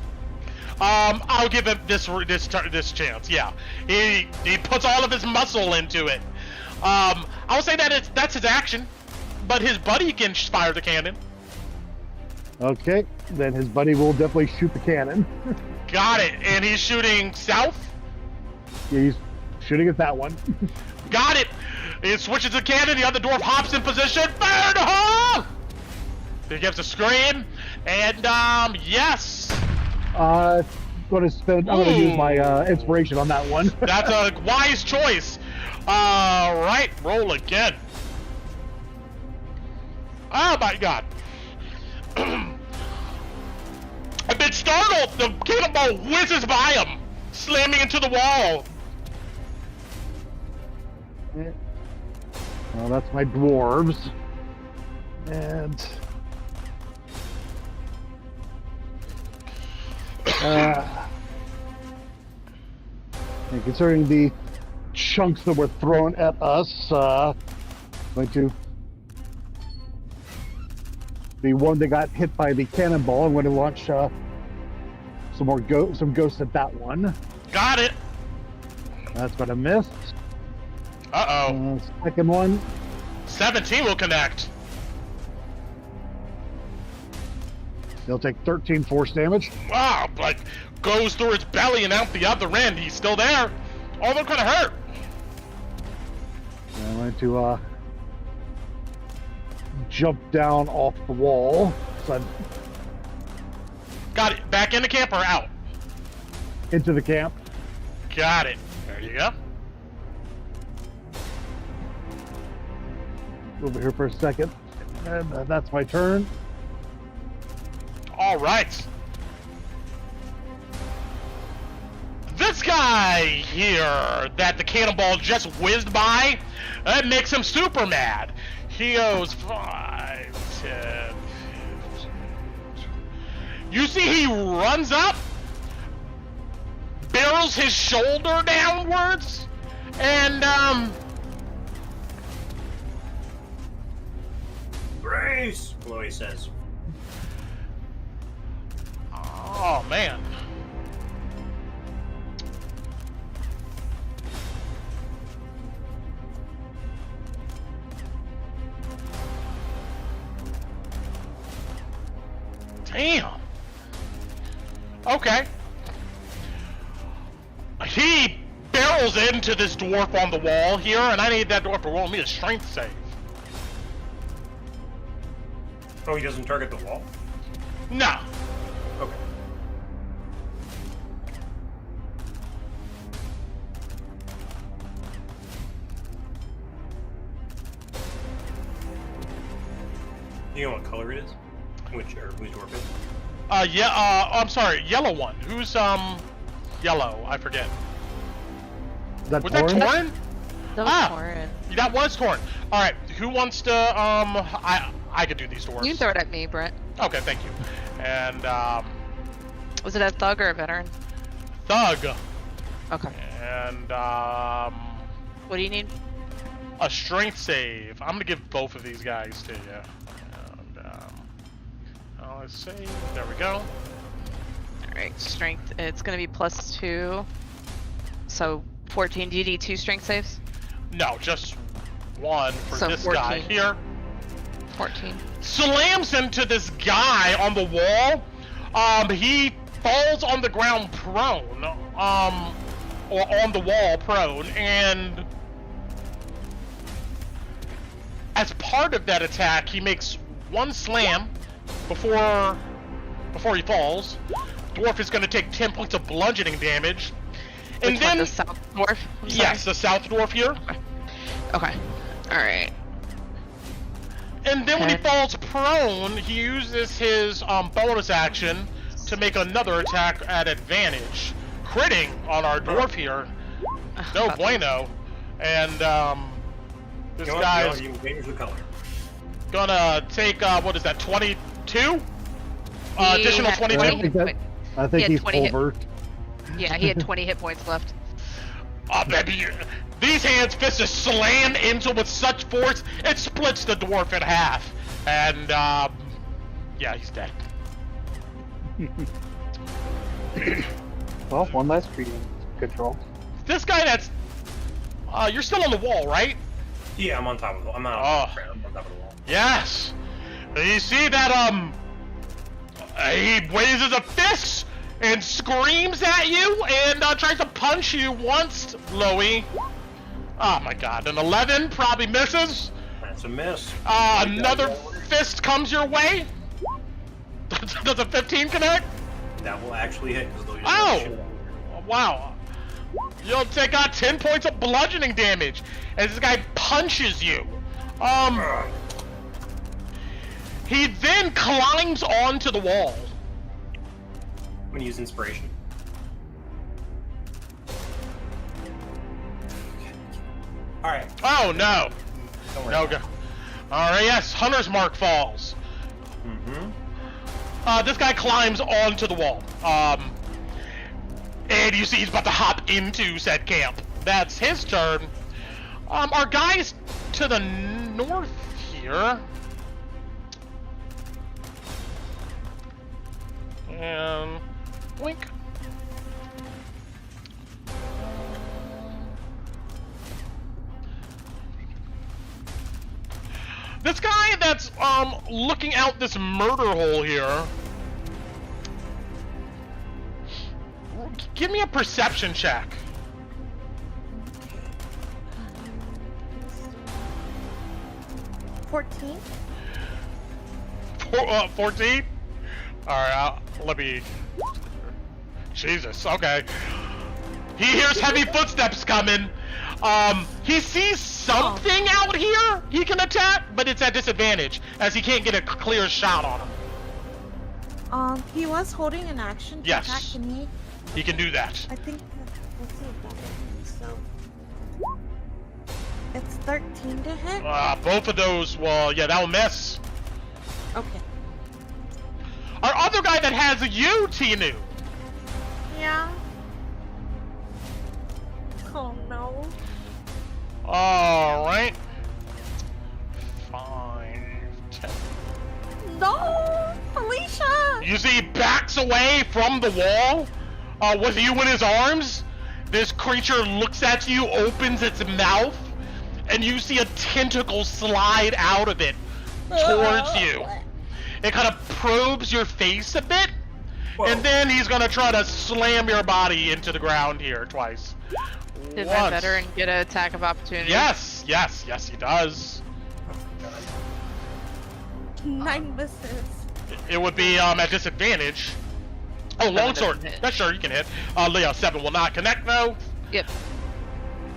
I'll give him this chance. Yeah, he puts all of his muscle into it. I'll say that that's his action, but his buddy can fire the cannon. Okay, then his buddy will definitely shoot the cannon. Got it, and he's shooting south. Yeah, he's shooting at that one. Got it. He switches the cannon. The other dwarf hops in position. Fire in the hole. He gives a scream, and yes. I'm gonna use my inspiration on that one. That's a wise choice. Right, roll again. Oh my god. A bit startled, the cannonball whizzes by him, slamming into the wall. Well, that's my dwarves. And and considering the chunks that were thrown at us, going to the one that got hit by the cannonball. I'm going to launch some ghosts at that one. Got it. That's going to miss. Uh-oh. Second one. 17 will connect. He'll take 13 force damage. Wow, like goes through its belly and out the other end. He's still there. Oh, they're gonna hurt. I'm going to jump down off the wall. So Got it. Back in the camp or out? into the camp. Got it. There you go. Over here for a second. And that's my turn. All right. This guy here that the cannonball just whizzed by, that makes him super mad. He goes 5, 10, 15. You see he runs up, barrels his shoulder downwards, and Grace, Chloe says. oh man. Damn. Okay. He barrels into this dwarf on the wall here, and I need that dwarf to roll me a strength save. Oh, he doesn't target the wall? No. Okay. dwarf is? I'm sorry, yellow one. Who's yellow? I forget. That Was that Torin? That was Torin. That was Torin. All right, who wants to? I could do these dwarves. You can throw it at me, Brett. Okay, thank you. And Was it a thug or a veteran? thug. Okay. And What do you need? a strength save. I'm gonna give both of these guys to you. And let's see. There we go. Alright, strength. It's gonna be +2. So 14. Do you need 2 strength saves? No, just one for So this 14. guy here. 14. Slams into this guy on the wall. He falls on the ground prone. Or on the wall prone, and as part of that attack, he makes one slam before he falls. Dwarf is going to take 10 points of bludgeoning damage. And Which then one, the south dwarf? I'm sorry. yes, the south dwarf here. Okay. Alright. And then when he Okay. falls prone, he uses his bonus action to make another attack at advantage, critting on our dwarf here. No bueno. And this You know what? guy's You can change the color. gonna take what is that? 22? He Additional had 22. 20 hit that- points. I think had he's 20 hit- over. Yeah, he had 20 hit points left. Baby, these hands fists just slam into with such force it splits the dwarf in half. And yeah, he's dead. Well, one less treating control. This guy that's you're still on the wall, right? Yeah, I'm on top of the wall. I'm not on the ground. I'm on top of the wall. Yes. You see that he raises a fist and screams at you and tries to punch you once, Loey. Oh my god, an 11 probably misses. That's a miss. Another fist comes your way. Does a 15 connect? That will actually hit because they'll use Oh! shit. Wow. You'll take 10 points of bludgeoning damage as this guy punches you. He then climbs onto the wall. I'm gonna use inspiration. All right. Oh no. Don't worry. No go. Alright, yes, Hunter's Mark falls. Mm-hmm. This guy climbs onto the wall. And you see he's about to hop into said camp. That's his turn. Our guys to the north here. And blink. This guy that's looking out this murder hole here. Give me a perception check. 14. 14? Alright, let me... Jesus, okay. He hears heavy footsteps coming. He sees something out here he can attack, but it's at disadvantage, as he can't get a clear shot on him. He was holding an action to Yes. attack. Can he? He can do that. I think. Let's see if that is so. It's 13 to hit. Both of those, well, yeah, that'll miss. Okay. Our other guy that has you, Tinu. Yeah. Oh no. Alright. 5, 10. No, Felicia. You see he backs away from the wall with you in his arms. This creature looks at you, opens its mouth, and you see a tentacle slide out of it towards you. It kind of probes your face a bit, and then he's gonna try to slam your body into the ground here twice. Did my Once. veteran get an attack of opportunity? Yes, yes, yes, he does. 9 misses. It would be at disadvantage. Oh, longsword. doesn't hit. That's sure you can hit. Leo, 7 will not connect though. Yep.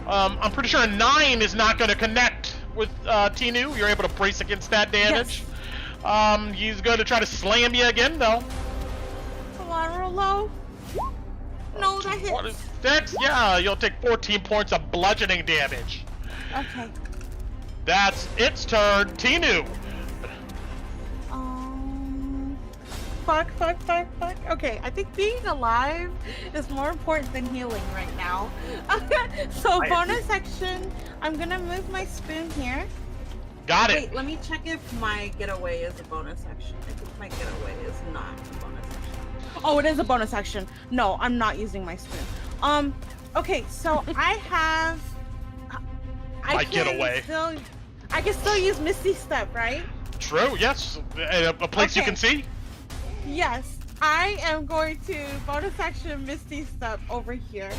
I'm pretty sure a 9 is not going to connect with Tinu. You're able to brace against that damage. He's going to try to slam you again, though. Come on, roll low. No, that hits. 26? Yeah, you'll take 14 points of bludgeoning damage. Okay. That's its turn. Tinu. Fuck. Okay, I think being alive is more important than healing right now. So bonus action, I'm gonna move my spoon here. Got it. Wait, let me check if my getaway is a bonus action. I think my getaway is not a bonus action. Oh, it is a bonus action. No, I'm not using my spoon. Okay, so I have. My getaway. I can still use Misty Step, right? True. Yes. A place you can see. Yes, I am going to bonus action Misty Step over here.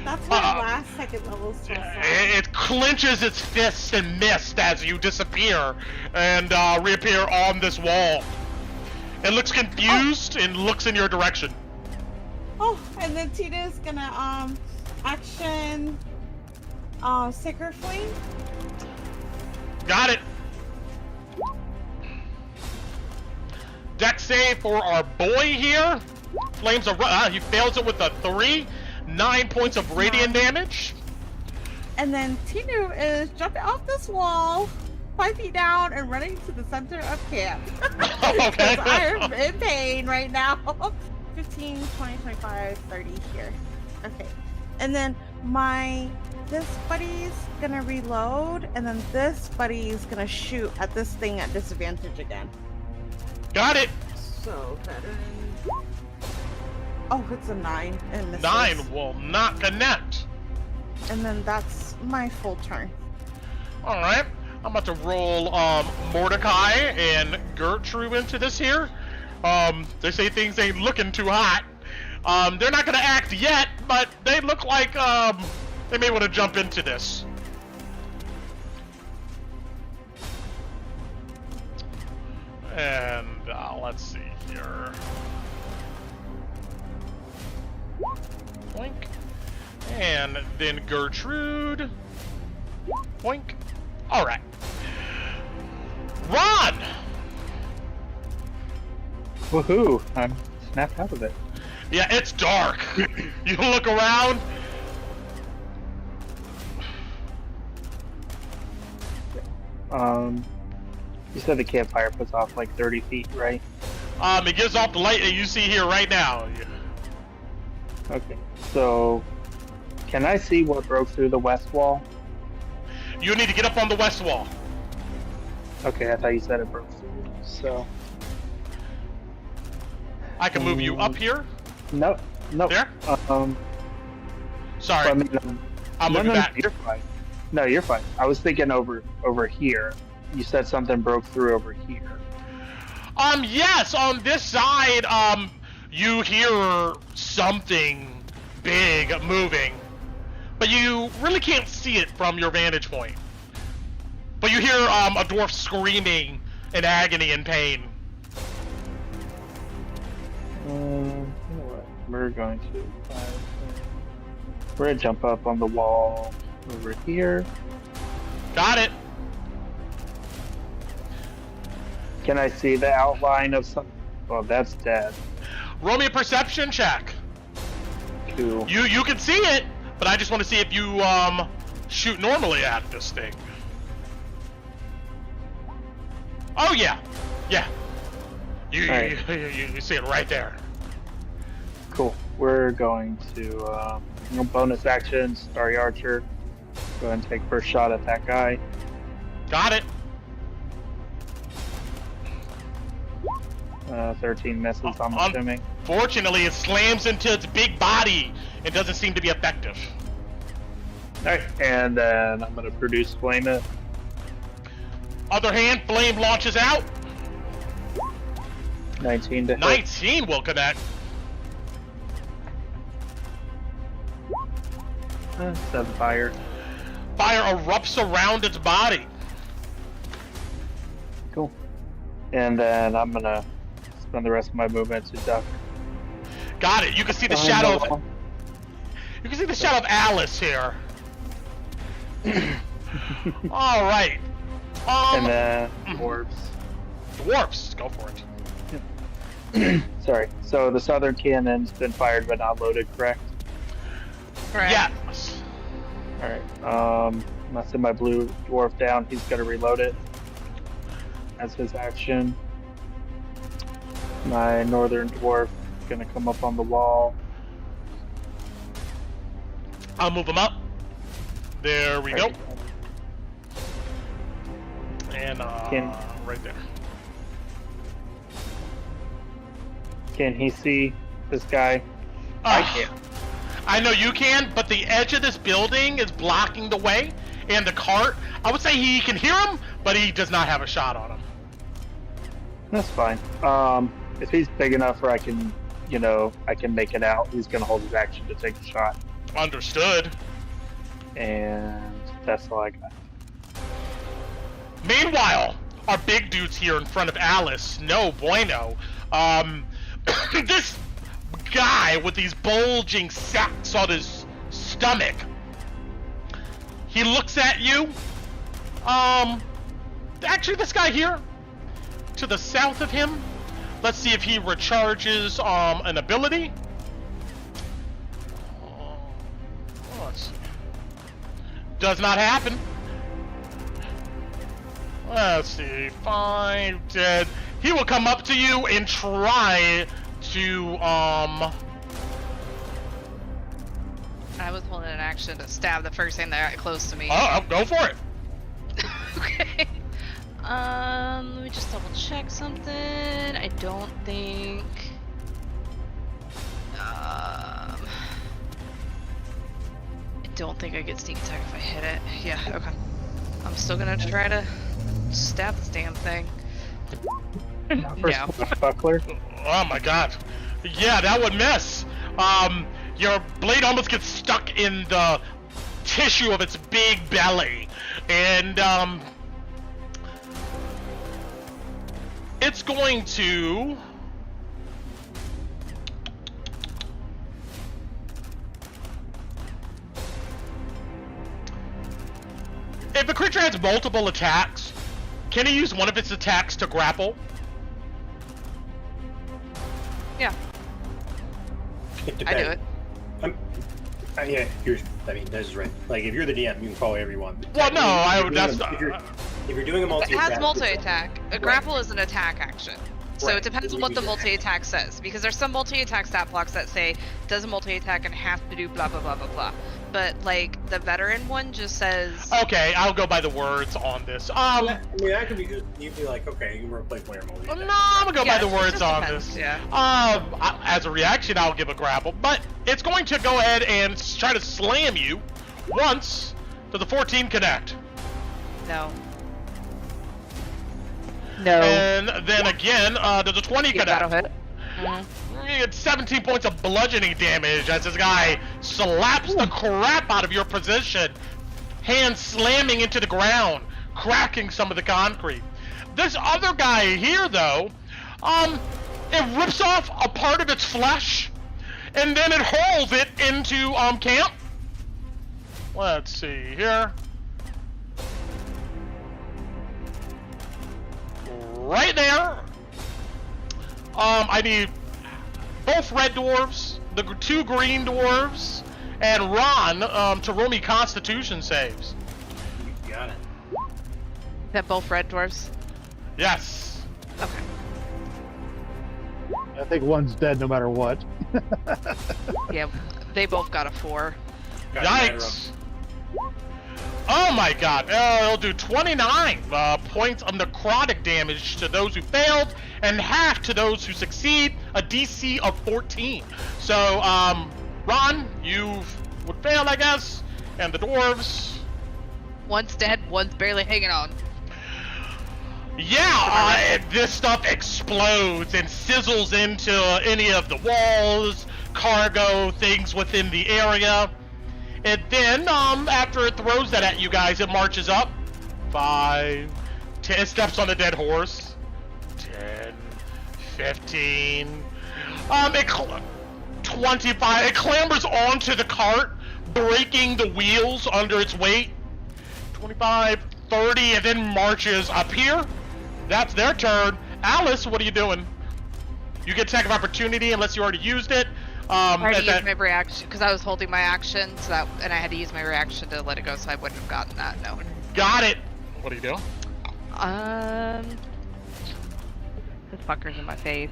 That's my last second level spell. It clenches its fists in mist as you disappear and reappear on this wall. It looks confused and looks in your direction. Oh, and then Tina's gonna action Sacred Flame. Got it. Dex save for our boy here. Flames he fails it with a 3. 9 points of radiant damage. And then Tinu is jumping off this wall, 5 feet down, and running to the center of camp. Okay. I'm in pain right now. 15, 20, 25, 30 here. Okay. And then this buddy's gonna reload, and then this buddy's gonna shoot at this thing at disadvantage again. Got it. So that is... Oh, it's a 9 and misses. 9 will not connect. And then that's my full turn. All right. I'm about to roll Mordecai and Gertrude into this here. They say things ain't looking too hot. They're not gonna act yet, but they look like they may want to jump into this. And let's see here. Boink. And then Gertrude. Boink. Alright. Run! Woohoo! I'm snapped out of it. Yeah, it's dark. You look around. You said the campfire puts off like 30 feet, right? It gives off the light that you see here right now. Okay, so can I see what broke through the west wall? You need to get up on the west wall. Okay, I thought you said it broke through, so... I can move you up here. No. There? Sorry. I mean, I'll move you back. You're fine. No, you're fine. I was thinking over here. You said something broke through over here. Yes, on this side, you hear something big moving, but you really can't see it from your vantage point. But you hear a dwarf screaming in agony and pain. You know what? We're going to jump up on the wall over here. Got it. Can I see the outline of some? Well, that's dead. Roll me a perception check. Cool. You can see it, but I just want to see if you shoot normally at this thing. Oh yeah. You see it right there. Cool. We're going to bonus action, Starry Archer. Go ahead and take first shot at that guy. Got it. 13 misses, I'm assuming. Fortunately, it slams into its big body. It doesn't seem to be effective. Alright, and then I'm going to produce flame it. Other hand, flame launches out. 19 to hit. 19 will connect. 7 fire. Fire erupts around its body. Cool. And then I'm going to spend the rest of my movement to duck. Got it. You can see the Behind shadow the of... wall. You can see the shadow of Alice here. All right. And then orbs. dwarfs, go for it. Sorry. So the southern cannon's been fired but not loaded, correct? Correct. Yes. Alright. I'm gonna send my blue dwarf down. He's gonna reload it. That's his action. My northern dwarf is gonna come up on the wall. I'll move him up. There we go. And right there. Can he see this guy? I can't. I know you can, but the edge of this building is blocking the way, and the cart. I would say he can hear him, but he does not have a shot on him. That's fine. If he's big enough where I can, I can make it out, he's gonna hold his action to take a shot. Understood. And that's all I got. Meanwhile, our big dude's here in front of Alice. No bueno. This guy with these bulging sacs on his stomach. He looks at you. Actually, this guy here, to the south of him. Let's see if he recharges an ability. Let's see. Does not happen. Let's see. 5, 10. He will come up to you and try to I was holding an action to stab the first thing that got close to me. Oh, go for it. Okay. Let me just double check something. I don't think. I don't think I get sneak attack if I hit it. Yeah. Okay. I'm still gonna try to stab this damn thing. First buckler. Oh my god. Yeah, that would miss. Your blade almost gets stuck in the tissue of its big belly. And, it's going to... If a creature has multiple attacks, can he use one of its attacks to grapple? Yeah. It I do depends. it. Yeah, this is right. Like, if you're the DM, you can call whatever you want. Well, no, I would. That's if you're doing a multi-attack, It has multi-attack. A grapple is an attack action. So Right. it depends on what the multi-attack says. Because there's some multi-attack stat blocks that say, does a multi-attack and has to do blah blah blah blah blah. But, like, the veteran one just says... Okay, I'll go by the words on this. I mean, that could be good. You'd be like, okay, you can replace one of your multi-attack. No, I'm gonna go by the it words just on depends, this. Yeah. As a reaction, I'll give a grapple, but it's going to go ahead and try to slam you once. Does the 14 connect? No. No. And then again, does the 20 connect? That'll hit. You get 17 points of bludgeoning damage as this guy slaps the crap out of your position, hand slamming into the ground, cracking some of the concrete. This other guy here, though, it rips off a part of its flesh, and then it hurls it into camp. Let's see here. Right there. I need both red dwarves, the 2 green dwarves, and Ron to roll me Constitution saves. You got it. That both red dwarves? Yes. Okay. I think one's dead no matter what. Yeah, they both got a 4. Got it, Yikes. Oh my god. It'll do 29 points of necrotic damage to those who failed, and half to those who succeed, a DC of 14. So, Ron, you would fail, I guess, and the dwarves... One's dead, one's barely hanging on. Yeah, this stuff explodes and sizzles into any of the walls, cargo, things within the area. And then, after it throws that at you guys, it marches up. 5, 10 steps on the dead horse. 10, 15. 25. It clambers onto the cart, breaking the wheels under its weight. 25, 30, and then marches up here. That's their turn. Alice, what are you doing? You get attack of opportunity unless you already used it. I had to use my reaction because I was holding my action, and I had to use my reaction to let it go, so I wouldn't have gotten that. No. Got it. What are you doing? This fucker's in my face.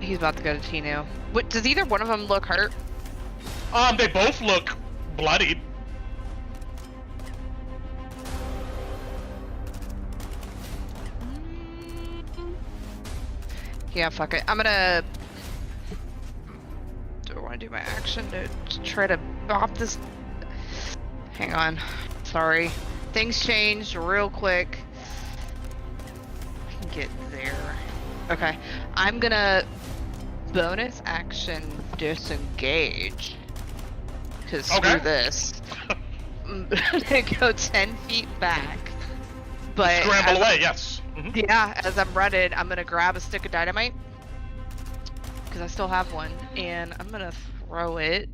He's about to go to Tinu. What, does either one of them look hurt? They both look bloodied. Yeah, fuck it. I'm gonna... Do I want to do my action to try to bop this? Hang on. Sorry. Things changed real quick. I can get there. Okay. I'm gonna bonus action disengage. Because screw this. I'm gonna go 10 feet back. But Scramble away, yes. Yeah, as I'm running, I'm gonna grab a stick of dynamite. Because I still have one. And I'm gonna throw it.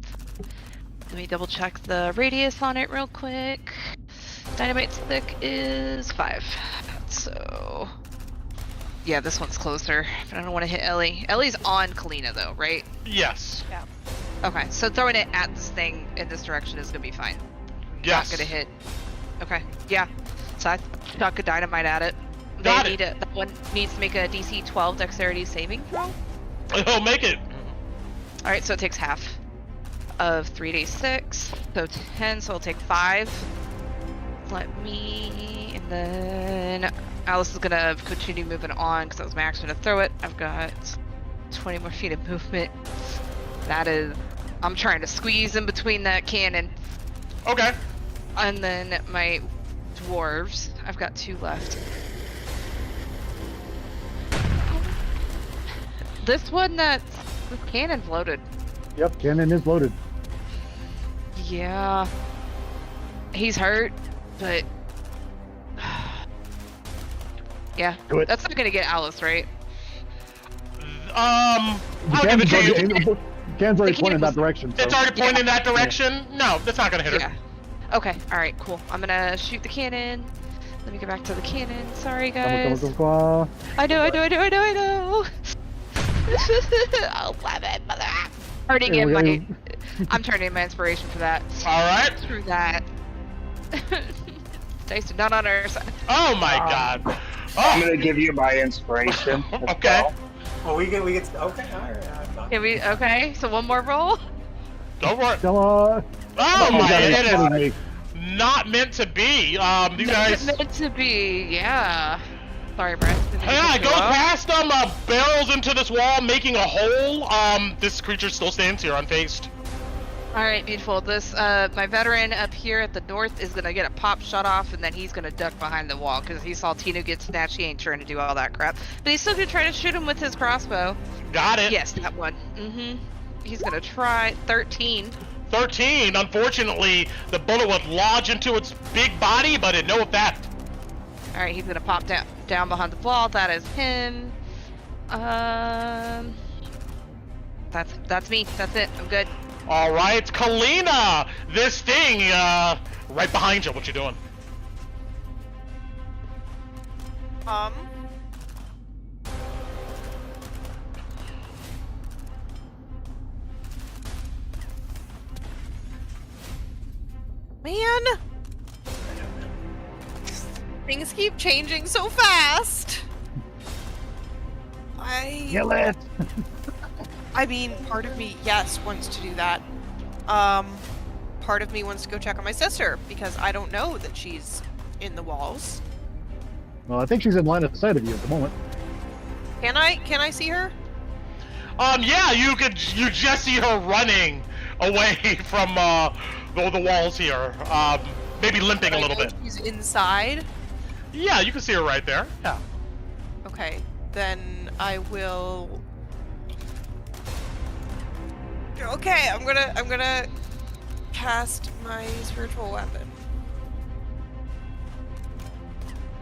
Let me double check the radius on it real quick. Dynamite stick is 5. So... Yeah, this one's closer. But I don't want to hit Ellie. Ellie's on Kalina though, right? Yes. Yeah. Okay, so throwing it at this thing in this direction is gonna be fine. Yes. Not gonna hit. Okay, yeah. So I chuck a dynamite at it. Got it. That one needs to make a DC 12 dexterity saving throw. Oh, make it. Alright, so it takes half of 3d6. So 10, so it'll take 5. Let me... And then... Alice is gonna continue moving on because that was my action to throw it. I've got 20 more feet of movement. That is... I'm trying to squeeze in between that cannon. Okay. And then my dwarves. I've got 2 left. This cannon's loaded. Yep, cannon is loaded. Yeah. He's hurt, but... Yeah, Do it. that's not gonna get Alice, right? I'll give it to you. Cannon's already pointed in that direction. So. It's already pointing in that direction? No, that's not gonna hit her. Yeah. Okay, alright, cool. I'm gonna shoot the cannon. Let me get back to the cannon. Sorry, guys. Come on. I know. 11, mother. Turning in my... I'm turning in my inspiration for that. Alright. Screw that. Dice are not on our side. Oh my god. I'm gonna give you my inspiration. as Okay. well. Well, we get. Okay, alright. Can we? Okay, so one more roll. Go for it. Come on. Oh my, God, it it's is not meant to be. You guys. Meant to be, yeah. Sorry, Brett. Yeah, it goes past them, barrels into this wall, making a hole. This creature still stands here unfazed. Alright, beautiful. This, my veteran up here at the north is gonna get a pop shot off, and then he's gonna duck behind the wall, because he saw Tinu get snatched. He ain't trying to do all that crap. But he's still gonna try to shoot him with his crossbow. Got it. Yes, that one. He's gonna try 13. 13. Unfortunately, the bullet would lodge into its big body, but it no effect. Alright, he's gonna pop down behind the wall. That is him. That's me. That's it. I'm good. All right, Kalina, this thing, right behind you. What you doing? Man! Things keep changing so fast! Kill it! I mean, part of me, yes, wants to do that. Part of me wants to go check on my sister, because I don't know that she's in the walls. Well, I think she's in line of sight of you at the moment. Can I see her? Yeah, you just see her running away from, the walls here. Maybe limping a little bit. She's inside? Yeah, you can see her right there. Yeah. Okay, then I will... Okay, I'm gonna cast my spiritual weapon.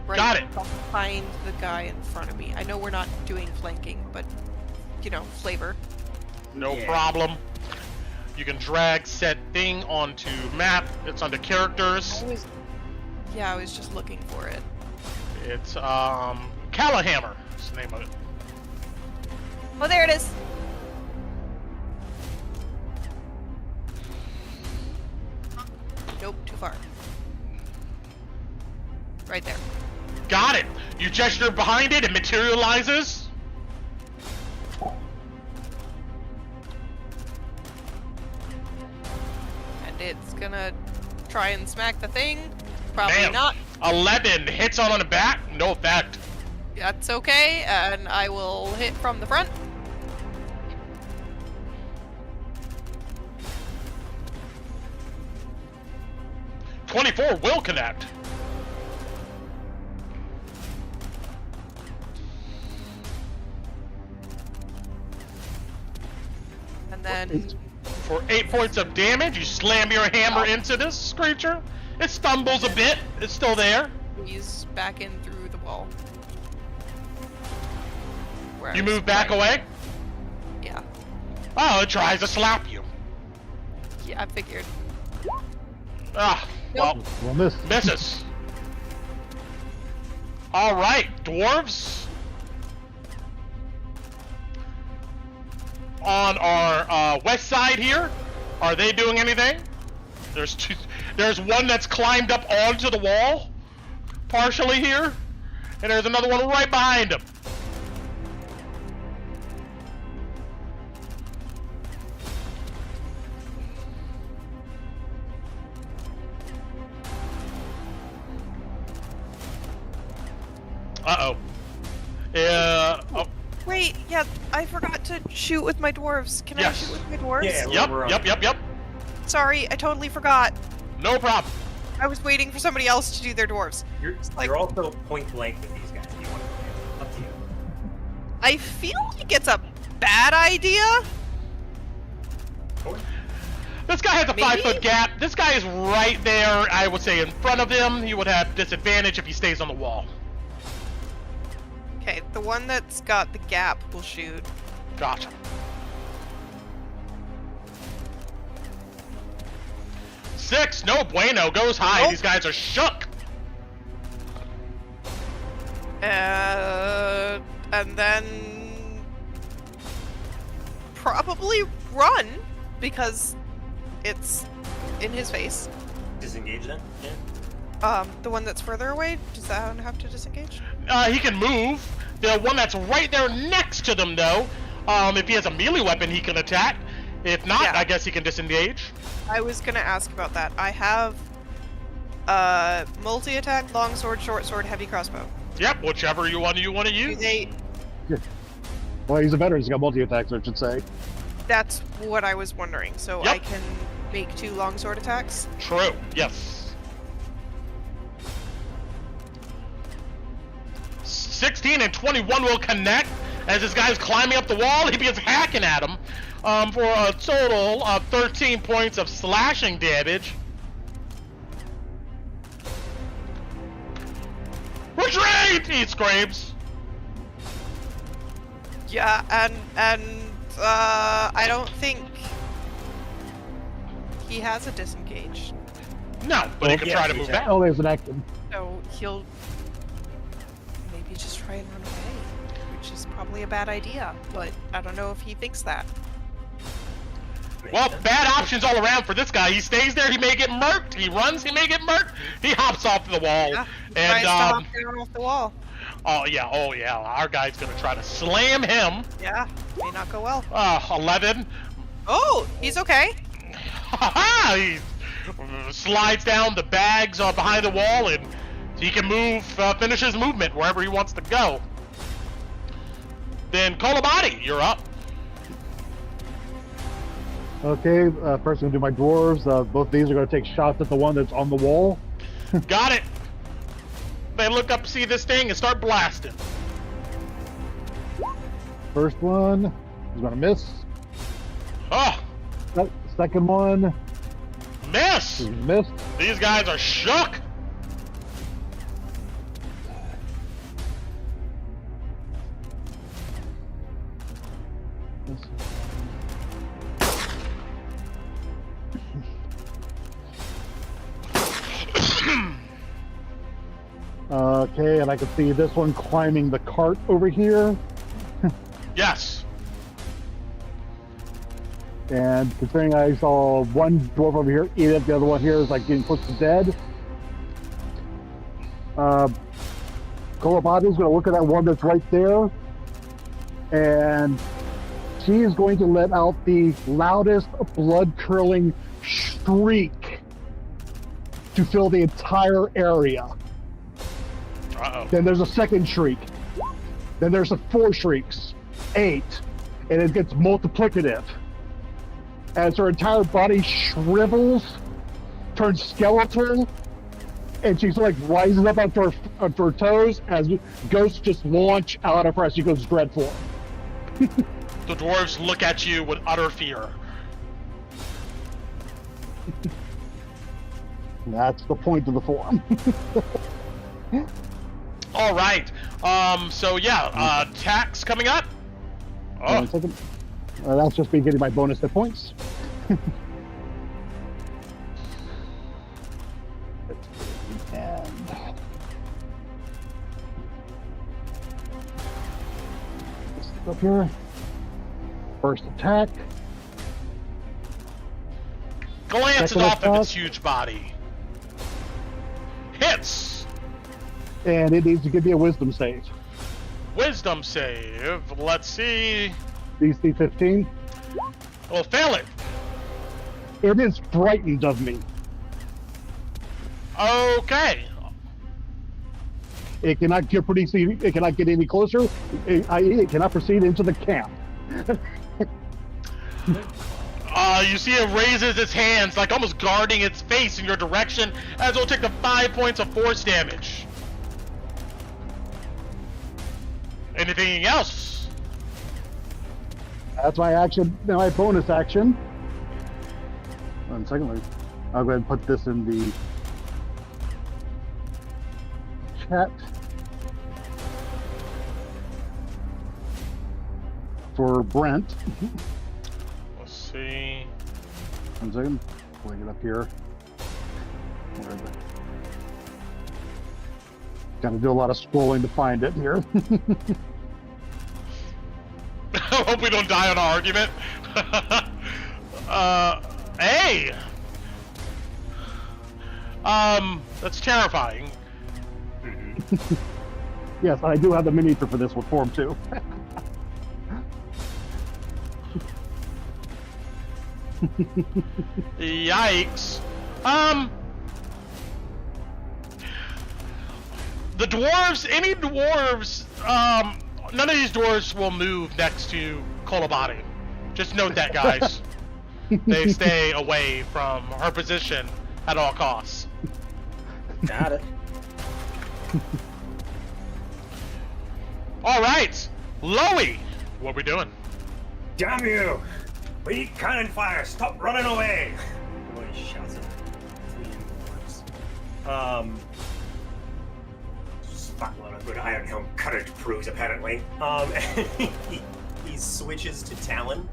Right Got it. behind the guy in front of me. I know we're not doing flanking, but you know, flavor. No problem. You can drag said thing onto map. It's under characters. I was just looking for it. It's Callahammer is the name of it. Oh, there it is. Nope, too far. Right there. Got it. You gesture behind it, it materializes. And it's gonna try and smack the thing. Probably Bam. not. 11 hits on the back, no effect. That's okay, and I will hit from the front. .24 will connect. And then For 8 points of damage, you slam your hammer into this creature. It stumbles a bit. It's still there. he's back in through the wall. Where I You was move back trying- away. Yeah. Oh, it tries to slap you. Yeah, I figured. Ah, well, Well, miss. misses. All right, dwarves. On our west side here, are they doing anything? There's two. There's one that's climbed up onto the wall, partially here, and there's another one right behind him. Uh-oh. Oh, Wait, yeah, I forgot to shoot with my dwarves. Can Yes. I shoot with my dwarves? Yeah. yep. Sorry, I totally forgot. No problem. I was waiting for somebody else to do their dwarves. like- You're also point blank with these guys. You want to up to you. I feel like it's a bad idea. This guy has a Maybe? 5-foot gap. This guy is right there, I would say, in front of him. He would have disadvantage if he stays on the wall. Okay, the one that's got the gap will shoot. Gotcha. Six, no bueno, goes high. Nope. These guys are shook. And then probably run because it's in his face. Disengage then? Yeah. The one that's further away, does that one have to disengage? He can move. The one that's right there next to them, though, if he has a melee weapon, he can attack. If not, Yeah. I guess he can disengage. I was gonna ask about that. I have multi-attack, longsword, short sword, heavy crossbow. Yep, whichever you want to Do use. they? Well, he's a veteran. He's got multi-attacks, I should say. That's what I was wondering. So Yep. I can make 2 longsword attacks. True. Yes. 16 and 21 will connect as this guy's climbing up the wall. He begins hacking at him for a total of 13 points of slashing damage. Retreat! He screams. Yeah, and I don't think he has a disengage. No, but he can yeah, try to he's move out. back. Oh, there's an action. So he'll maybe just try and run away, which is probably a bad idea. But I don't know if he thinks that. Well, bad options all around for this guy. He stays there, he may get murked. He runs, he may get murked. He hops off the wall. Yeah, tries And, to hop down off the wall. oh yeah, our guy's gonna try to slam him. Yeah, may not go well. 11. Oh, he's okay. He slides down the bags behind the wall and he can move, finish his movement wherever he wants to go. Then Kolabati, you're up. Okay, first I'm gonna do my dwarves. Both these are gonna take shots at the one that's on the wall. Got it. They look up, see this thing, and start blasting. First one is gonna miss. Oh, Second one miss! is missed. These guys are shook. Okay, and I can see this one climbing the cart over here. Yes. And considering I saw one dwarf over here eat it, the other one here is like getting close to dead. Kolobati's going to look at that one that's right there. And she is going to let out the loudest blood-curdling shriek to fill the entire area. Uh-oh. Then there's a second shriek. Then there's 4 shrieks. 8. And it gets multiplicative. As her entire body shrivels, turns skeletal, and she's like rising up onto her toes as ghosts just launch out of her as she goes dreadful. The dwarves look at you with utter fear. That's the point of the form. All right. So yeah, tax coming up. Oh. 1 second. That's just me getting my bonus hit points. And up here. First attack. Glances Second off of attack. its huge body. Hits. And it needs to give me a wisdom save. Wisdom save. Let's see. DC 15. Well, fail it. It is frightened of me. Okay. It cannot get It cannot get any closer. It cannot proceed into the camp. You see it raises its hands, like almost guarding its face in your direction, as it'll take the 5 points of force damage. Anything else? That's my action. My bonus action. 1 second. I'll go ahead and put this in the chat for Brent. Let's see. 1 second. Pulling it up here. Where is it? Gotta do a lot of scrolling to find it here. I hope we don't die on our argument. Hey! That's terrifying. Yes, I do have the miniature for this one form too. Yikes. The dwarves, any dwarves, none of these dwarves will move next to Kolobati. Just note that, guys. They stay away from her position at all costs. Got it. All right, Loey, what we doing? Damn you! We need cannon fire! Stop running away! Boy shouts it. Spotload of good Iron Helm courage proves apparently. He switches to Talon.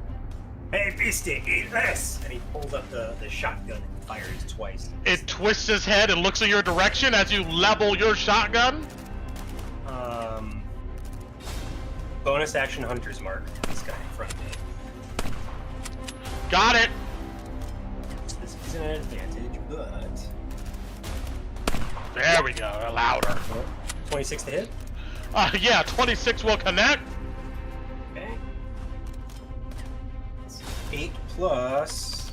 Hey beastie, eat this! And he pulls up the shotgun and fires twice. It twists his head and looks in your direction as you level your shotgun. Bonus action Hunter's Mark. This guy in front of me. Got it. This is an advantage, but... There we go, louder. 26 to hit? Yeah, 26 will connect. Okay. 8 plus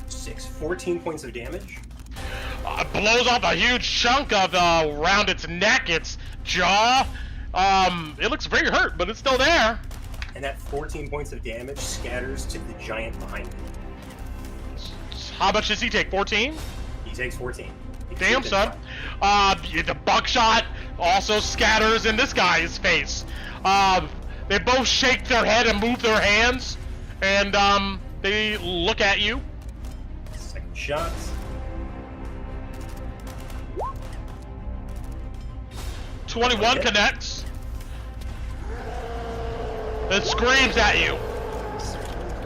6, 14 points of damage. Blows off a huge chunk of around its neck, its jaw. It looks very hurt, but it's still there. And that 14 points of damage scatters to the giant behind it. How much does he take? 14? He takes 14. Damn, son. The buckshot also scatters in this guy's face. They both shake their head and move their hands, and they look at you. Second shot. .21 connects. It screams at you.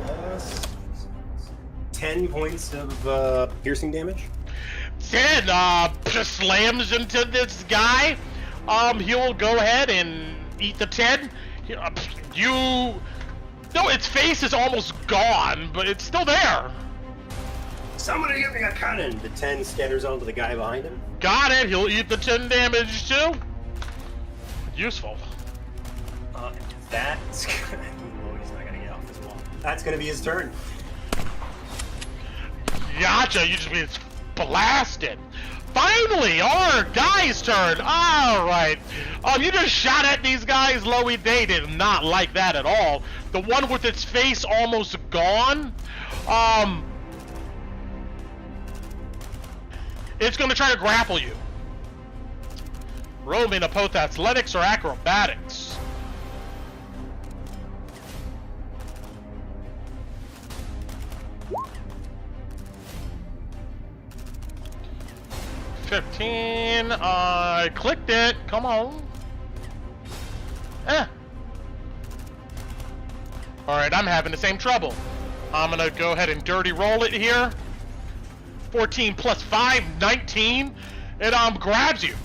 Plus 10 points of piercing damage. 10. just slams into this guy. He'll go ahead and eat the 10. No, its face is almost gone, but it's still there. Somebody give me a cannon! The 10 scatters onto the guy behind him. Got it. He'll eat the 10 damage too. Useful. That's gonna... Oh, he's not gonna get off this wall. That's gonna be his turn. Gotcha. You just mean it's blasted. Finally, our guy's turn. All right. You just shot at these guys, Loey. They did not like that at all. The one with its face almost gone. It's going to try to grapple you. Roll me to both athletics or acrobatics. $15. I clicked it. Come on. Alright, I'm having the same trouble. I'm gonna go ahead and dirty roll it here. 14 plus 5, 19. It grabs you.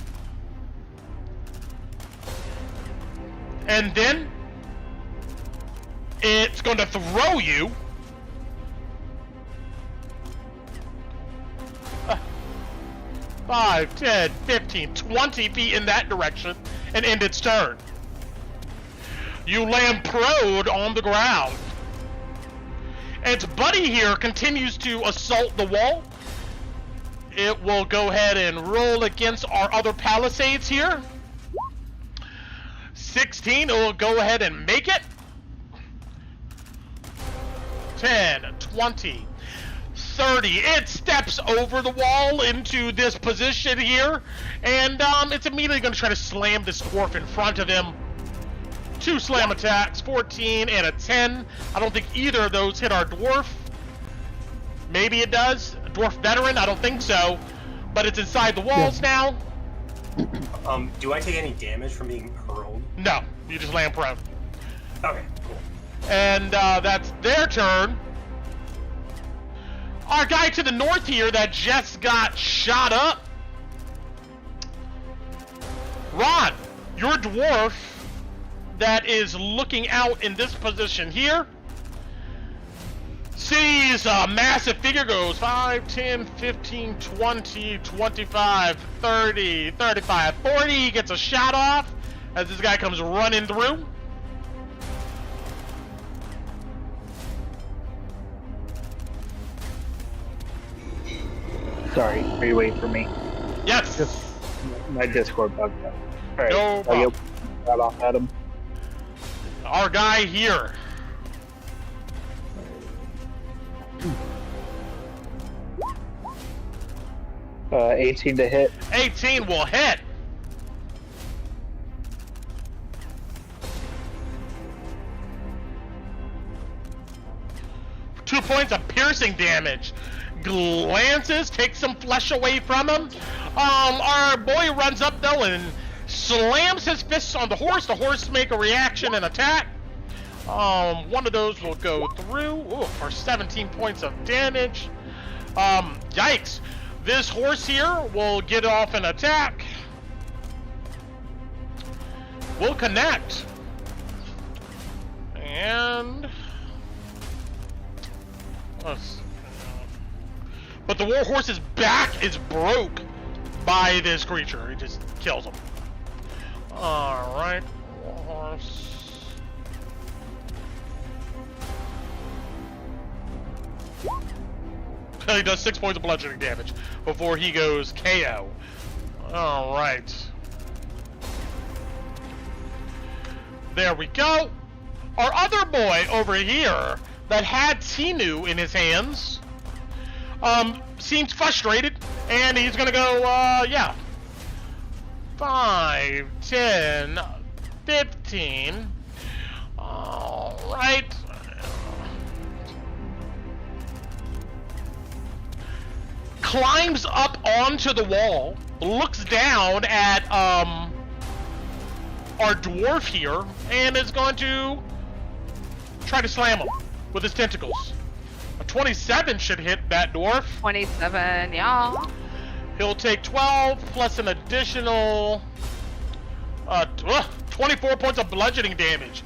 And then it's gonna throw you. 5, 10, 15, 20 feet in that direction and end its turn. You land prone on the ground. Its buddy here continues to assault the wall. It will go ahead and roll against our other palisades here. 16, it will go ahead and make it. 10, 20, 30. It steps over the wall into this position here, and it's immediately going to try to slam this dwarf in front of him. 2 slam attacks, 14 and a 10. I don't think either of those hit our dwarf. Maybe it does. A dwarf veteran, I don't think so. But it's inside the walls now. Do I take any damage from being hurled? No, you just land prone. Okay, cool. And that's their turn. Our guy to the north here that just got shot up. Ron, your dwarf that is looking out in this position here sees a massive figure, goes 5, 10, 15, 20, 25, 30, 35, 40. He gets a shot off as this guy comes running through. Sorry, are you waiting for me? Yes. My Discord bugged out. Alright, No problem. Right off at him. Our guy here. Uh, 18 to hit. 18 will hit. Two points of piercing damage. Glances, takes some flesh away from him. Our boy runs up though and slams his fists on the horse. The horse make a reaction and attack. One of those will go through. Ooh, for 17 points of damage. Yikes. This horse here will get off an attack. We'll connect. And but the war horse's back is broke by this creature. He just kills him. Alright, war horse. He does 6 points of bludgeoning damage before he goes KO. Alright. There we go. Our other boy over here that had Tinu in his hands seems frustrated, and he's gonna go, yeah. 5, 10, 15. Alright. Climbs up onto the wall, looks down at our dwarf here, and is going to try to slam him with his tentacles. A 27 should hit that dwarf. 27, yeah. He'll take 12 plus an additional 24 points of bludgeoning damage.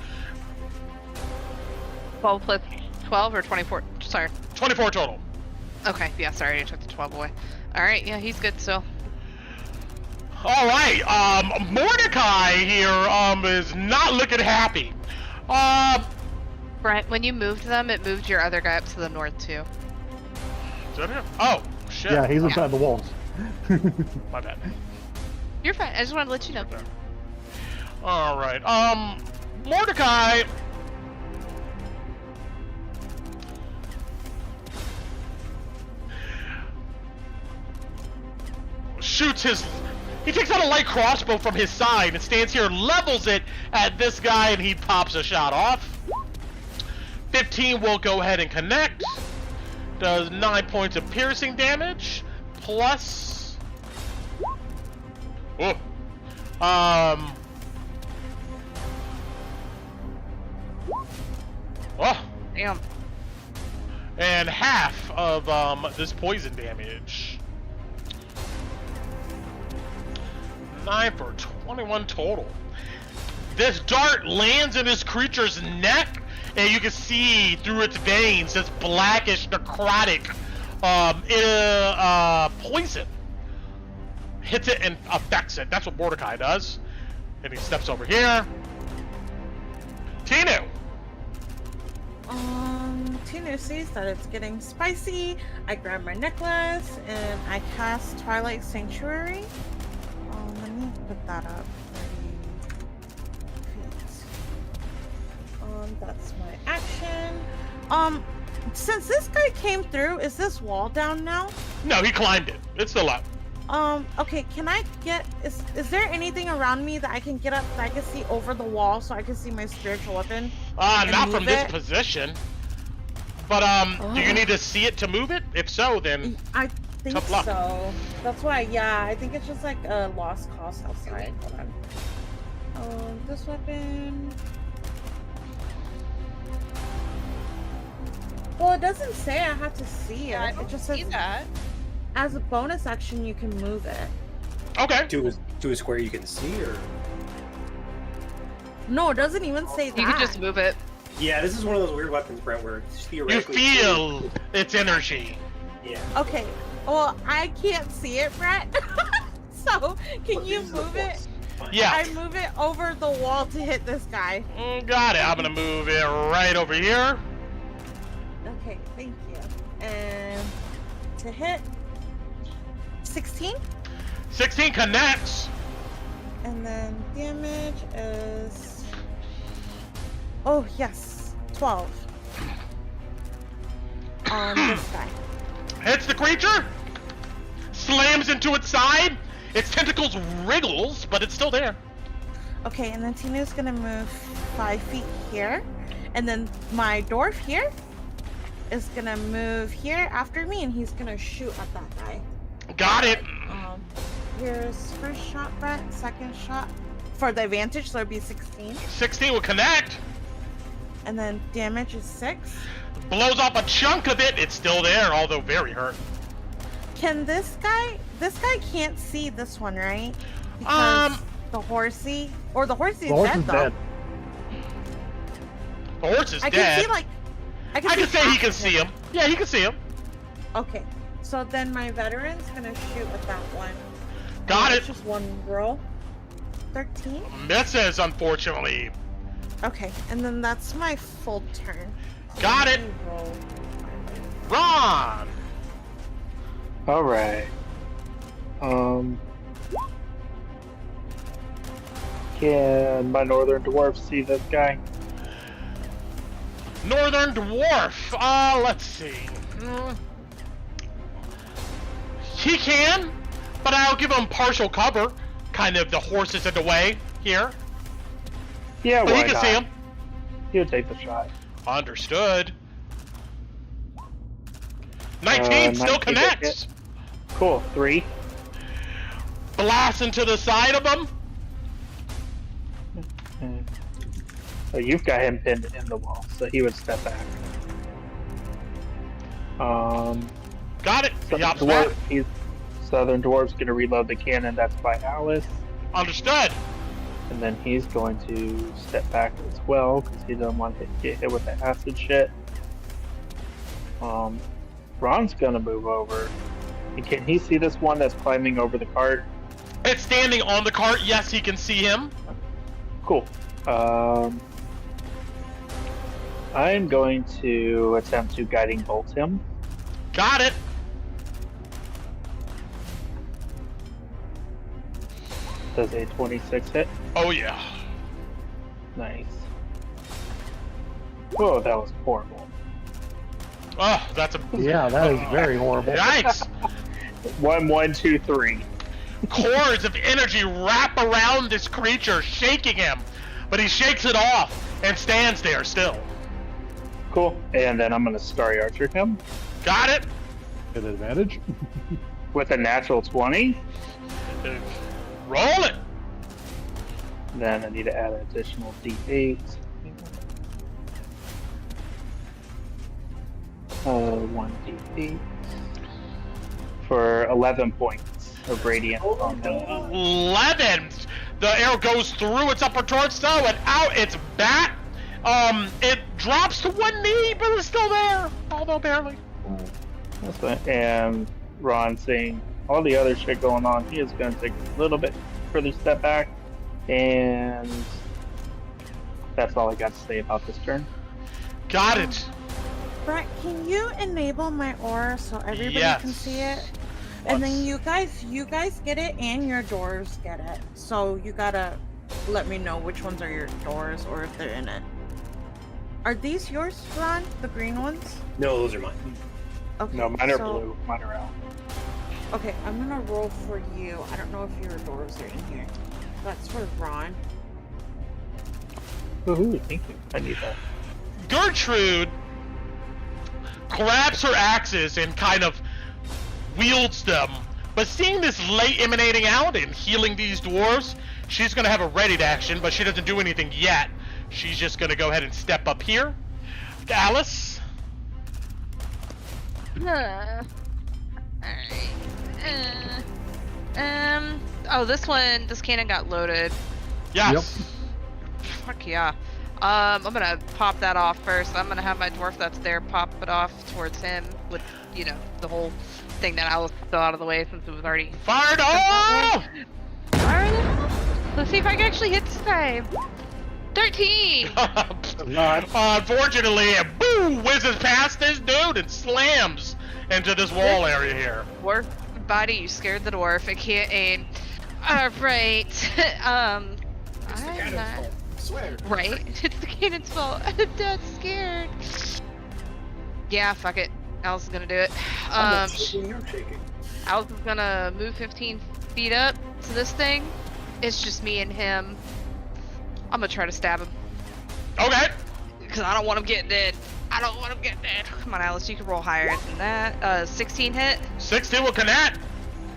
12 plus 12 or 24? Sorry. 24 total. Okay, yeah, sorry, I took the 12 away. Alright, yeah, he's good still. Alright, Mordecai here is not looking happy. Brent, when you moved them, it moved your other guy up to the north too. Is that him? Oh, shit. Yeah, he's inside the walls. My bad. You're fine, I just wanted to let you know. Alright, Mordecai... shoots his... He takes out a light crossbow from his side and stands here, levels it at this guy, and he pops a shot off. 15 will go ahead and connect. Does 9 points of piercing damage. Plus... Oh. Oh. Damn. And half of this poison damage. 9 for 21 total. This dart lands in this creature's neck, and you can see through its veins this blackish, necrotic poison. Hits it and affects it. That's what Mordecai does. And he steps over here. Tinu! Tinu sees that it's getting spicy. I grab my necklace and I cast Twilight Sanctuary. Let me put that up. 30 feet. That's my action. Since this guy came through, is this wall down now? No, he climbed it. It's still up. Okay, can I get... Is there anything around me that I can get up that I can see over the wall so I can see my spiritual weapon? Not from this position. But, do you need to see it to move it? If so, then... I think tough luck. so. That's why, yeah, I think it's just like a lost cause outside. Hold on. This weapon... Well, it doesn't say I have to see it. I don't It just see says... that. As a bonus action, you can move it. Okay. To a square you can see, or No, it doesn't even say that. You can just move it. yeah, this is one of those weird weapons, Brent, where it's You theoretically feel its energy. Yeah. Okay. Well, I can't see it, Brett. So, can you move it? Yeah. I move it over the wall to hit this guy. Got it. I'm gonna move it right over here. Okay, thank you. And to hit 16, 16 connects. and then damage is yes, 12 on this guy. Hits the creature. Slams into its side. Its tentacles wriggles, but it's still there. Okay, and then Tinu's gonna move 5 feet here, and then my dwarf here is gonna move here after me, and he's gonna shoot at that guy. Got it. Here's first shot, Brett. Second shot for the advantage, so it'd be 16. 16 will connect. And then damage is 6. Blows off a chunk of it. It's still there, although very hurt. Can this guy can't see this one, right? Because the horsey is The horse dead is though. dead. The horse is I dead. can see like I can say he half can of see him. Yeah, he can see him. Okay. So then my veteran's gonna shoot at that one. Got It's it. just one roll. 13. Misses, unfortunately. Okay, and then that's my full turn. Got it. Let me roll. Ron. Alright. Can my northern dwarf see this guy? Northern dwarf. Let's see. He can, but I'll give him partial cover. Kind of the horse is in the way here. Yeah, But why he can not? see him. He'll take the shot. Understood. 19 still 19 connects. Cool. 3. Blast into the side of him. So you've got him pinned in the wall, so he would step back. Got it. So He hops back. Southern Dwarf's going to reload the cannon that's by Alice. Understood. And then he's going to step back as well because he doesn't want to get hit with the acid shit. Ron's going to move over. And can he see this one that's climbing over the cart? It's standing on the cart. Yes, he can see him. Cool. I'm going to attempt to guiding bolt him. Got it. Does a 26 hit? Oh, yeah. Nice. Whoa, that was horrible. Oh, that's a... Yeah, that is very horrible. Yikes. 1, 1, 2, 3. Cords of energy wrap around this creature, shaking him. But he shakes it off and stands there still. Cool. And then I'm going to Starry Archer him. Got it. An advantage. With a natural 20. Roll it. Then I need to add an additional D8. 1d8 for 11 points of radiant on him. 11. The arrow goes through its upper torso and out its back. It drops to one knee, but it's still there, although barely. That's fine. And Ron, seeing all the other shit going on, he is going to take a little bit further step back, and that's all I got to say about this turn. Got it. Brett, can you enable my aura so everybody Yes. can see it? And then you guys get it, and your doors get it. So you gotta let me know which ones are your doors or if they're in it. Are these yours, Ron? The green ones? No, those are mine. Okay. No, mine are so- blue. Mine are out. Okay, I'm gonna roll for you. I don't know if your doors are in here. That's for Ron. Woohoo, thank you. I need that. Gertrude grabs her axes and kind of wields them. But seeing this light emanating out and healing these dwarves, she's going to have a ready to action, but she doesn't do anything yet. She's just going to go ahead and step up here. Alice? Alright. Oh, this cannon got loaded. Yes. Fuck yeah. I'm gonna pop that off first. I'm gonna have my dwarf that's there pop it off towards him with, you know, the whole thing that I was still out of the way since it was already Fired off! Let's see if I can actually hit this time. 13! Unfortunately, it boom whizzes past this dude and slams into this wall area here. Dwarf body, you scared the dwarf. I can't aim. Alright. I'm not... Swear. Right? It's the cannon's fault. I'm dead scared. Yeah, fuck it. Alice is gonna do it. I'm not shaking, you're shaking. Alice is gonna move 15 feet up to this thing. It's just me and him. I'm gonna try to stab him. Okay. Because I don't want him getting dead. I don't want him getting dead. Come on, Alice, you can roll higher than that. 16 hit. 16 will connect.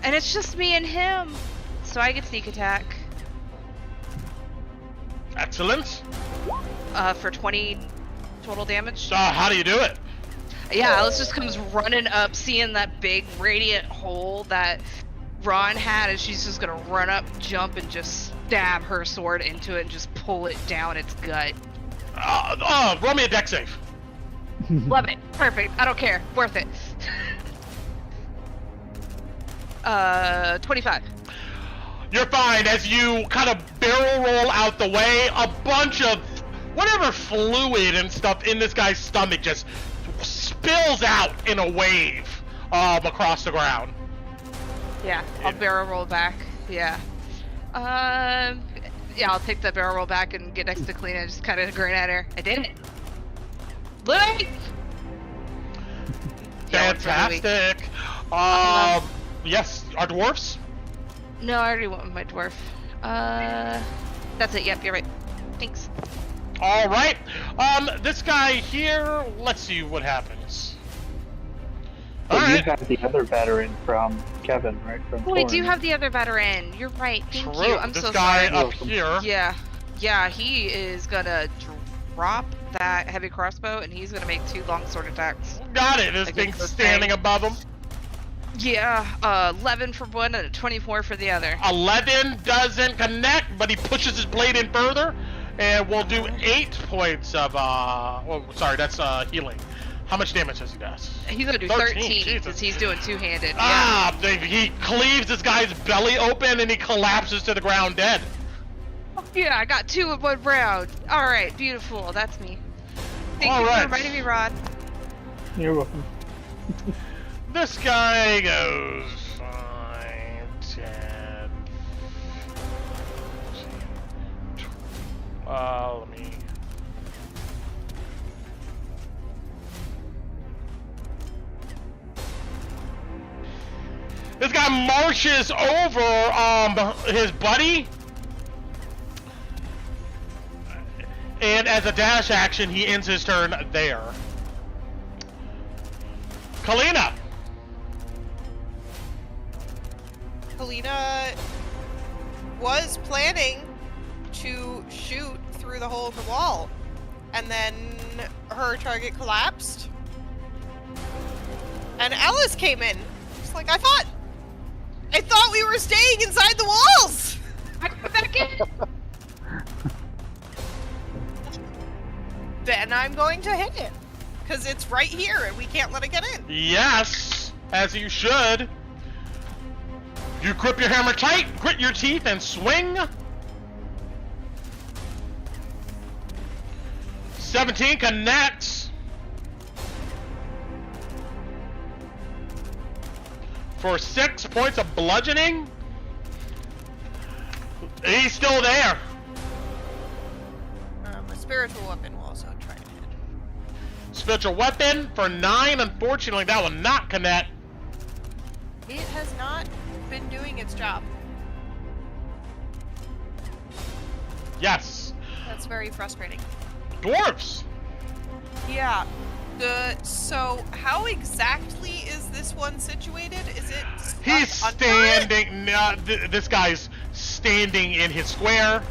And it's just me and him. So I get sneak attack. Excellent. For 20 total damage. How do you do it? Yeah, Alice just comes running up, seeing that big radiant hole that Ron had, and she's just gonna run up, jump, and just stab her sword into it and just pull it down its gut. Roll me a deck save. Love it. Perfect. I don't care. Worth it. 25. You're fine. As you kind of barrel roll out the way, a bunch of whatever fluid and stuff in this guy's stomach just spills out in a wave across the ground. Yeah, I'll barrel roll back. Yeah. Yeah, I'll take the barrel roll back and get next to Clean and just kind of grin at her. I did it. Look! Fantastic. Yes, our dwarfs? No, I already went with my dwarf. That's it. Yep, you're right. Thanks. All right. This guy here. Let's see what happens. So All you right. have the other veteran from Kevin, right? From Oh, I do Torrent. have the other veteran. You're right. Thank True. you. I'm this so guy sorry. up here. Yeah, he is gonna drop that heavy crossbow and he's gonna make 2 longsword attacks. Got it. This thing Against this standing thing. above him. Yeah, 11 for one and a 24 for the other. 11 doesn't connect, but he pushes his blade in further, and we'll do 8 points of oh, sorry, that's healing. How much damage does he do? He's gonna do 13 because he's doing two-handed. Ah, he cleaves this guy's belly open and he collapses to the ground dead. Yeah, I got 2 in 1 round. All right, beautiful. That's me. Thank All you right. for reminding me, Rod. You're welcome. This guy goes 5, 10. Let me. This guy marches over his buddy, and as a dash action, he ends his turn there. Kalina. Kalina was planning to shoot through the hole in the wall, and then her target collapsed, and Alice came in. It's like, I thought we were staying inside the walls. I put back in. Then I'm going to hit it, because it's right here and we can't let it get in. Yes, as you should. You grip your hammer tight, grit your teeth, and swing. 17 connects. For 6 points of bludgeoning. He's still there. A spiritual weapon will also try to hit. Spiritual weapon for 9. Unfortunately, that will not connect. It has not been doing its job. Yes. That's very frustrating. Dwarves. Yeah. So how exactly is this one situated? Is it He's stuck under it? standing. This guy's standing in his square,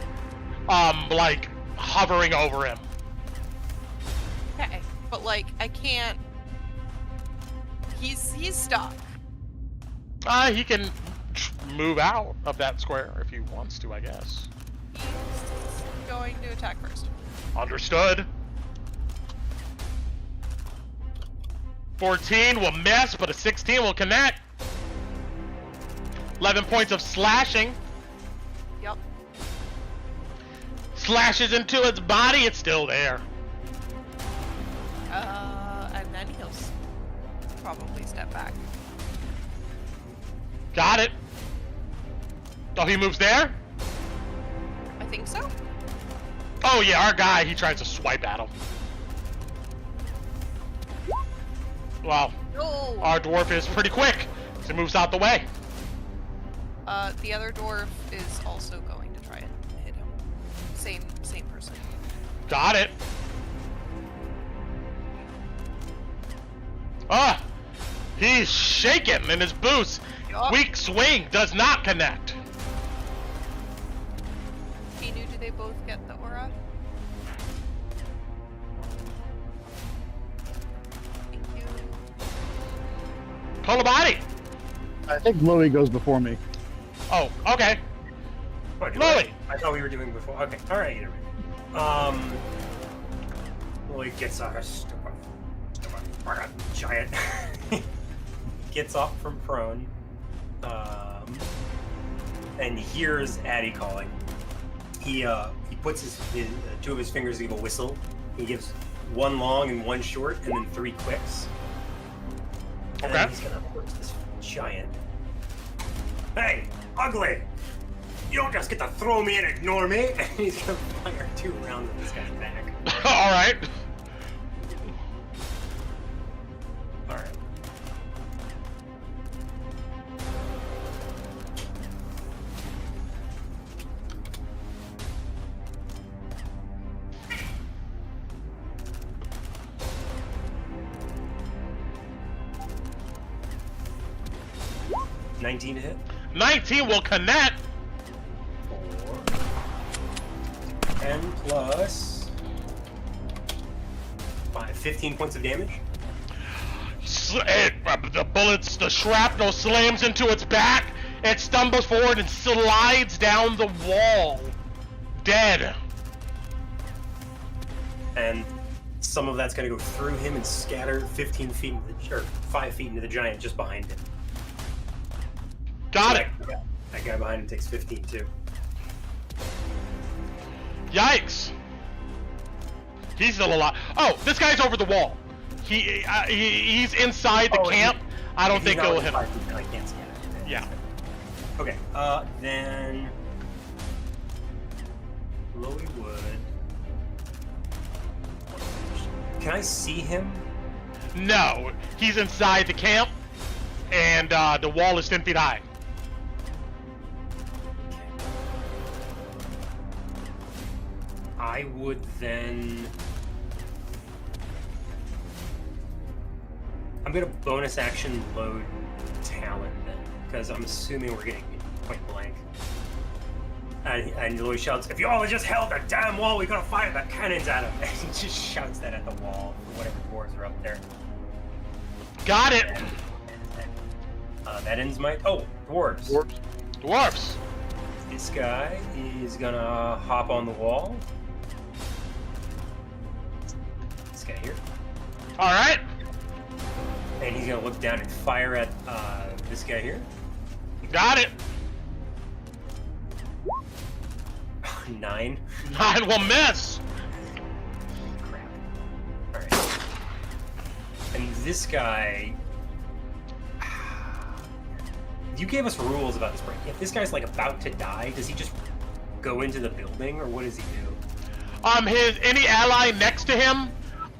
like hovering over him. Okay, but like I can't. He's stuck. He can move out of that square if he wants to, I guess. He's going to attack first. Understood. 14 will miss, but a 16 will connect. 11 points of slashing. Yep. Slashes into its body, it's still there. And then he'll probably step back. Got it. Oh, he moves there? I think so. Oh yeah, our guy, he tries to swipe at him. Well, No. our dwarf is pretty quick. So he moves out the way. The other dwarf is also going to try and hit him. Same person. Got it. Ah! He's shaking in his boots. Yup. Weak swing does not connect. Inu, do they both get the aura? Thank you. Kolabadi. I think Louie goes before me. Oh, okay. What, do Louie. I thought we were doing before. Okay, all right, either way. Louie gets a giant. Gets up from prone. And hears Addie calling. He puts his 2 of his fingers to give a whistle. He gives 1 long and 1 short, and then 3 quicks. And then Okay. he's gonna approach this giant. Hey, ugly! You don't just get to throw me and ignore me! And he's gonna fire 2 rounds at this guy's back. Alright. Alright. $19 to hit. 19 will connect. 10 plus 5, 15 points of damage. the bullets, the shrapnel slams into its back. It stumbles forward and slides down the wall, dead. And some of that's gonna go through him and scatter 15 feet into or 5 feet into the giant just behind him. Got it. That guy behind him takes 15 too. Yikes. He's still alive. Oh, this guy's over the wall. He's inside the camp. I don't think it'll hit him. I can't scan it. Yeah. Okay. Then Chloe would. Can I see him? No, he's inside the camp, and the wall is 10 feet high. I would then. I'm gonna bonus action load Talon then, because I'm assuming we're getting point blank. And Lloyd shouts, "If you all had just held that damn wall, we could have fired the cannons at him!" And he just shouts that at the wall for whatever dwarves are up there. Got it. That ends my. Oh, dwarves. Dwarfs. This guy is gonna hop on the wall. This guy here. All right. And he's gonna look down and fire at this guy here. Got it. 9. 9 will miss. Crap. Alright. And this guy. You gave us rules about this break. If this guy's like about to die, does he just go into the building, or what does he do? Any ally next to him,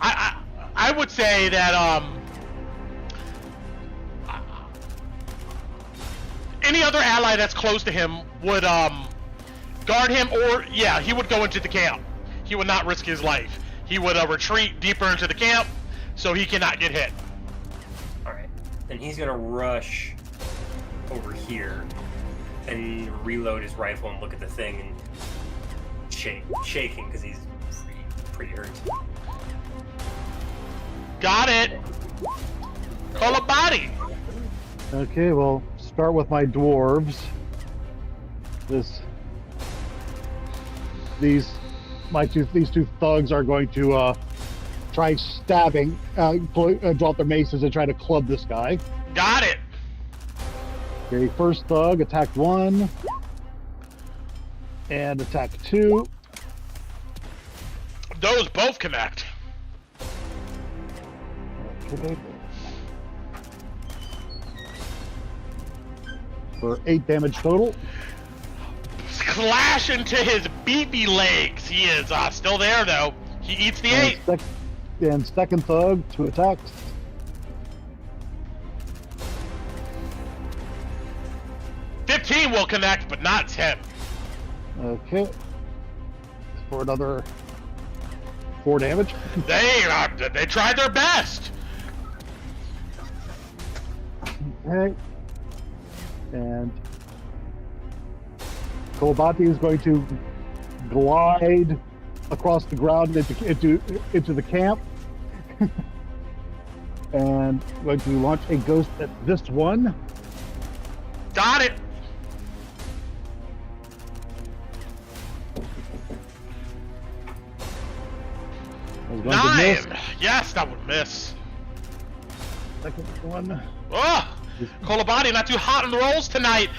I would say that any other ally that's close to him would guard him, or yeah, he would go into the camp. He would not risk his life. He would retreat deeper into the camp so he cannot get hit. All right, then he's gonna rush over here and reload his rifle and look at the thing and shaking because he's pretty hurt. Got it. Call a body. Okay, well, start with my dwarves. These two thugs are going to try stabbing, drop their maces and try to club this guy. Got it. Okay, first thug, attack 1. And attack 2. Those both connect. Okay. For 8 damage total. Clash into his beefy legs. He is still there though. He eats the 8. And second thug, 2 attacks. $15 will connect, but not 10. Okay. For another 4 damage. They tried their best. Okay. And Kolbati is going to glide across the ground into the camp. And going to launch a ghost at this one. Got it. Nine. Yes, that would miss. Second one. Oh, Kolabati not too hot on the rolls tonight.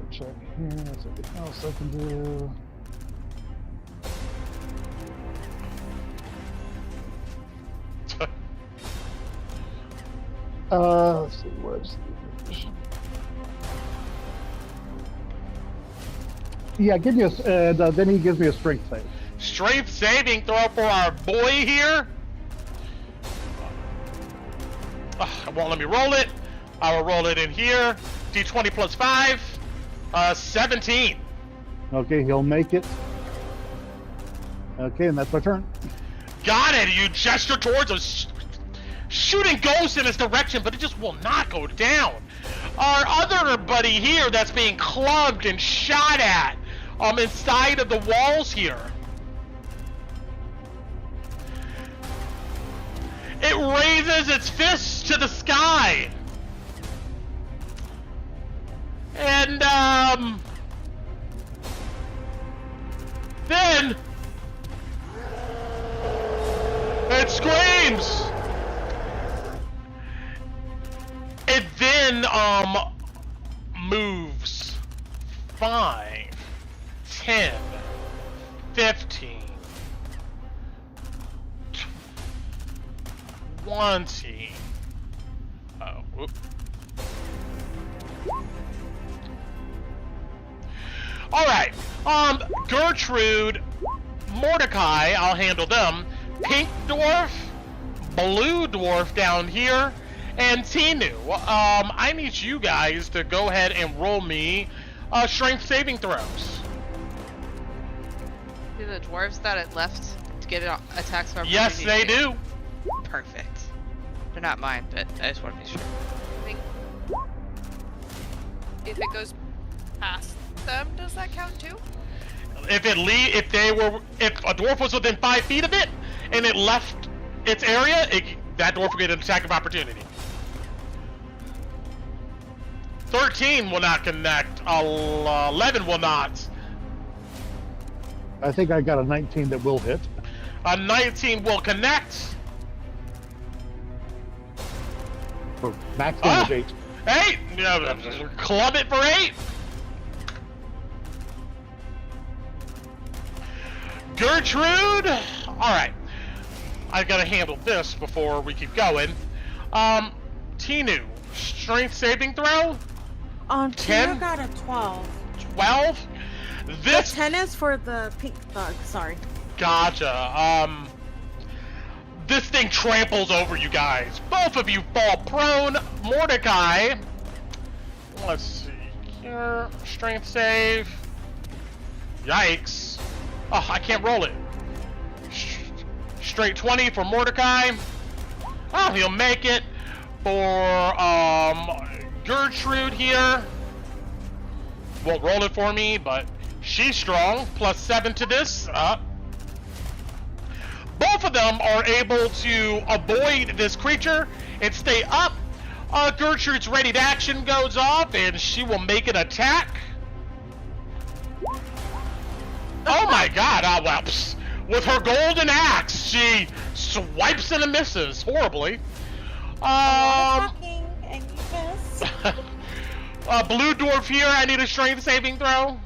Check here. Something else I can do. Let's see. Where's the... Yeah, give me a. Then he gives me a strength save. Strength saving throw for our boy here. It won't let me roll it. I will roll it in here. D20 plus 5. 17. Okay, he'll make it. Okay, and that's my turn. Got it. You gesture towards us, shooting ghosts in his direction, but it just will not go down. Our other buddy here that's being clubbed and shot at inside of the walls here. It raises its fists to the sky. And, then it screams. It then, moves 5, 10, 15, 20. Oh, whoop. Alright, Gertrude, Mordecai, I'll handle them. Pink Dwarf, Blue Dwarf down here, and Tinu. I need you guys to go ahead and roll me strength saving throws. Do the dwarves that it left to get attacks from? Yes, they do. Perfect. They're not mine, but I just want to be sure. I think if it goes past them, does that count too? If a dwarf was within 5 feet of it and it left its area, that dwarf will get an attack of opportunity. 13 will not connect. 11 will not. I think I got a 19 that will hit. A 19 will connect. For max damage 8. 8! Club it for 8. Gertrude! Alright. I gotta handle this before we keep going. Tinu, strength saving throw? 10? 10? Got a 12. 12? This... The 10 is for the pink thug, sorry. Gotcha. This thing tramples over you guys. Both of you fall prone. Mordecai. Let's see here. Strength save. Yikes. Oh, I can't roll it. Straight 20 for Mordecai. Oh, he'll make it. For Gertrude here. Won't roll it for me, but she's strong. Plus 7 to this. Both of them are able to avoid this creature and stay up. Gertrude's ready to action goes off, and she will make an attack. Oh my god, well, with her golden axe, she swipes and misses horribly. Talking and you miss. Blue dwarf here, I need a strength saving throw.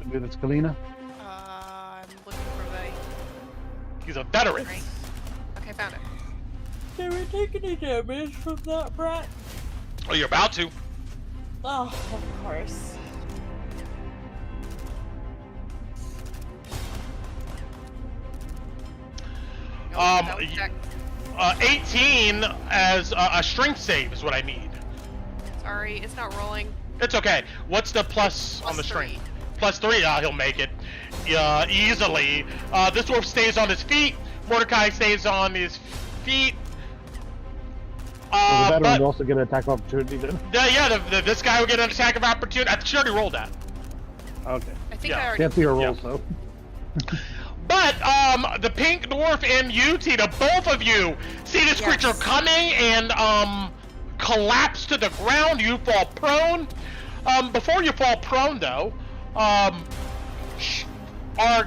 Maybe that's Kalina. I'm looking for the... He's a veteran. Right. Okay, found it. Did we take any damage from that brat? Oh, you're about to. Oh, of course. That was check. 18 as a strength save is what I need. Sorry, it's not rolling. It's okay. What's the plus on the strength? Plus 3, he'll make it easily. This dwarf stays on his feet. Mordecai stays on his feet. So the veteran will also get an attack of opportunity then? This guy will get an attack of opportunity. I think she already rolled that. Okay. I think Yeah. I already... Can't see her roll, so. But, the pink dwarf and you, Tina, both of you see this creature coming and, collapse to the ground. You fall prone. Before you fall prone, though, our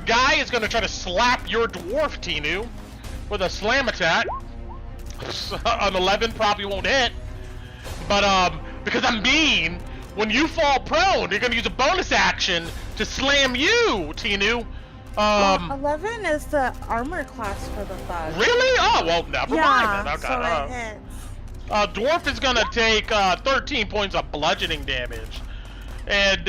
guy is going to try to slap your dwarf, Tinu, with a slam attack. An 11 probably won't hit. But, because I'm mean, when you fall prone, you're going to use a bonus action to slam you, Tinu. 11 is the armor class for the thug. Really? Oh, well, never mind then. Okay. So it hits. Dwarf is gonna take 13 points of bludgeoning damage. And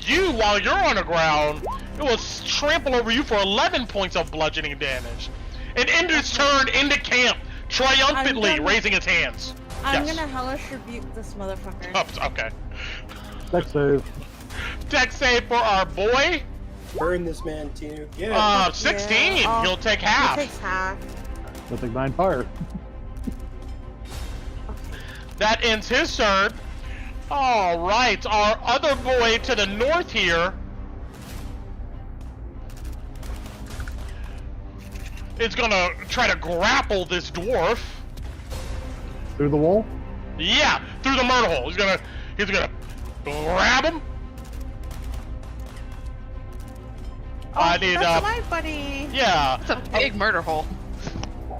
you, while you're on the ground, it will trample over you for 11 points of bludgeoning damage. And end its turn into camp, triumphantly raising its hands. I'm gonna hellish rebuke this motherfucker. Oh, okay. Dex save. Dex save for our boy. Burn this man, Tinu. Yeah. 16. Yeah. He'll take half. He takes half. He'll take 9 fire. That ends his turn. Alright, our other boy to the north here. is gonna try to grapple this dwarf. Through the wall? Yeah, through the murder hole. He's gonna grab him. Oh, I need that's my buddy. Yeah. It's a big murder hole.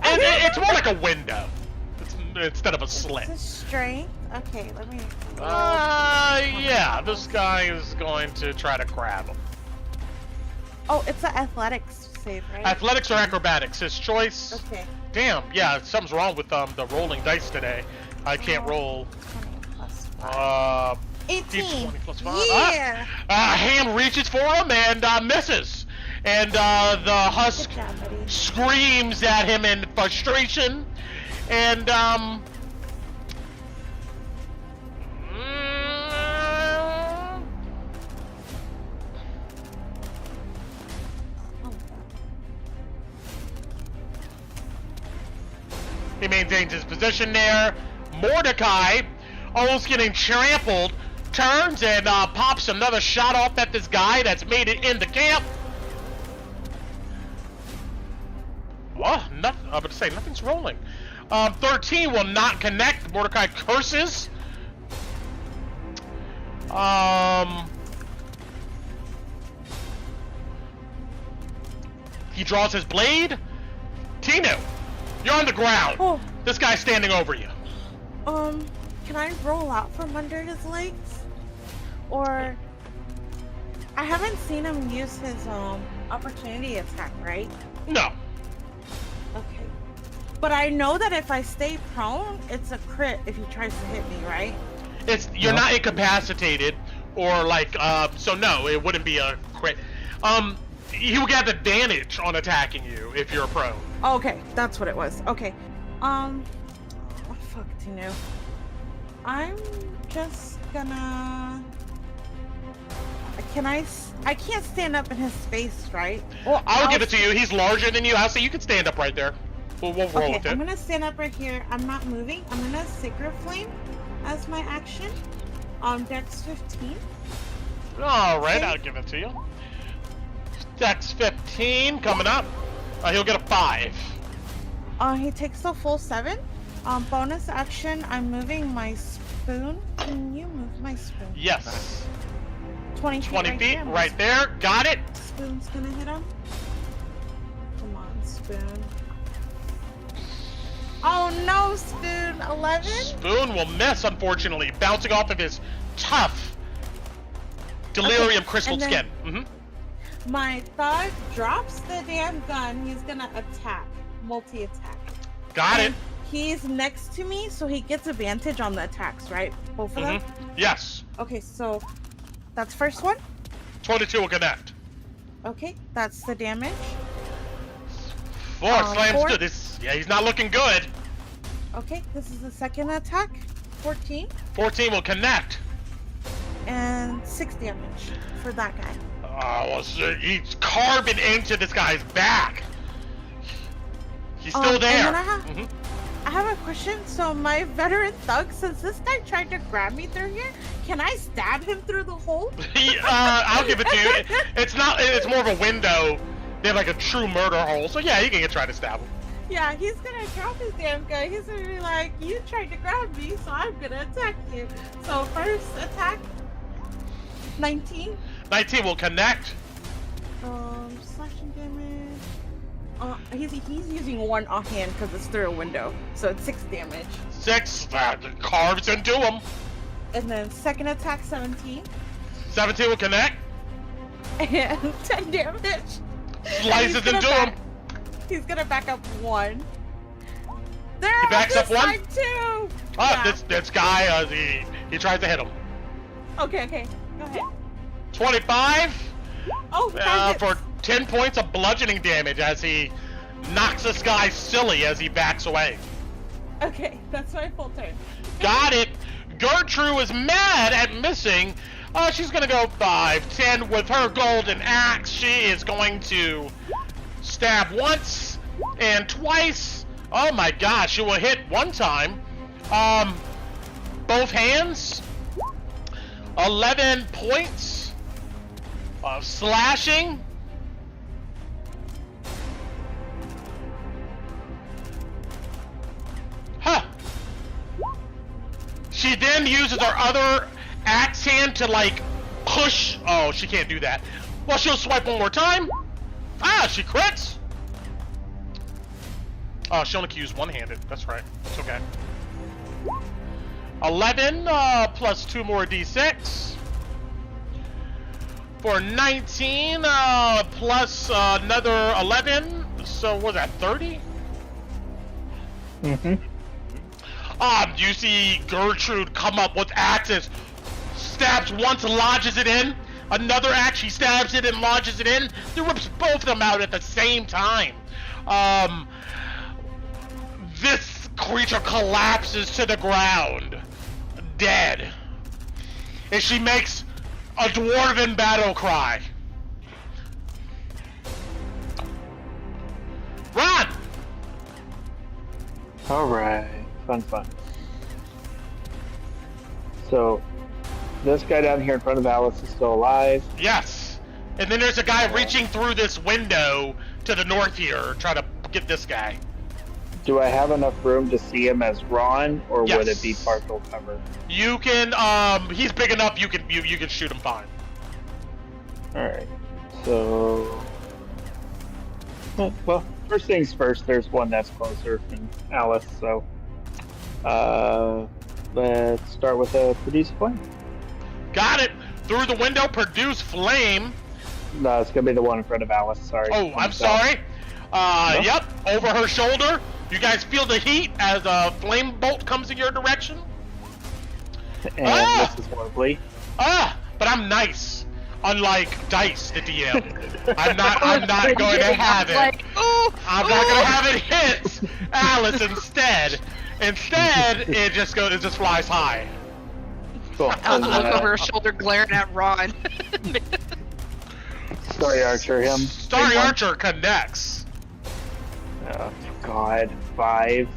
And it's more like a window. Instead of a slit. It's a strength. Okay, let me. Yeah, this guy is going to try to grab him. Oh, it's an athletics save, right? Athletics or acrobatics, his choice. Okay. Damn, yeah, something's wrong with the rolling dice today. I can't roll. 20 plus 5. 18. 20 plus 5. Yeah. Hand reaches for him and misses. And the husk Good job, buddy. screams at him in frustration. And he maintains his position there. Mordecai, almost getting trampled, turns and pops another shot off at this guy that's made it into camp. Oh, nothing. I was about to say, nothing's rolling. 13 will not connect. Mordecai curses. He draws his blade. Tino, you're on the ground. Oh. This guy's standing over you. Can I roll out from under his legs? Or I haven't seen him use his opportunity attack, right? No. Okay. But I know that if I stay prone, it's a crit if he tries to hit me, right? You're not incapacitated or like so no, it wouldn't be a crit. He would get advantage on attacking you if you're prone. Oh, okay, that's what it was. Okay. Oh, fuck, Tino. I'm just gonna. I can't stand up in his space, right? Well, I'll give it to you. He's larger than you. I'll say you can stand up right there. We'll roll Okay, with it. I'm gonna stand up right here. I'm not moving. I'm gonna Sacred Flame as my action. Dex 15. All right, Okay. I'll give it to you. Dex 15 coming up. He'll get a 5. He takes the full 7. Bonus action, I'm moving my spoon. Can you move my spoon? Yes. 20 feet 20 right feet there. My right there. Got it. Spoon's gonna hit him. Come on, spoon. Oh no, spoon. 11? Spoon will miss, unfortunately, bouncing off of his tough delirium Okay, crystal and then- skin. My thug drops the damn gun. He's gonna attack. Multi-attack. Got it. And he's next to me, so he gets advantage on the attacks, right? Both of them? Yes. Okay, so that's first one. 22 will connect. Okay, that's the damage. 4 slams four. to this. Yeah, he's not looking good. Okay, this is the second attack. 14. 14 will connect. And 6 damage for that guy. Well, so he's carving into this guy's back. He's still And there. then I have a question. So my veteran thug, since this guy tried to grab me through here, can I stab him through the hole? I'll give it to you. It's not. It's more of a window. They have like a true murder hole. So yeah, you can try to stab him. Yeah, he's gonna drop his damn gun. He's gonna be like, you tried to grab me, so I'm gonna attack you. So first attack, 19. 19 will connect. Slashing damage. He's using one offhand because it's through a window, so it's 6 damage. 6 carves into him. And then second attack, 17. 17 will connect. And 10 damage. Slices And he's gonna into him. He's gonna back up 1. There, He backs up 1? side too. Yeah. This guy, he tries to hit him. Okay, go ahead. 25 Oh, that hits. for 10 points of bludgeoning damage as he knocks this guy silly as he backs away. Okay, that's my full turn. Got it. Gertrude is mad at missing. She's gonna go 5, 10 with her golden axe. She is going to stab once and twice. Oh my gosh, she will hit one time. Both hands. 11 points of slashing. then uses her other axe hand to like push. Oh, she can't do that. Well, she'll swipe one more time. Ah, she crits. Oh, she only can use one-handed. That's right. It's okay. 11 plus 2 more d6 for 19 plus another 11. So was that 30? Mm-hmm. You see Gertrude come up with axes, stabs once, lodges it in. Another axe, she stabs it and lodges it in. She rips both of them out at the same time. This creature collapses to the ground, dead. And she makes a dwarven battle cry. Run! Alright, fun. So, this guy down here in front of Alice is still alive. Yes. And then there's a guy reaching through this window to the north here, trying to get this guy. Do I have enough room to see him as Ron, or Yes. would it be partial cover? You can, he's big enough, you can shoot him fine. Alright, so... Well, first things first, there's one that's closer than Alice, so... let's start with a produce flame. Got it! Through the window, produce flame. No, it's gonna be the one in front of Alice, sorry. Oh, I'm sorry. No? Yep, over her shoulder. You guys feel the heat as a flame bolt comes in your direction? And Ah! this is lovely. But I'm nice. Unlike Dice, the DM. I'm not going to have it. Like, ooh, I'm not going to have it hit Alice instead. Instead, it just flies high. Cool. I'll And, look over her shoulder, glaring at Ron. Starry Archer him. Starry Big one. Archer connects. Oh, God. 5.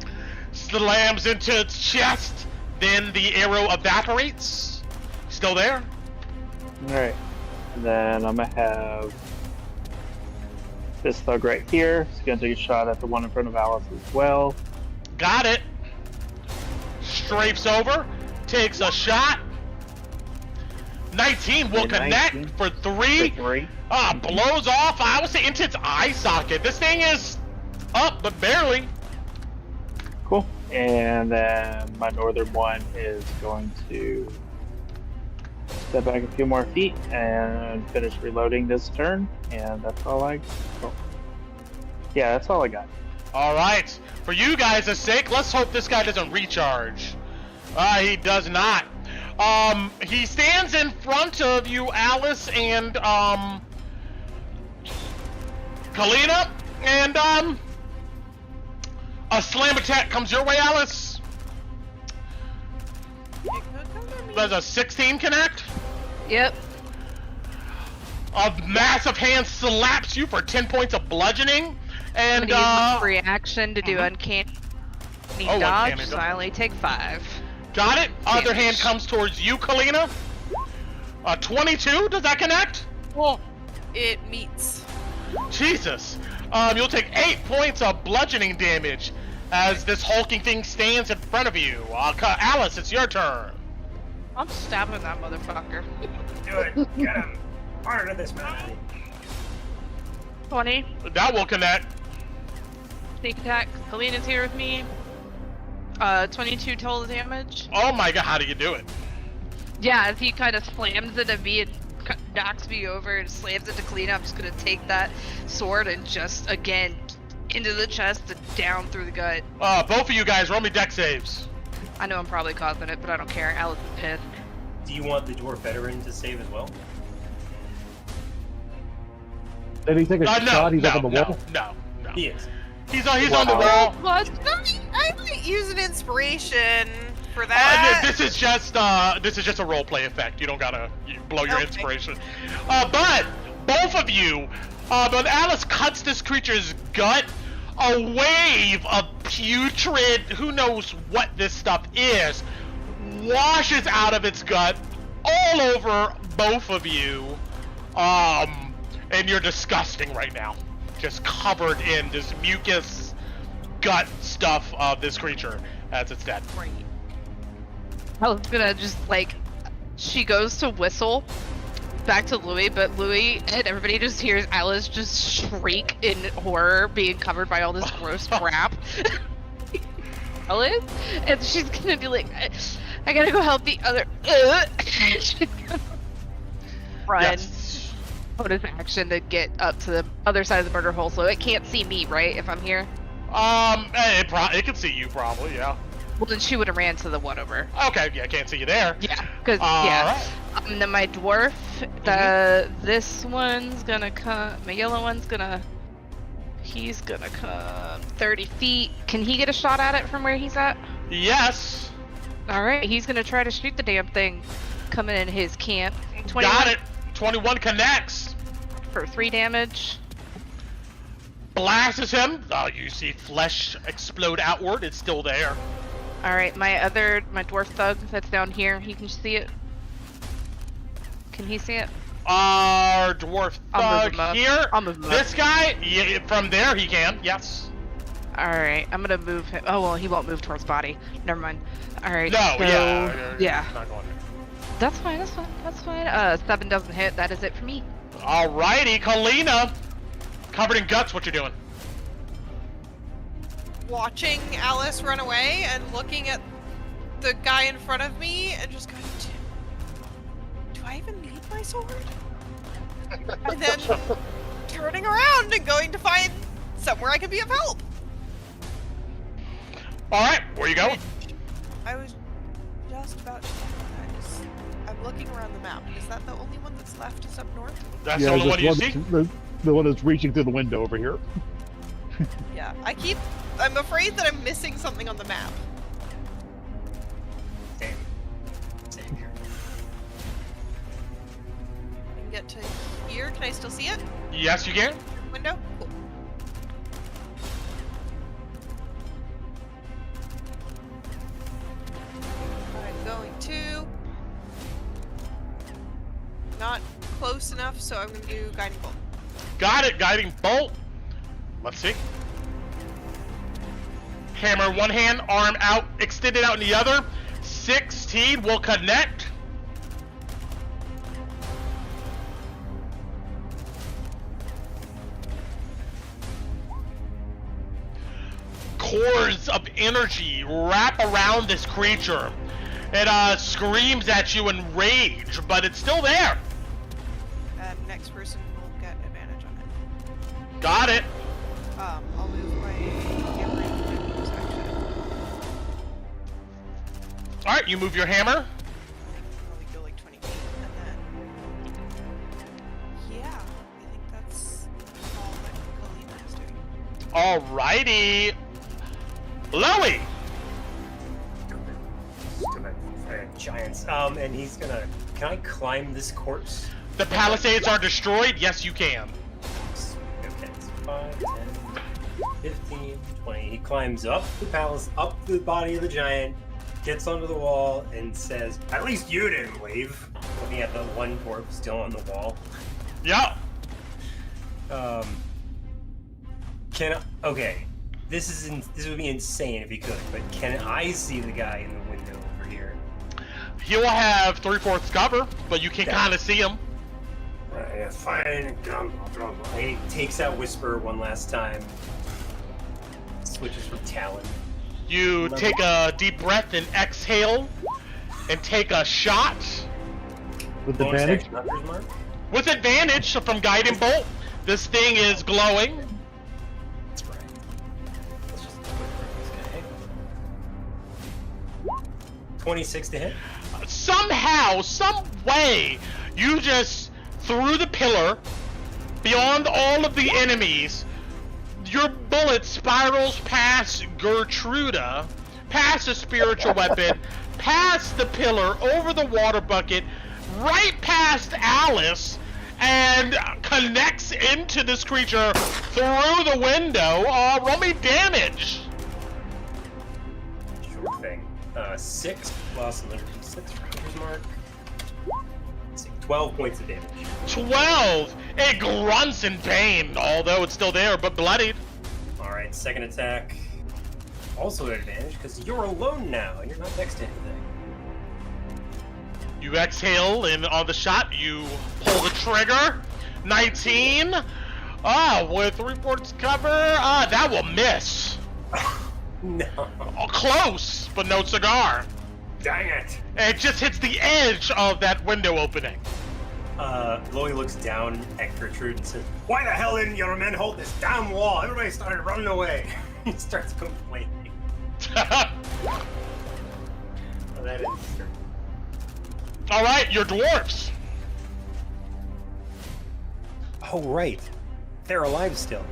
Slams into its chest. Then the arrow evaporates. Still there? Alright. And then I'm gonna have this thug right here. He's gonna take a shot at the one in front of Alice as well. Got it. Strafes over. Takes a shot. 19 will And connect 19. for 3. For 3. Blows off. I would say into its eye socket. This thing is up, but barely. Cool. And then my northern one is going to step back a few more feet and finish reloading this turn. And that's all yeah, that's all I got. All right. For you guys' sake, let's hope this guy doesn't recharge. He does not. He stands in front of you, Alice, and Kalina, and a slam attack comes your way, Alice. Does a 16 connect? Yep. A massive hand slaps you for 10 points of bludgeoning, and I'm gonna use my free action to do uncanny Oh, dodge, uncanny so dodge. I only take 5. got it. Other hand Damage. comes towards you, Kalina. 22, does that connect? Well, it meets. Jesus. You'll take 8 points of bludgeoning damage as this hulking thing stands in front of you. Alice, it's your turn. I'm stabbing that motherfucker. Do it. Get him. Harder to this man. 20. That will connect. Sneak attack. Kalina's here with me. 22 total damage. Oh my god, how do you do it? Yeah, as he kind of slams it at me and knocks me over and slams it to Kalina, I'm just gonna take that sword and just, again, into the chest and down through the gut. Both of you guys, roll me deck saves. I know I'm probably causing it, but I don't care. Alice is pissed. Do you want the dwarf veteran to save as well? Did he take a No, shot? He's no, up on the no, wall. no. He is. He's on the wall. What? I might use an inspiration for that. This is just a role play effect. You don't gotta blow your Okay. inspiration. But both of you, when Alice cuts this creature's gut, a wave of putrid, who knows what this stuff is, washes out of its gut all over both of you. And you're disgusting right now. Just covered in this mucus gut stuff of this creature as it's dead. Great. I was gonna just like, she goes to whistle back to Louis, but Louis and everybody just hears Alice just shriek in horror, being covered by all this gross crap. Alice, and she's gonna be like, I gotta go help the other. She's gonna run. Yes. Bonus action to get up to the other side of the murder hole, so it can't see me, right? If I'm here. It can see you probably, yeah. Well, then she would have ran to the one over. Okay, yeah, can't see you there. Yeah, because then my dwarf, this one's gonna come. My yellow one's gonna. He's gonna come 30 feet. Can he get a shot at it from where he's at? Yes. All right, he's gonna try to shoot the damn thing coming in his camp. 21 Got it. 21 connects. for 3 damage. Blasts him. You see flesh explode outward. It's still there. All right, my dwarf thug that's down here. He can see it. Can he see it? Our dwarf I'll move thug him up. here. I'll move him up. This guy, yeah, from there he can. Yes. All right, I'm gonna move him. Oh well, he won't move towards body. Never mind. All right. No. so, Yeah. Not going there. That's fine. That's fine. That's fine. 7 doesn't hit. That is it for me. Alrighty, Kalina. Covered in guts. What you doing? Watching Alice run away and looking at the guy in front of me and just going, do I even need my sword? And then turning around and going to find somewhere I can be of help. Alright, where you going? I was just about to check that. I'm looking around the map. Is that the only one that's left is up north? That's the only one you see? The one that's reaching through the window over here. Yeah, I'm afraid that I'm missing something on the map. Same. Same here. I can get to here. Can I still see it? Yes, you can. Window? Cool. I'm going to... Not close enough, so I'm going to do Guiding Bolt. Got it, guiding bolt. Let's see. Hammer in one hand, arm out, extended out in the other. 16 will connect. Cords of energy wrap around this creature. It screams at you in rage, but it's still there. Next person will get advantage on it. Got it. I'll move my hammer into my section. Alright, you move your hammer. Probably go like 20 feet, and then... Yeah, I think that's all that Kalina is doing. Alrighty. Louie! Giants. And he's gonna... Can I climb this corpse? The palisades are destroyed? Yes, you can. Okay, it's 5, 10, 15, 20. He climbs up the palace, up the body of the giant, gets onto the wall, and says, "At least you didn't leave." Looking at the one corpse still on the wall. Yep. Okay. This would be insane if he could, but can I see the guy in the window over here? He will have 3/4 cover, but you can kind of see him. Yeah, fine. He takes out Whisper one last time. Switches from Talon. You take a deep breath and exhale, and take a shot. With Bonus advantage? action, Hunter's Mark? With advantage from Guiding Bolt. This thing is glowing. That's right. Let's just quick for this guy. 26 to hit. Somehow, some way, you just through the pillar, beyond all of the enemies, your bullet spirals past Gertruda, past the spiritual weapon, past the pillar, over the water bucket, right past Alice, and connects into this creature through the window. Roll me damage. Sure thing. 6 plus another d6 for Hunter's Mark. Let's see, 12 points of damage. 12. It grunts in pain, although it's still there, but bloodied. Alright, second attack. Also at advantage, because you're alone now, and you're not next to anything. You exhale, and on the shot, you pull the trigger. 19. With 3/4 cover, that will miss. No. Oh, close, but no cigar. Dang it. And it just hits the edge of that window opening. Chloe looks down at Gertrude and says, "Why the hell didn't your men hold this damn wall? Everybody started running away." He starts complaining. That is true. All right, you're dwarfs. Oh, right. They're alive still.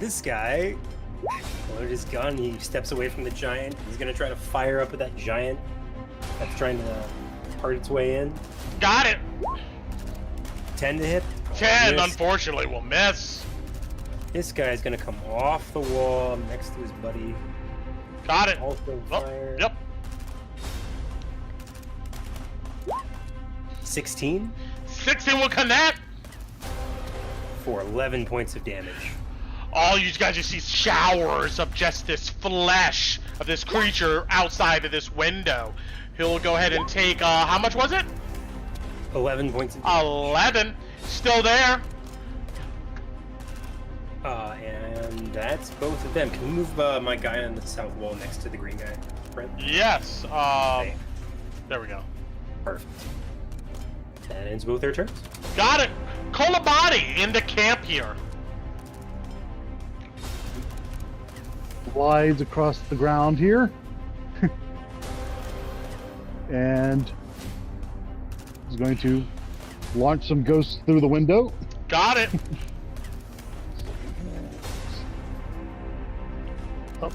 This guy loaded his gun. He steps away from the giant. He's going to try to fire up at that giant that's trying to part its way in. Got it. 10 to hit. 10, Miss. unfortunately, will miss. This guy's going to come off the wall next to his buddy. Got it. Also Oh, fire. yep. 16 16 will connect. for 11 points of damage. All you guys just see showers of just this flesh of this creature outside of this window. He'll go ahead and take, how much was it? 11 points of damage. 11. Still there. And that's both of them. Can you move my guy on the south wall next to the green guy, Brent? Yes. There we go. Perfect. That ends both their turns. Got it. Kolabadi into camp here. Slides across the ground here. And is going to launch some ghosts through the window. Got it. Up.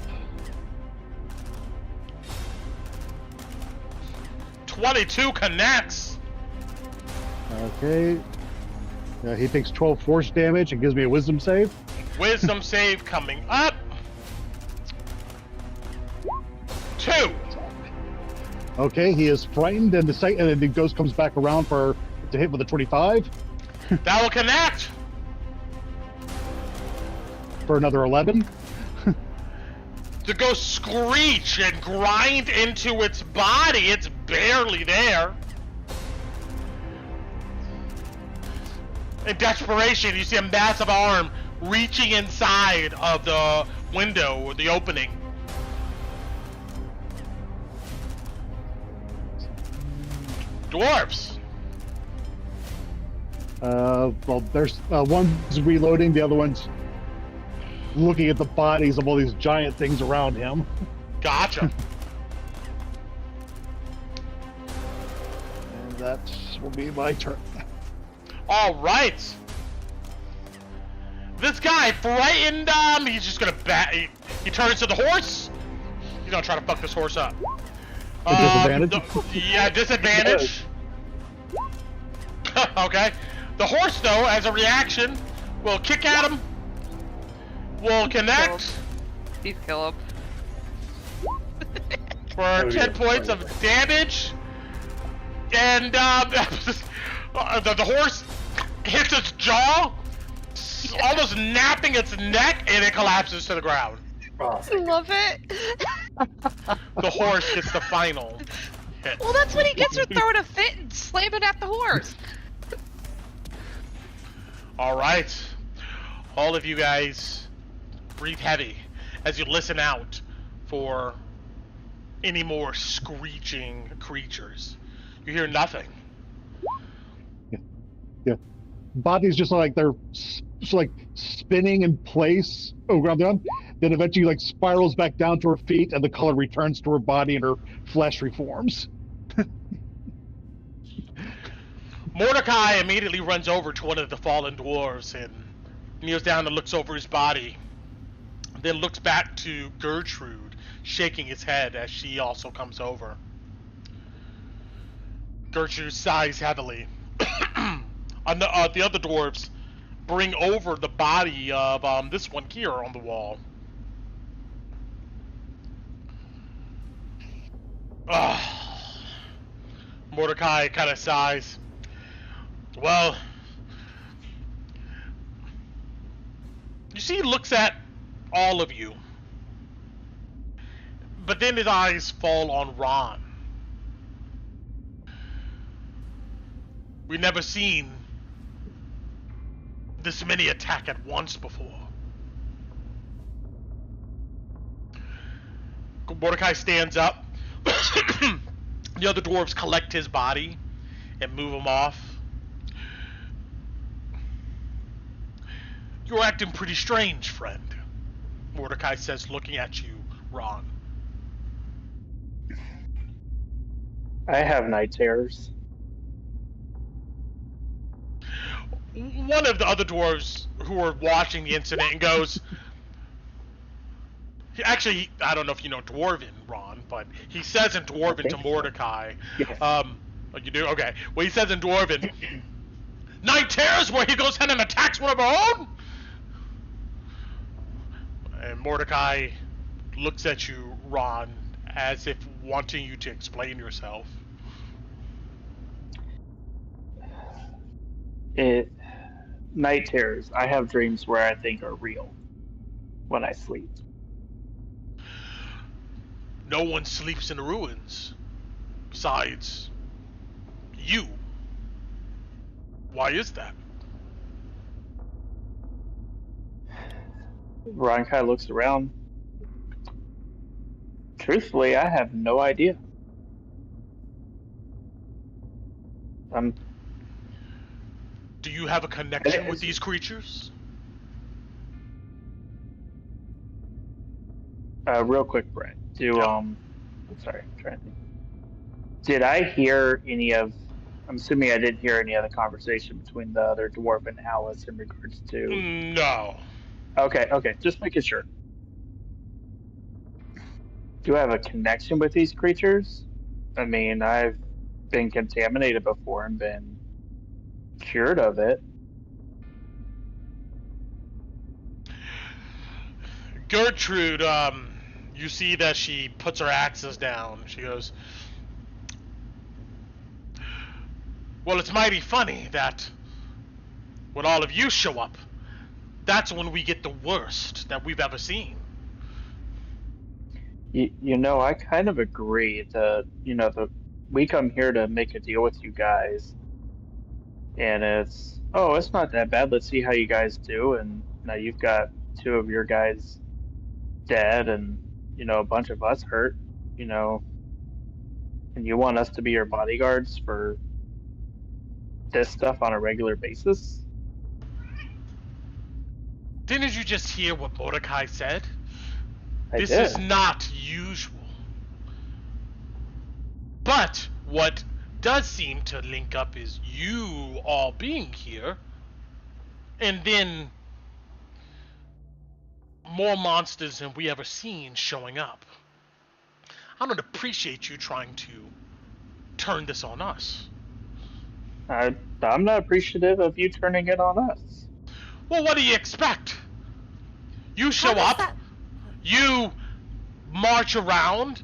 22 connects. Okay. He takes 12 force damage and gives me a wisdom save. Wisdom save coming up. 2. Okay, he is frightened, and the ghost comes back around to hit with a 25 That will connect. for another 11. To go screech and grind into its body. It's barely there. In desperation, you see a massive arm reaching inside of the window or the opening. Dwarfs. Well, there's one's reloading, the other one's looking at the bodies of all these giant things around him. Gotcha. And that will be my turn. All right. This guy frightened. He's just gonna he turns to the horse. He's gonna try to fuck this horse up. Disadvantage? Yeah, disadvantage. Okay. The horse, though, as a reaction, will kick at him. Will connect Please kill him. for 10 points of damage. And the horse hits its jaw, almost napping its neck, and it collapses to the ground. I love it. The horse gets the final hit. Well, that's what he gets for throwing a fit and slamming at the horse. All right. All of you guys breathe heavy as you listen out for any more screeching creatures. You hear nothing. Yeah. Bodies just like they're just like spinning in place around them. Then eventually like spirals back down to her feet and the color returns to her body and her flesh reforms. Mordecai immediately runs over to one of the fallen dwarves and kneels down and looks over his body. Then looks back to Gertrude, shaking his head as she also comes over. Gertrude sighs heavily. The other dwarves bring over the body of this one here on the wall. Mordecai kind of sighs. Well, you see, he looks at all of you, but then his eyes fall on Ron. We've never seen this many attack at once before. Mordecai stands up. The other dwarves collect his body and move him off. You're acting pretty strange, friend, Mordecai says, looking at you, Ron. I have night terrors. One of the other dwarves who were watching the incident goes, actually, I don't know if you know Dwarven, Ron, but he says in Dwarven to Mordecai, Yes. you do? Okay. Well, he says in Dwarven, night terrors where he goes ahead and attacks one of our own? And Mordecai looks at you, Ron, as if wanting you to explain yourself. Night terrors. I have dreams where I think are real when I sleep. No one sleeps in the ruins besides you. Why is that? Ron kind of looks around. Truthfully, I have no idea. Do you have a connection with these creatures? Real quick, Brett. I'm sorry, I'm trying to think. Did I hear any of? I'm assuming I didn't hear any of the conversation between the other dwarf and Alice in regards to. No. Okay, just making sure. Do I have a connection with these creatures? I mean, I've been contaminated before and been cured of it. Gertrude, you see that she puts her axes down. She goes, well, it's mighty funny that when all of you show up, that's when we get the worst that we've ever seen. You know, I kind of agree that, we come here to make a deal with you guys, and it's not that bad. Let's see how you guys do. And now you've got 2 of your guys dead and, a bunch of us hurt, and you want us to be your bodyguards for this stuff on a regular basis? Didn't you just hear what Mordecai said? This did. is not usual. But what does seem to link up is you all being here, and then more monsters than we ever seen showing up. I don't appreciate you trying to turn this on us. I'm not appreciative of you turning it on us. Well, what do you expect? You show up, you march around,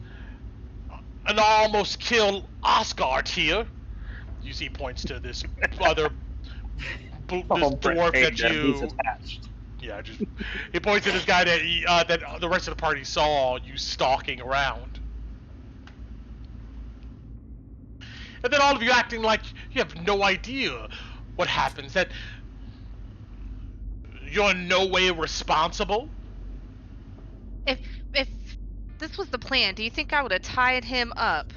and almost kill Osgard here. You see, points to this other this dwarf that you. He's attached. Yeah, he points to this guy that that the rest of the party saw you stalking around, and then all of you acting like you have no idea what happens. That you're in no way responsible. If this was the plan, do you think I would have tied him up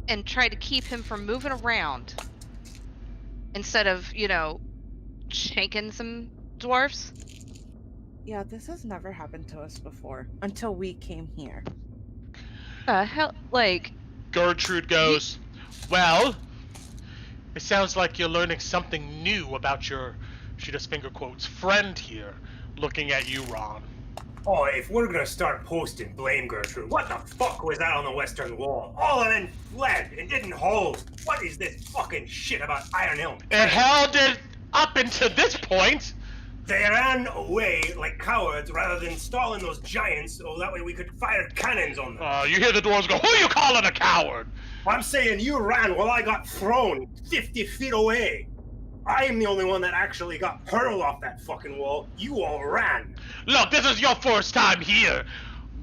and tried to keep him from moving around instead of, shanking some dwarfs? Yeah, this has never happened to us before until we came here. Hell, Gertrude goes, well, it sounds like you're learning something new about your, she does finger quotes, friend here, looking at you, Ron. Oh, if we're gonna start posting blame, Gertrude, what the fuck was that on the western wall? All of them fled and didn't hold. What is this fucking shit about Iron Helm? It held it up until this point. They ran away like cowards rather than stalling those giants so that way we could fire cannons on them. You hear the dwarves go, who you calling a coward? I'm saying you ran while I got thrown 50 feet away. I am the only one that actually got hurled off that fucking wall. You all ran. Look, this is your first time here,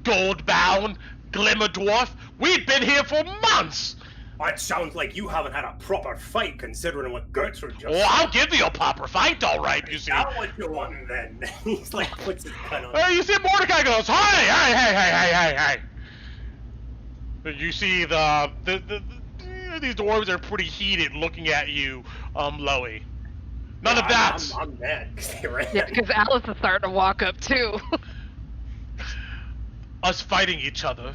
Goldbound, Glimmer Dwarf. We've been here for months. It sounds like you haven't had a proper fight considering what Gertrude just Oh, said. I'll give you a proper fight, all right, you see. That's what you want then. He's like, puts his gun on. Hey, you see Mordecai goes, hey. You see these dwarves are pretty heated looking at you, Loey. None of that. I'm mad because they ran. Yeah, because Alice is starting to walk up too. Us fighting each other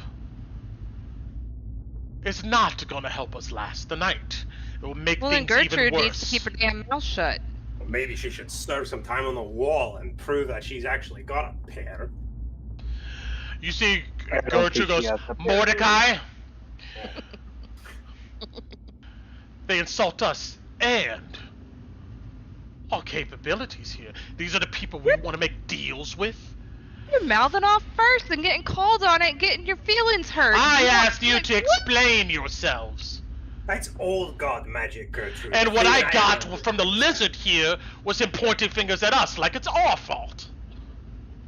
is not gonna help us last the night. It will make Well, then things even Gertrude worse. needs to keep her damn mouth shut. Well, maybe she should serve some time on the wall and prove that she's actually got a pair. You see I don't Gertrude think goes, she has a pair. Mordecai? They insult us and our capabilities here. These are the people we want to make deals with. You're mouthing off first and getting called on it and getting your feelings hurt. I asked you like, to what? explain yourselves. That's old god magic, Gertrude. And what I got know. from the lizard here was him pointing fingers at us like it's our fault.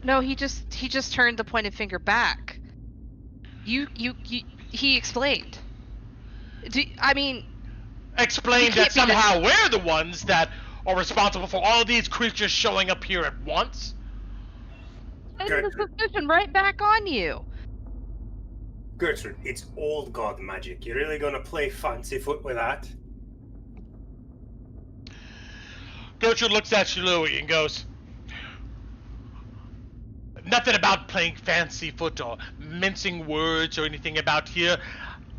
No, he just turned the pointed finger back. He explained. Explained You that can't be the- somehow we're the ones that are responsible for all these creatures showing up here at once. And Gertrude. the suspicion right back on you. Gertrude, it's old god magic. You really gonna play fancy foot with that? Gertrude looks at Louis and goes, nothing about playing fancy foot or mincing words or anything about here.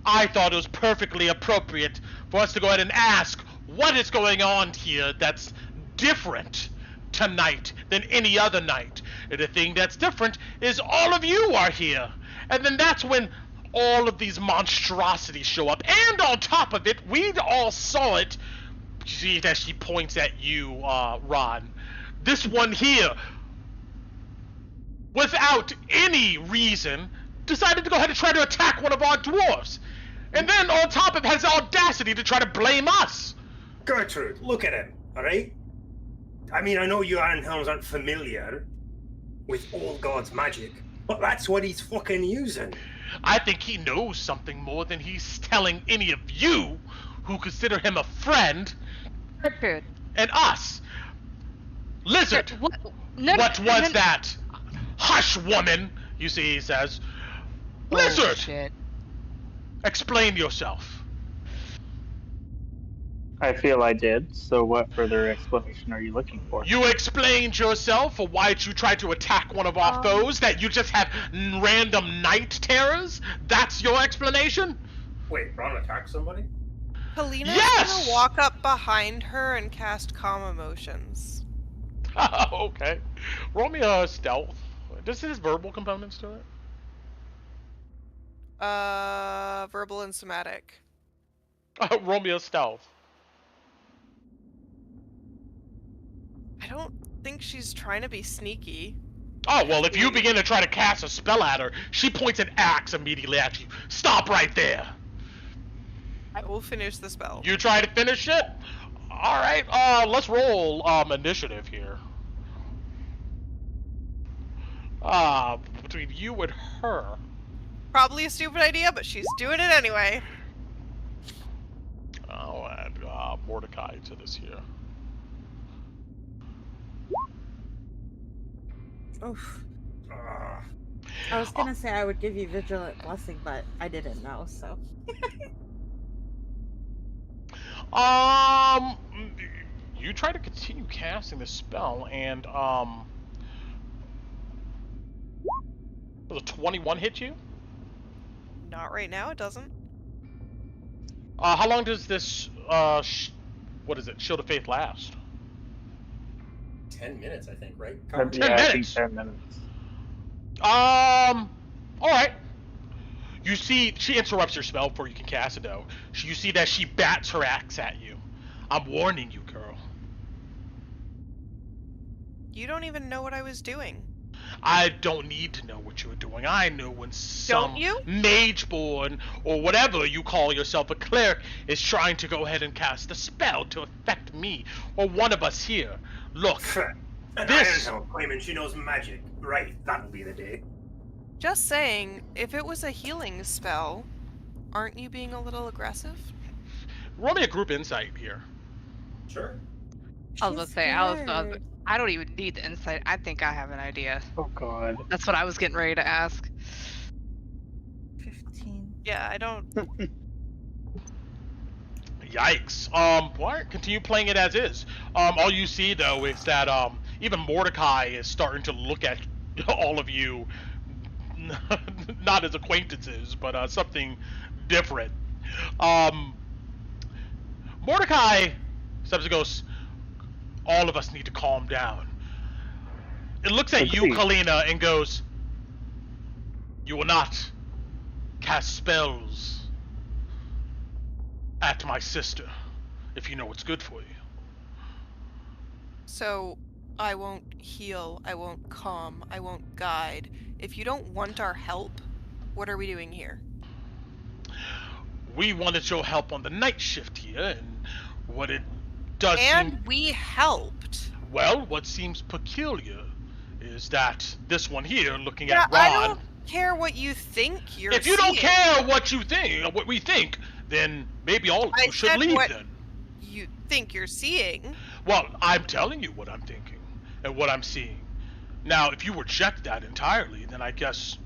I thought it was perfectly appropriate for us to go ahead and ask what is going on here that's different tonight than any other night. And the thing that's different is all of you are here. And then that's when all of these monstrosities show up. And on top of it, we all saw it. You see that she points at you, Ron. This one here, without any reason, decided to go ahead and try to attack one of our dwarves. And then on top of it has the audacity to try to blame us. Gertrude, look at him, alright? I mean, I know you Ironhelms aren't familiar with old god's magic, but that's what he's fucking using. I think he knows something more than he's telling any of you who consider him a friend, Gertrude. and us. Lizard, What what was that? Hush, woman, you see, he says. Lizard, Oh, shit. explain yourself. I feel I did, so what further explanation are you looking for? You explained yourself for why you tried to attack one of our foes, that you just have random night terrors? That's your explanation? Wait, Ron attacked somebody? Helena's Yes! gonna walk up behind her and cast Calm Emotions. Okay. Roll me a stealth. Does it have verbal components to it? Verbal and somatic. Roll me a stealth. I don't think she's trying to be sneaky. Oh, well, if you begin to try to cast a spell at her, she points an axe immediately at you. Stop right there. I will finish the spell. You try to finish it? Alright, let's roll, initiative here. Between you and her. Probably a stupid idea, but she's doing it anyway. I'll add, Mordecai to this here. Oof. Ah, I was gonna say I would give you Vigilant Blessing, but I didn't know, so. You try to continue casting the spell, and, does a 21 hit you? Not right now, it doesn't. How long does this, what is it, Shield of Faith last? 10 minutes, I think, right? Yeah, 10 I think minutes. 10 minutes. Alright. You see, she interrupts your spell before you can cast it, though. You see that she bats her axe at you. I'm warning you, girl. You don't even know what I was doing. I don't need to know what you're doing. I know when some Don't you? mageborn or whatever you call yourself, a cleric, is trying to go ahead and cast a spell to affect me or one of us here. Look, An This- Ironhelm claiming she knows magic. Right, that'll be the day. Just saying, if it was a healing spell, aren't you being a little aggressive? Roll me a group insight here. Sure. I was gonna She's say, scared. I don't even need the insight. I think I have an idea. Oh God. That's what I was getting ready to ask. 15. Yeah, I don't. Yikes. Well, continue playing it as is. All you see though is that even Mordecai is starting to look at all of you, not as acquaintances, but something different. Mordecai steps and goes, all of us need to calm down. It looks at you, Agreed. Kalina, and goes, you will not cast spells at my sister if you know what's good for you. So, I won't heal, I won't calm, I won't guide. If you don't want our help, what are we doing here? We wanted your help on the night shift here, and what it does And seem... we helped. Well, what seems peculiar is that this one here, looking Yeah, at Ron... I don't care what you think you're If you don't seeing. care what you think, what we think, then maybe all of I you should said leave what- then. You think you're seeing. Well, I'm telling you what I'm thinking and what I'm seeing. Now, if you reject that entirely, then I guess,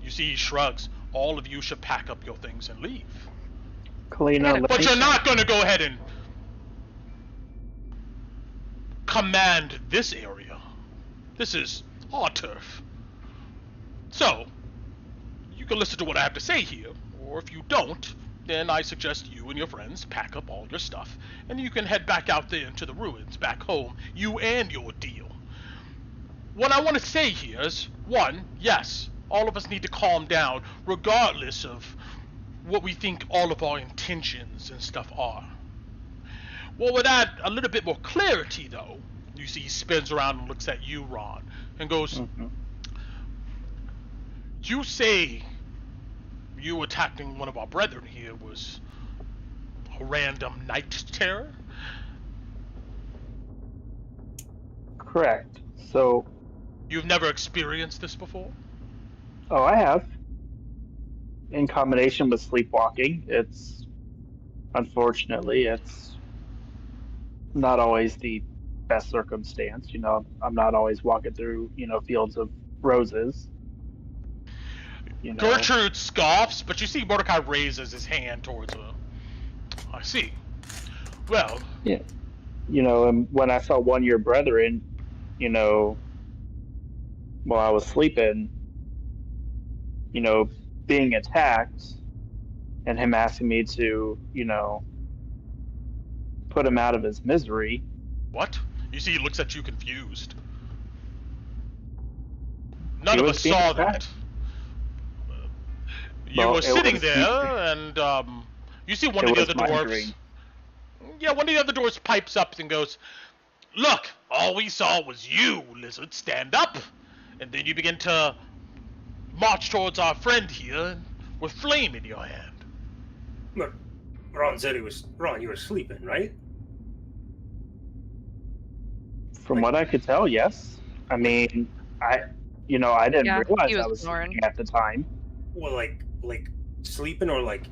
you see, he shrugs, all of you should pack up your things and leave. Kalina, let But me- you're not going to go ahead and command this area. This is our turf. So, you can listen to what I have to say here, or if you don't, then I suggest you and your friends pack up all your stuff, and you can head back out there into the ruins, back home, you and your deal. What I want to say here is, one, yes, all of us need to calm down, regardless of what we think all of our intentions and stuff are. Well, with that, a little bit more clarity, though, you see he spins around and looks at you, Ron, and goes, Mhm. you say you attacking one of our brethren here was a random night terror? Correct. So, You've never experienced this before? oh, I have. In combination with sleepwalking, unfortunately, it's not always the best circumstance. You know, I'm not always walking through, fields of roses. You know, Gertrude scoffs, but you see Mordecai raises his hand towards her. I see. Well, and when I saw one of your brethren, while I was sleeping, being attacked, and him asking me to, put him out of his misery. what? You see he looks at you confused. None He of was us being saw attacked. that. You Well, were it sitting was- there, and you see one It of the was other my dwarves. dream. Yeah, one of the other dwarves pipes up and goes, look, all we saw was you, lizard, stand up. And then you begin to march towards our friend here with flame in your hand. But Ron said Ron, you were sleeping, right? From what I could tell, yes. I mean, I didn't Yeah, realize he was I was snoring. sleeping at the time. Well, like sleeping, or like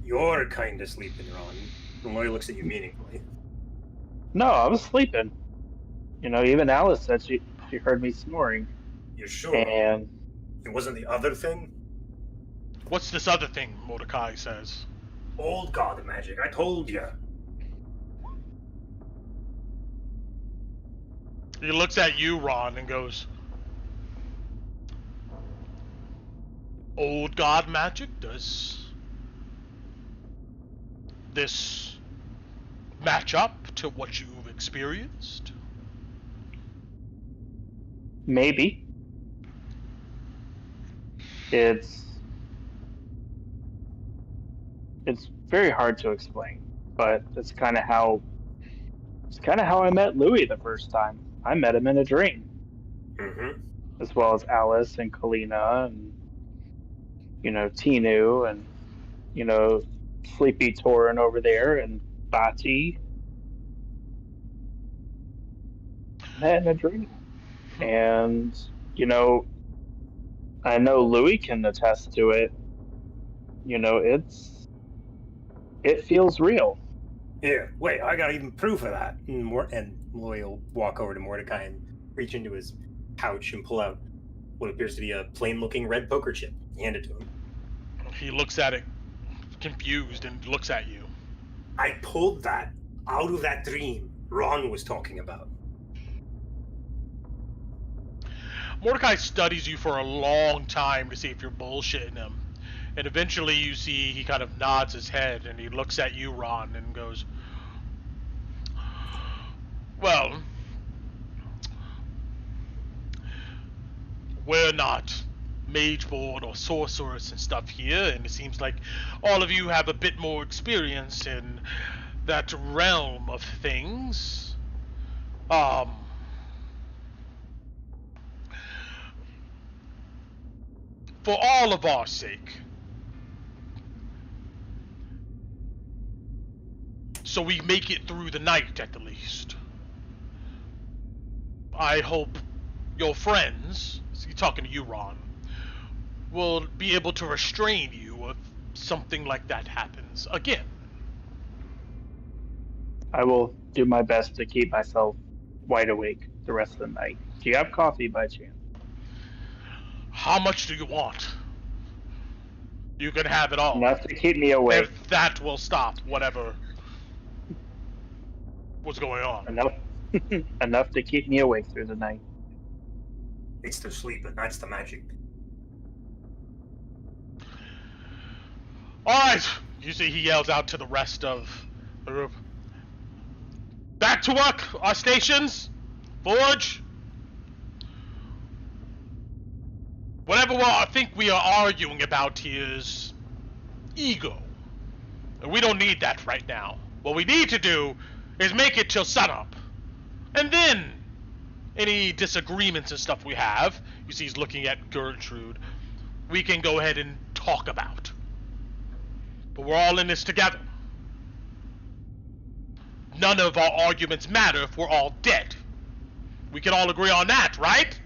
you're kind of sleeping, Ron. And Lori looks at you meaningfully. No, I was sleeping. Even Alice said she heard me snoring. You're sure? And It wasn't the other thing? What's this other thing, Mordecai says? Old god magic, I told you. He looks at you, Ron, and goes, old god magic? Does this match up to what you've experienced? maybe it's very hard to explain, but it's kind of how I met Louis the first time. I met him in a dream, Mm-hmm. as well as Alice and Kalina and Tinu and Sleepy Torin over there and Bati. Met in a dream. And I know Louis can attest to it. You know, it feels real. Here, wait, I got even proof of that. And Loy will walk over to Mordecai and reach into his pouch and pull out what appears to be a plain-looking red poker chip. Hand it to him. He looks at it, confused, and looks at you. I pulled that out of that dream Ron was talking about. Mordecai studies you for a long time to see if you're bullshitting him. And eventually you see he kind of nods his head and he looks at you, Ron, and goes, well, we're not mage board or sorcerers and stuff here, and it seems like all of you have a bit more experience in that realm of things. For all of our sake, so we make it through the night at the least, I hope your friends, he's talking to you, Ron, will be able to restrain you if something like that happens again. I will do my best to keep myself wide awake the rest of the night. Do you have coffee by chance? How much do you want? You can have it all. Enough to keep me awake. If that will stop whatever was going on. Enough to keep me awake through the night. It's the sleep, and that's the magic. Alright! You see he yells out to the rest of the group. Back to work! Our stations! Forge! Whatever I think we are arguing about here is ego. And we don't need that right now. What we need to do is make it till sunup. And then, any disagreements and stuff we have, you see he's looking at Gertrude, we can go ahead and talk about. But we're all in this together. None of our arguments matter if we're all dead. We can all agree on that, right?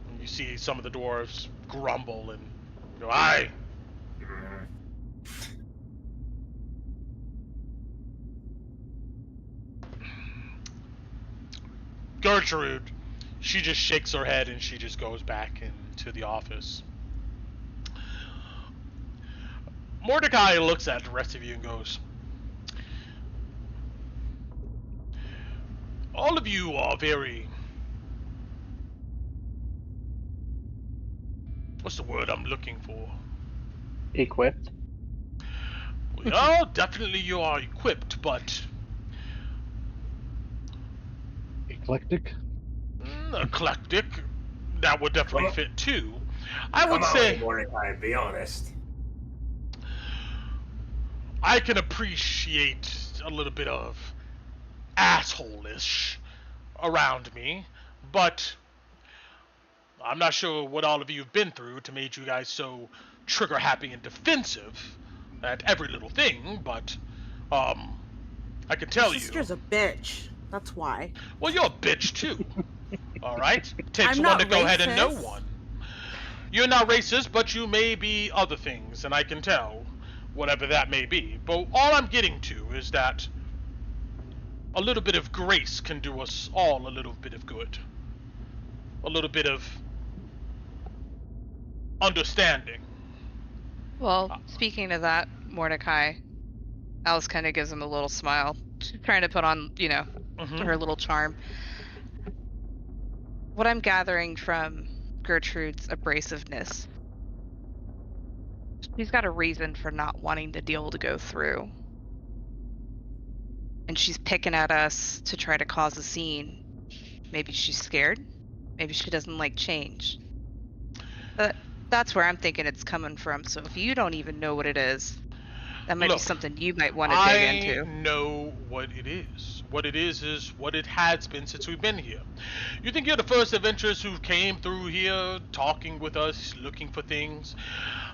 And you see some of the dwarves grumble and go, aye. Gertrude, she just shakes her head and she just goes back into the office. Mordecai looks at the rest of you and goes, all of you are very... What's the word I'm looking for? Equipped? Well, definitely you are equipped, but... Eclectic? Eclectic. That would definitely Well, fit too. I would Come say... on, Mordecai, be honest. I can appreciate a little bit of asshole-ish around me, but I'm not sure what all of you have been through to make you guys so trigger-happy and defensive at every little thing, but I can tell you... Sister's a bitch. That's why. Well, you're a bitch too. Alright? Takes I'm one not to go ahead and know racist. one. You're not racist, but you may be other things, and I can tell, whatever that may be. But all I'm getting to is that a little bit of grace can do us all a little bit of good. A little bit of understanding. Well, speaking of that, Mordecai, Alice kind of gives him a little smile. She's trying to put on, you know, her little charm. What I'm gathering from Gertrude's abrasiveness, she's got a reason for not wanting the deal to go through. And she's picking at us to try to cause a scene. Maybe she's scared. Maybe she doesn't like change. But that's where I'm thinking it's coming from. So if you don't even know what it is, that might be something you might want to dig into. I know what it is. What it is what it has been since we've been here. You think you're the first adventurers who came through here, talking with us, looking for things.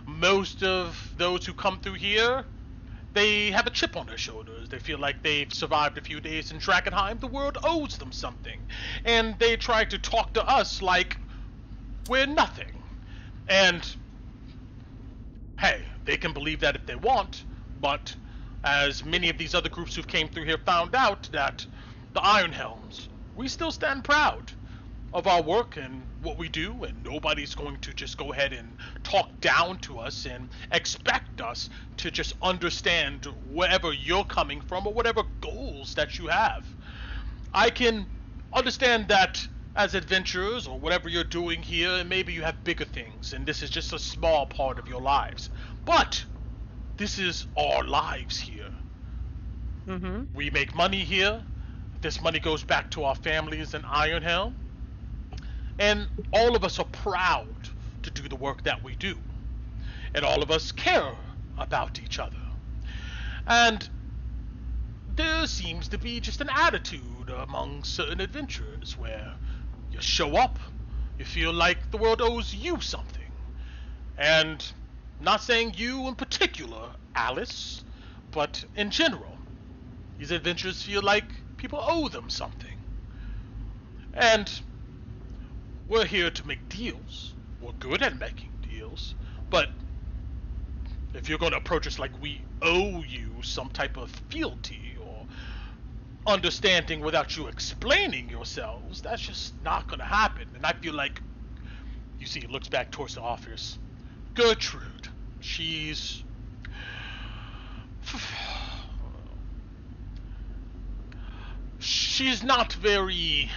Most of those who come through here, they have a chip on their shoulders. They feel like they've survived a few days in Drakkenheim. The world owes them something. And they try to talk to us like we're nothing. And, hey, They can believe that if they want, but as many of these other groups who came through here found out, that the Iron Helms, we still stand proud of our work and what we do, and nobody's going to just go ahead and talk down to us and expect us to just understand wherever you're coming from or whatever goals that you have. I can understand that as adventurers or whatever you're doing here, and maybe you have bigger things and this is just a small part of your lives, but this is our lives here. We make money here. This money goes back to our families in Ironhelm. And all of us are proud to do the work that we do. And all of us care about each other. And there seems to be just an attitude among certain adventurers where you show up, you feel like the world owes you something. And not saying you in particular, Alice, but in general, these adventurers feel like people owe them something. And we're here to make deals. We're good at making deals. But if you're going to approach us like we owe you some type of fealty or understanding without you explaining yourselves, that's just not going to happen. And I feel like, you see, he looks back towards the office. Gertrude, she's not very...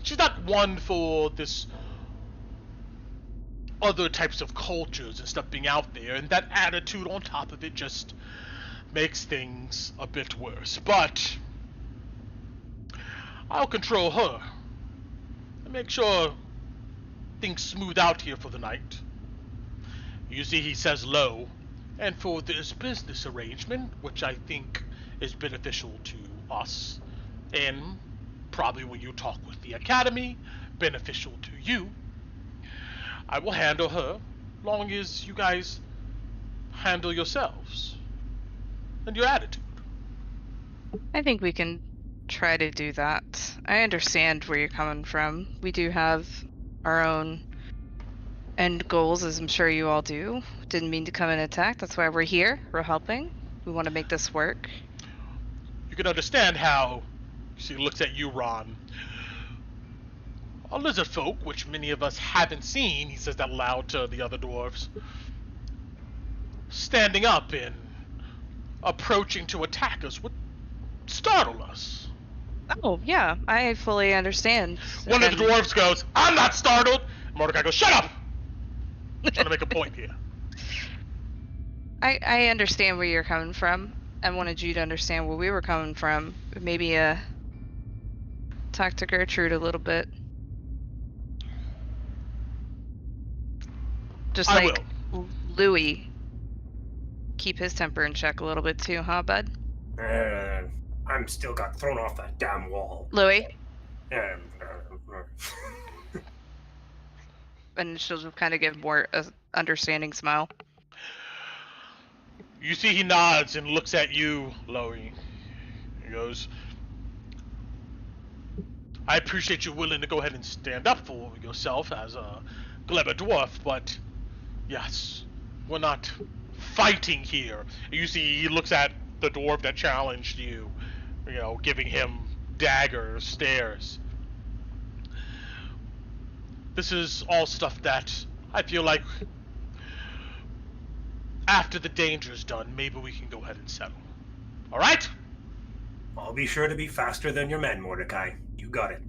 She's not one for this other types of cultures and stuff being out there, and that attitude on top of it just makes things a bit worse. But I'll control her and make sure things smooth out here for the night. You see, he says low, and for this business arrangement, which I think is beneficial to us, and probably when you talk with the Academy, beneficial to you, I will handle her, long as you guys handle yourselves and your attitude. I think we can try to do that. I understand where you're coming from. We do have our own end goals, as I'm sure you all do. Didn't mean to come and attack. That's why we're here. We're helping. We want to make this work. You can understand how, she looks at you, Ron. A lizard folk, which many of us haven't seen, he says that loud to the other dwarves, standing up and approaching to attack us would startle us. Oh, yeah, I fully understand. One of the dwarves goes, I'm not startled! Mordecai goes, shut up! I'm trying to make a point here. I understand where you're coming from. I wanted you to understand where we were coming from. Maybe talk to Gertrude a little bit. Just I like Louis, keep his temper in check a little bit too, huh, bud? I'm still got thrown off that damn wall. Louis? And she'll just kind of give more understanding smile. You see he nods and looks at you, Louis. He goes, I appreciate you willing to go ahead and stand up for yourself as a clever dwarf, but yes, we're not fighting here. You see he looks at the dwarf that challenged you, you know, giving him dagger stares. This is all stuff that I feel like after the danger's done, maybe we can go ahead and settle. All right? I'll be sure to be faster than your men, Mordecai. You got it.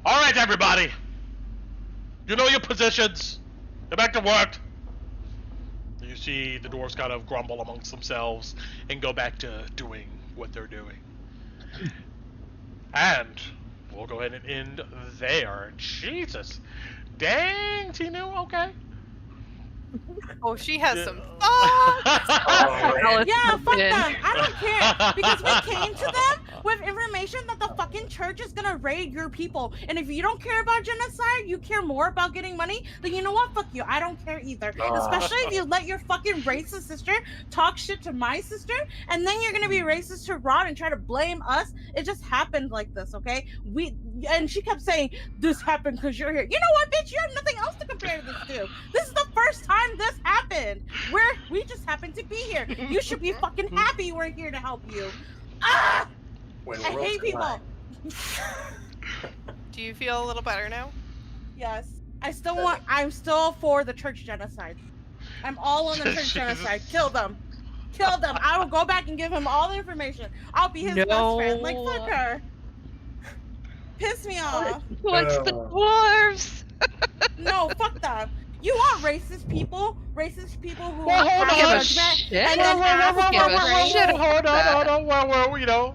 All right, everybody. You know your positions. Get back to work. You see the dwarves kind of grumble amongst themselves and go back to doing what they're doing. And we'll go ahead and end there. Jesus. Dang, Tinu, okay. Oh, she has some Oh, Yeah, fuck them. I don't care. Because we came to them with information that the fucking church is gonna raid your people. And if you don't care about genocide, you care more about getting money, then you know what? Fuck you. I don't care either. Especially if you let your fucking racist sister talk shit to my sister, and then you're gonna be racist to Rod and try to blame us. It just happened like this, okay? And she kept saying, this happened because you're here. You know what, bitch? You have nothing else to compare this to. This is the first time this happened. We just happened to be here. You should be fucking happy we're here to help you. Ah! I hate people. Do you feel a little better now? Yes. I'm still for the church genocide. I'm all on the church genocide. Kill them. Kill them. I will go back and give him all the information. I'll be his best friend. Like, fuck her. Piss me off. What's the dwarves? No, fuck them. You want racist people who Well, hold have on. judgment, Shit. and then Hold on. Well, you know.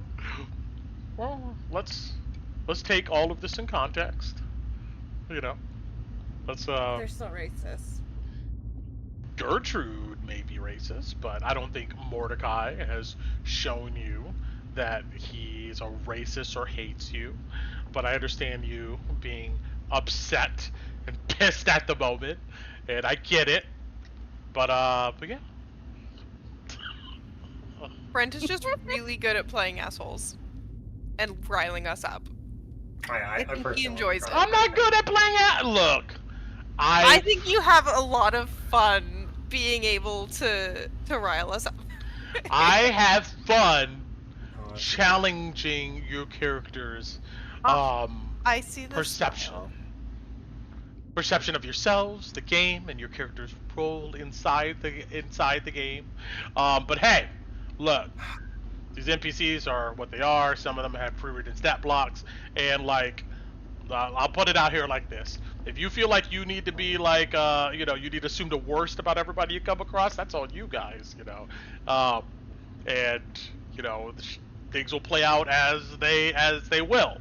Well, let's take all of this in context. You know. Let's They're so racist. Gertrude may be racist, but I don't think Mordecai has shown you that he's a racist or hates you. But I understand you being upset and pissed at the moment, and I get it. But yeah. Brent is just really good at playing assholes and riling us up. I think he enjoys it. I'm not good at playing Look, I think you have a lot of fun being able to rile us up. I have fun challenging your characters' I see this perception. style. Perception of yourselves, the game, and your character's role inside the game. But hey, look, these NPCs are what they are. Some of them have pre-written stat blocks, and like, I'll put it out here like this: if you feel like you need to be like, you know, you need to assume the worst about everybody you come across, that's on you guys, you know. And you know, things will play out as they will.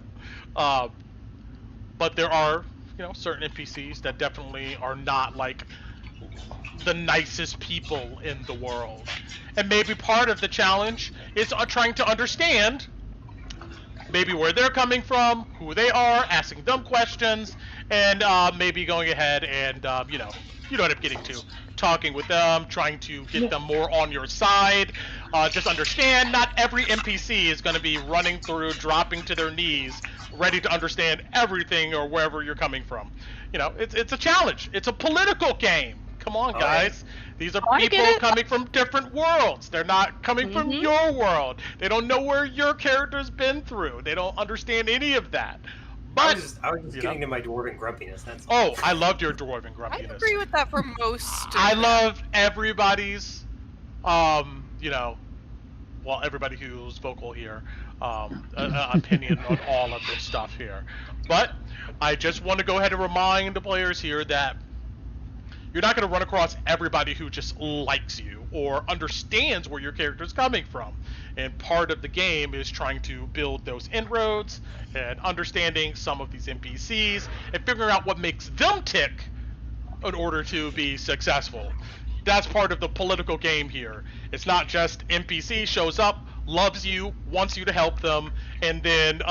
But there are, you know, certain NPCs that definitely are not like the nicest people in the world. And maybe part of the challenge is trying to understand maybe where they're coming from, who they are, asking them questions, and maybe going ahead and, you know what I'm getting to. Talking with them, trying to get them more on your side. Just understand, not every NPC is going to be running through, dropping to their knees, ready to understand everything or wherever you're coming from. You know, it's a challenge. It's a political game. Come on, guys. These are people coming from different worlds. They're not coming from your world. They don't know where your character's been through. They don't understand any of that. But I was just getting to my dwarven grumpiness. That's all. Oh, I loved your dwarven grumpiness. I agree with that for most. I love everybody's, you know, well, everybody who's vocal here, opinion on all of this stuff here. But I just want to go ahead and remind the players here that you're not going to run across everybody who just likes you or understands where your character's coming from. And part of the game is trying to build those inroads and understanding some of these NPCs and figuring out what makes them tick in order to be successful. That's part of the political game here. It's not just NPC shows up, loves you, wants you to help them, and then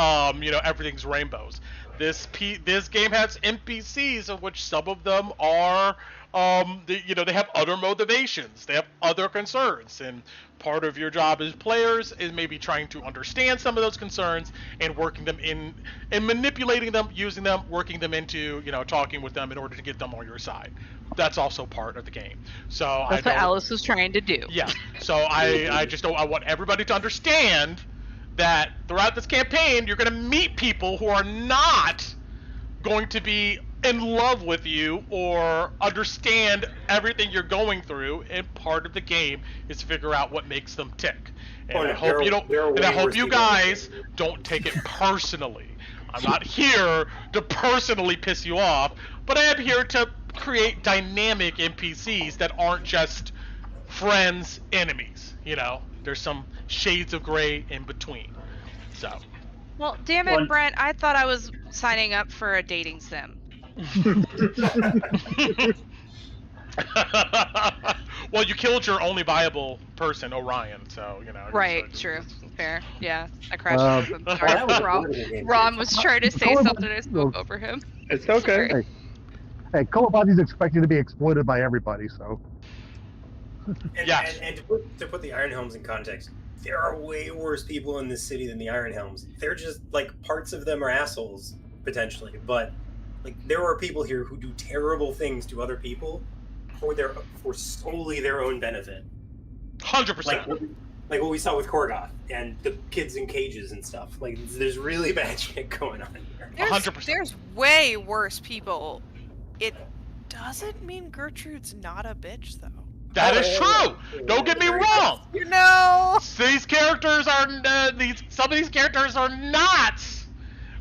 you know, everything's rainbows. This game has NPCs of which some of them are you know, they have other motivations, they have other concerns, and part of your job as players is maybe trying to understand some of those concerns and working them in and manipulating them, using them, working them into, you know, talking with them in order to get them on your side. That's also part of the game. So that's what Alice was trying to do. Yeah. So I want everybody to understand that throughout this campaign, you're going to meet people who are not going to be in love with you or understand everything you're going through, and part of the game is to figure out what makes them tick. And I hope you don't. And I hope you guys don't take it personally. I'm not here to personally piss you off, but I am here to create dynamic NPCs that aren't just friends, enemies. You know, there's some shades of gray in between. So. Well, damn it, Brent! I thought I was signing up for a dating sim. Well, you killed your only viable person, Orion. So you know. Right, just- true. Fair. Yeah, I crashed into him. Well, Sorry. that was a Ron, political game, Ron too. was trying to say Colin- something and I spoke over him. It's okay. Sorry. Hey, Call of Duty's expected to be exploited by everybody, so. And, Yes. and to put the Iron Helms in context, there are way worse people in this city than the Iron Helms. They're just like parts of them are assholes potentially, but like there are people here who do terrible things to other people for solely their own benefit. 100%. Like what we saw with Korgoth and the kids in cages and stuff. Like there's really bad shit going on here. 100%. There's way worse people. It doesn't mean Gertrude's not a bitch, though. That is true. Don't get me wrong. You know. These characters are some of these characters are not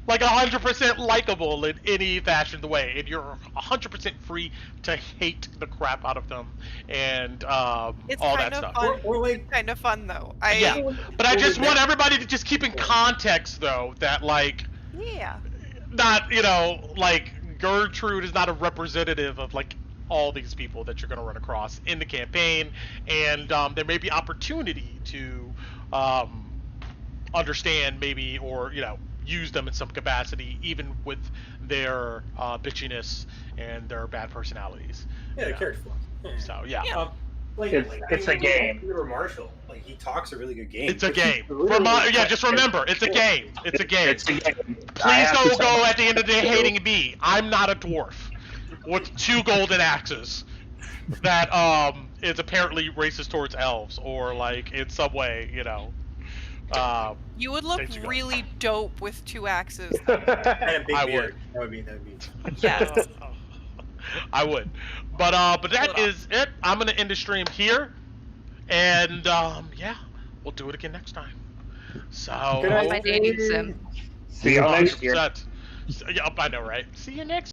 like 100% likable in any fashion of the way, and you're 100% free to hate the crap out of them and It's all kind that of stuff. fun. Or like It's kind of fun, though. Yeah, but I just want everybody to just keep in context, though, that like Yeah. not like Gertrude is not a representative of like all these people that you're going to run across in the campaign, and there may be opportunity to understand maybe or use them in some capacity, even with their bitchiness and their bad personalities. yeah, the character flaws. Yeah. So yeah, It's a game. Remember Marshall, like he talks a really good game. it's a But game. he's literally- Just remember, it's a game. It's a game. It's a game. I Please have to don't tell go you. at the end of the day hating me. I'm not a dwarf with 2 golden axes that is apparently racist towards elves, or like in some way, You would look Thanks, you guys. really dope with 2 axes. And a big I beard. would. That would be. Yes. I would. But that Hold on. is it. I'm gonna end the stream here, and yeah, we'll do it again next time. So Good night. My dating sim. See you next year. 100%. Yep, I know, right? See you next.